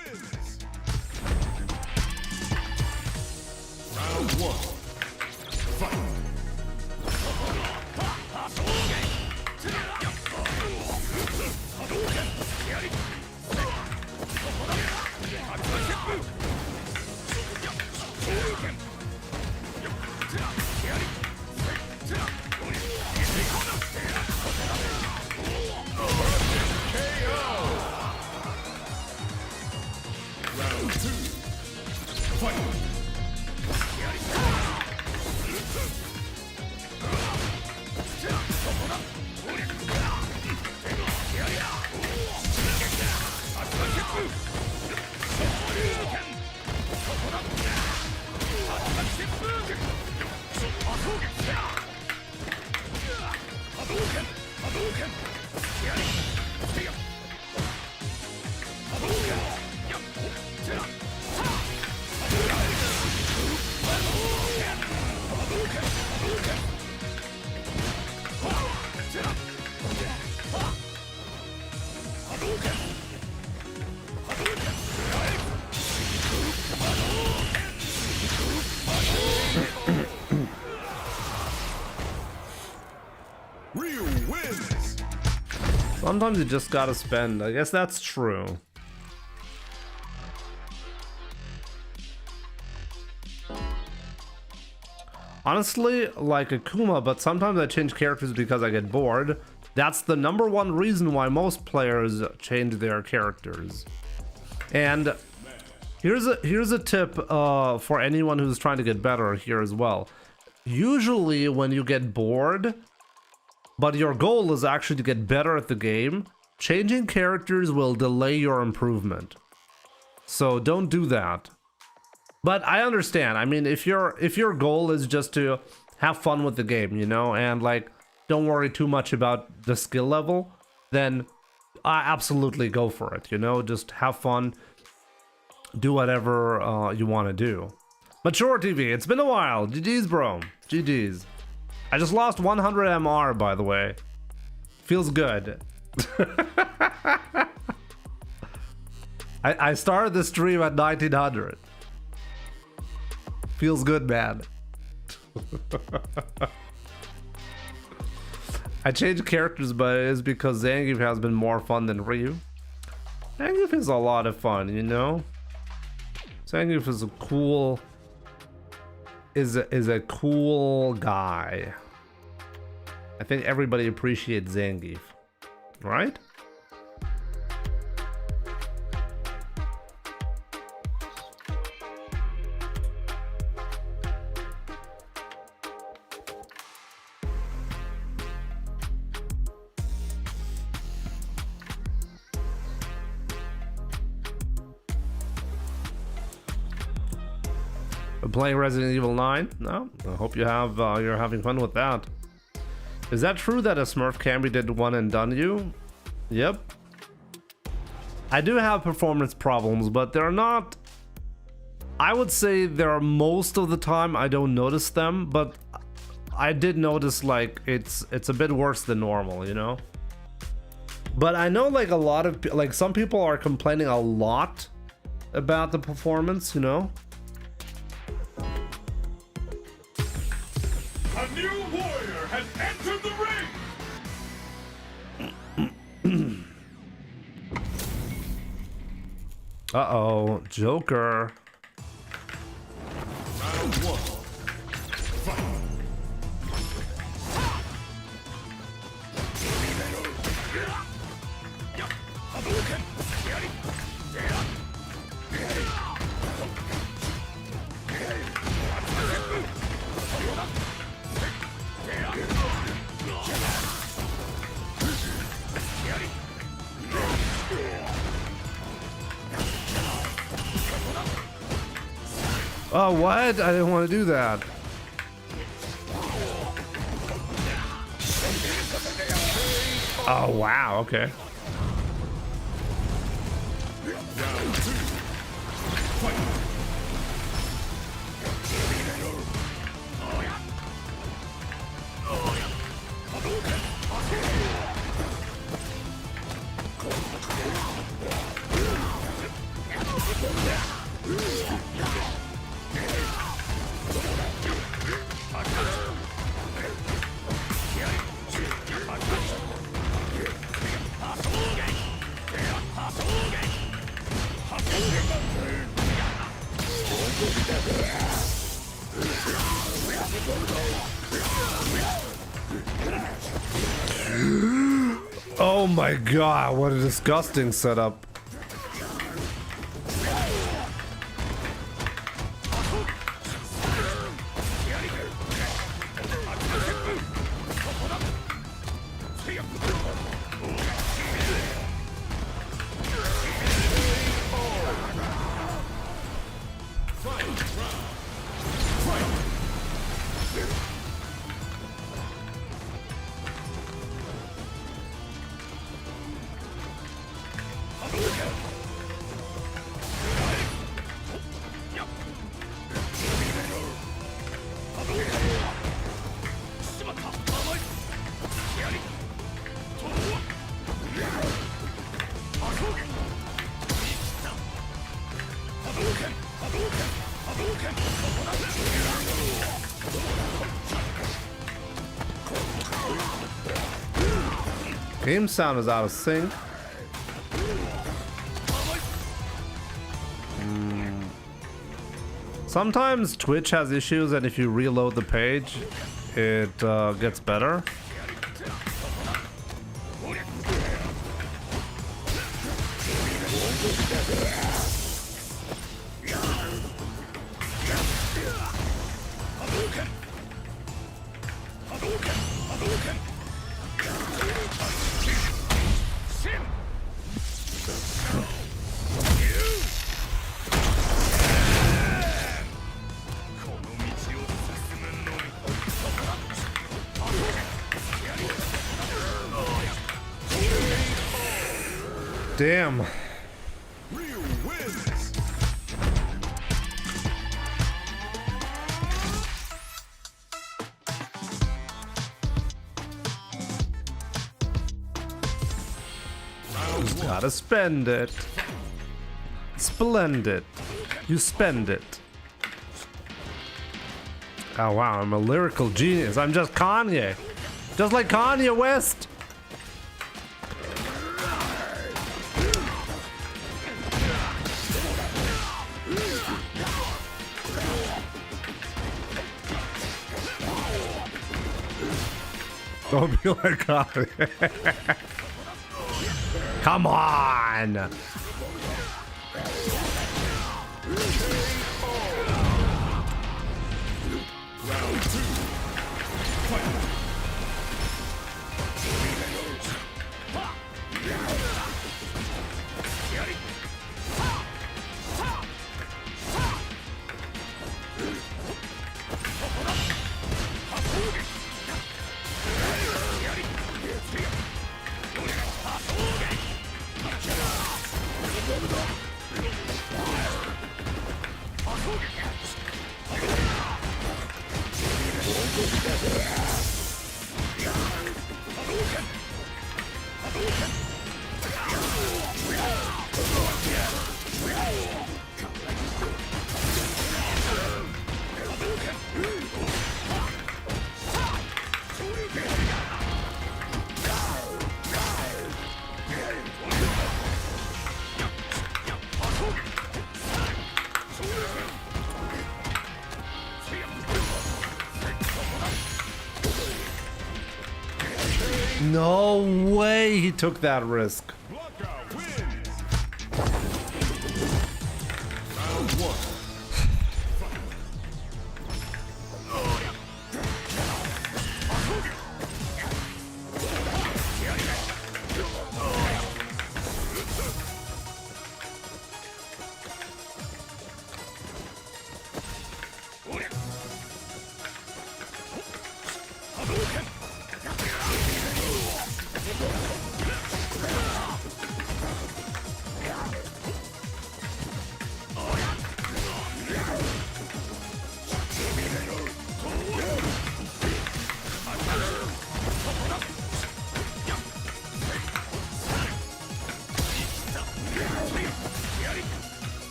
Sometimes you just gotta spend. I guess that's true. Honestly, like Akuma, but sometimes I change characters because I get bored. That's the #1 reason why most players change their characters. And here's a tip for anyone who's trying to get better here as well. Usually when you get bored, but your goal is actually to get better at the game, changing characters will delay your improvement. So don't do that. But I understand. I mean, if your goal is just to have fun with the game, you know, and like don't worry too much about the skill level, then I absolutely go for it, you know, just have fun, do whatever you want to do. Mature TV, it's been a while. GG's, bro. GG's. I just lost 100 MR, by the way. Feels good. I I started the stream at 1900. Feels good, man. I changed characters, but it is because Zangief has been more fun than Ryu. Zangief is a lot of fun, you know? Zangief is a cool... is a cool guy. I think everybody appreciates Zangief. Right? Playing Resident Evil 9? No, I hope you have you're having fun with that. Is that true that a Smurf Camry did one and done you? Yep. I do have performance problems, but they're not. I would say there are most of the time I don't notice them, but I did notice like it's a bit worse than normal, you know. But I know like a lot of like some people are complaining a lot about the performance, you know. A new warrior has entered the ring! Uh-oh, Joker. Round 1. Fight! Oh, what? I didn't want to do that. Oh, wow, okay. Round 2. Fight! Oh my god, what a disgusting setup. Game sound is out of sync. Sometimes Twitch has issues, and if you reload the page, it gets better. Damn. Ryu wins! Gotta spend it. Splendid. You spend it. Oh wow, I'm a lyrical genius. I'm just Kanye. Just like Kanye West. Don't be like Kanye. Come on. No way he took that risk.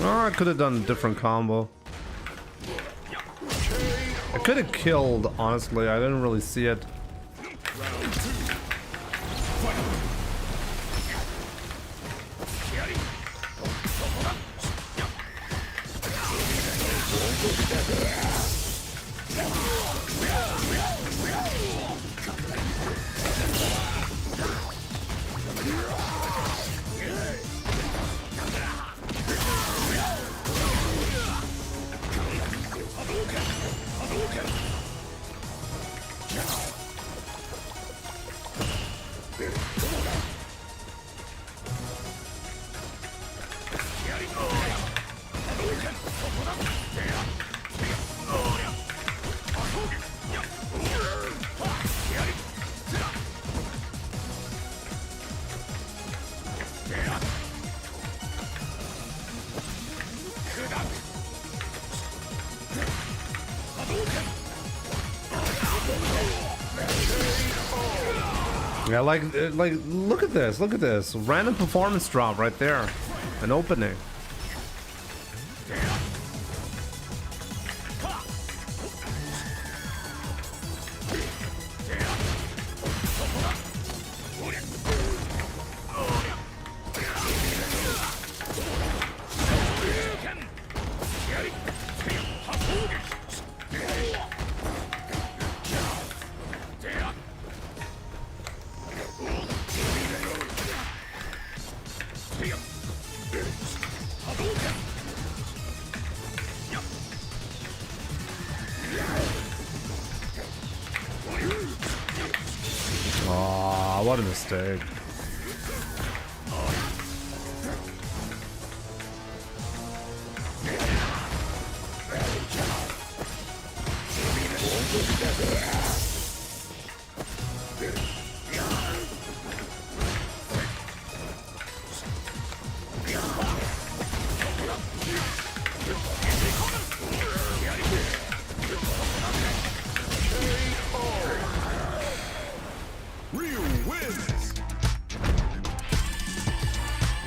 Oh, I could have done a different combo. I could have killed, honestly. I didn't really see it. Yeah, like, look at this. Random performance drop right there. An opening. What a mistake.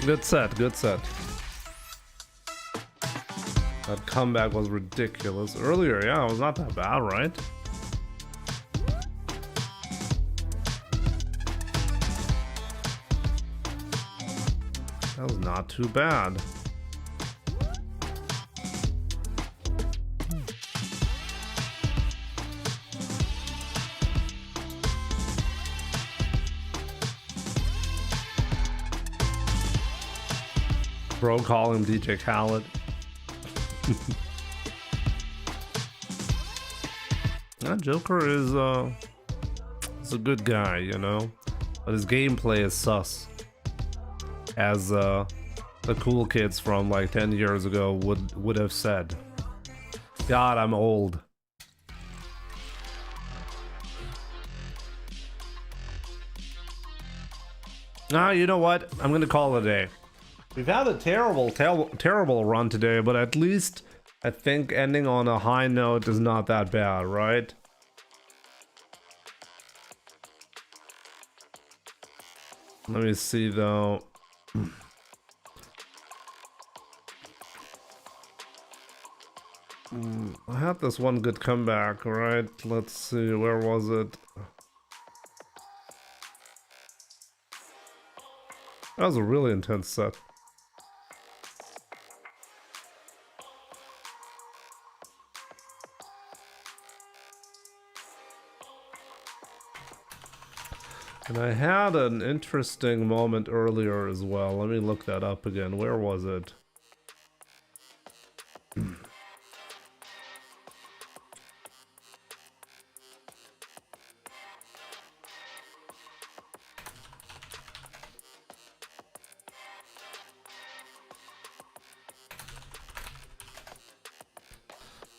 Good set, good set. That comeback was ridiculous. Earlier, yeah, it was not that bad, right? That was not too bad. Bro, call him DJ Khaled. That Joker is a good guy, you know, but his gameplay is sus, as the cool kids from like 10 years ago would have said. God, I'm old. Ah, you know what? I'm gonna call it a day. We've had a terrible run today, but at least I think ending on a high note is not that bad, right? Let me see though. I had this one good comeback, right? Let's see, where was it? That was a really intense set. And I had an interesting moment earlier as well. Let me look that up again. Where was it? I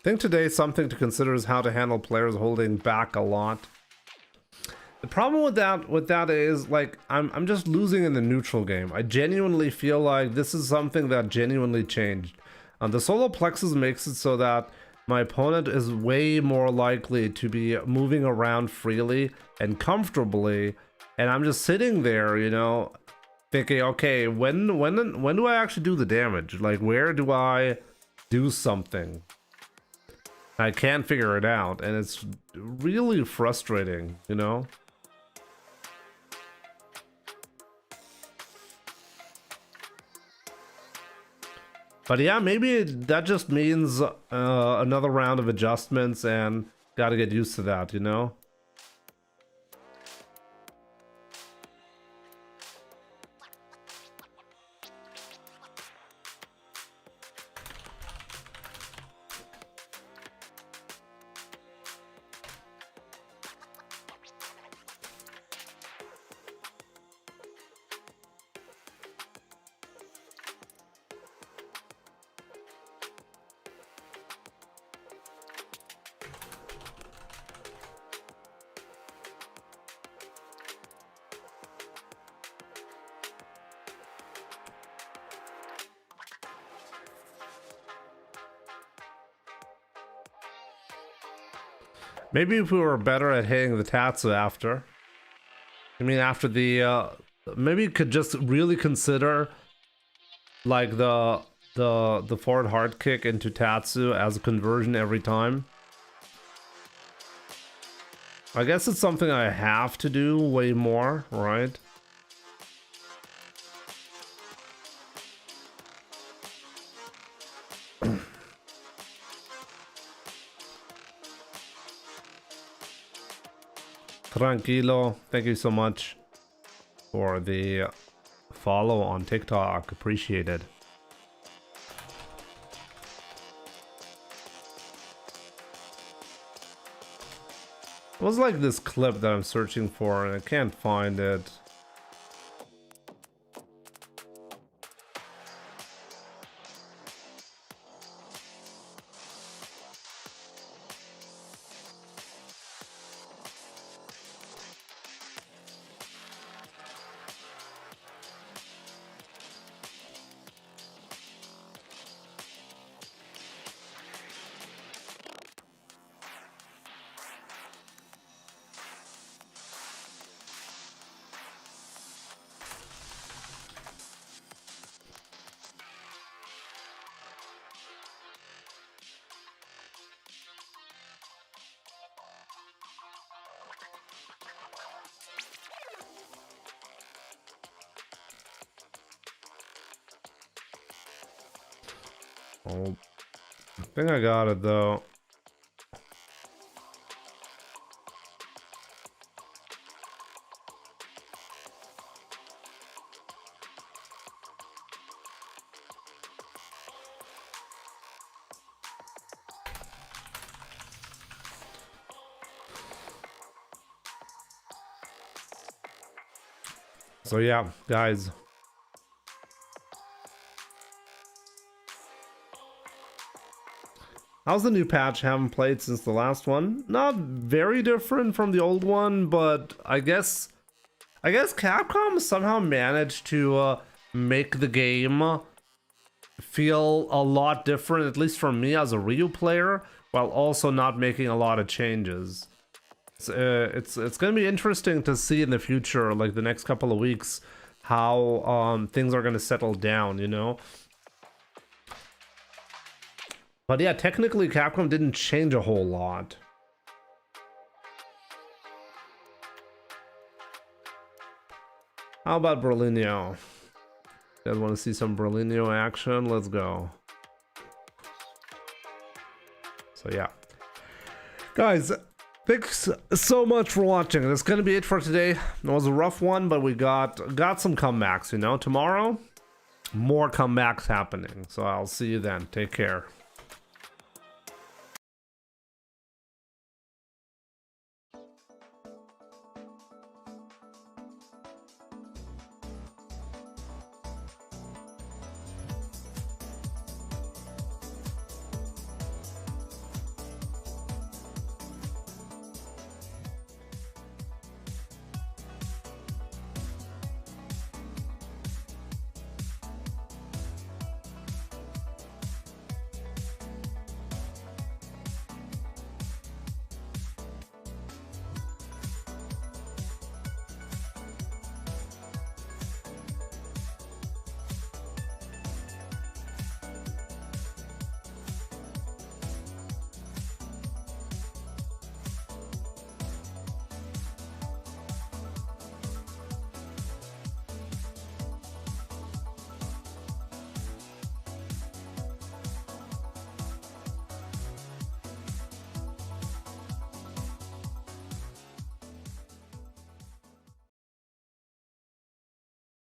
think today something to consider is how to handle players holding back a lot. The problem with that is, like, I'm just losing in the neutral game. I genuinely feel like this is something that genuinely changed. The solar plexus makes it so that my opponent is way more likely to be moving around freely and comfortably, and I'm just sitting there, you know, thinking, okay, when do I actually do the damage? Like, where do I do something? I can't figure it out, and it's really frustrating, you know? But yeah, maybe that just means another round of adjustments, and gotta get used to that, you know? Maybe if we were better at hitting the Tatsu after. I mean, after the maybe you could just really consider like the forward hard kick into Tatsu as a conversion every time. I guess it's something I have to do way more, right? Tranquilo, thank you so much for the follow on TikTok. Appreciate it. It was like this clip that I'm searching for and I can't find it. Oh, I think I got it though. So yeah, guys. How's the new patch? Haven't played since the last one. Not very different from the old one, but I guess Capcom somehow managed to make the game feel a lot different, at least for me as a Ryu player, while also not making a lot of changes. It's gonna be interesting to see in the future, like the next couple of weeks, how things are gonna settle down, you know. But yeah, technically Capcom didn't change a whole lot. How about Berlinio? You guys want to see some Berlinio action? Let's go. So yeah, guys, thanks so much for watching. That's gonna be it for today. It was a rough one, but we got some comebacks, you know. Tomorrow, more comebacks happening. So I'll see you then. Take care.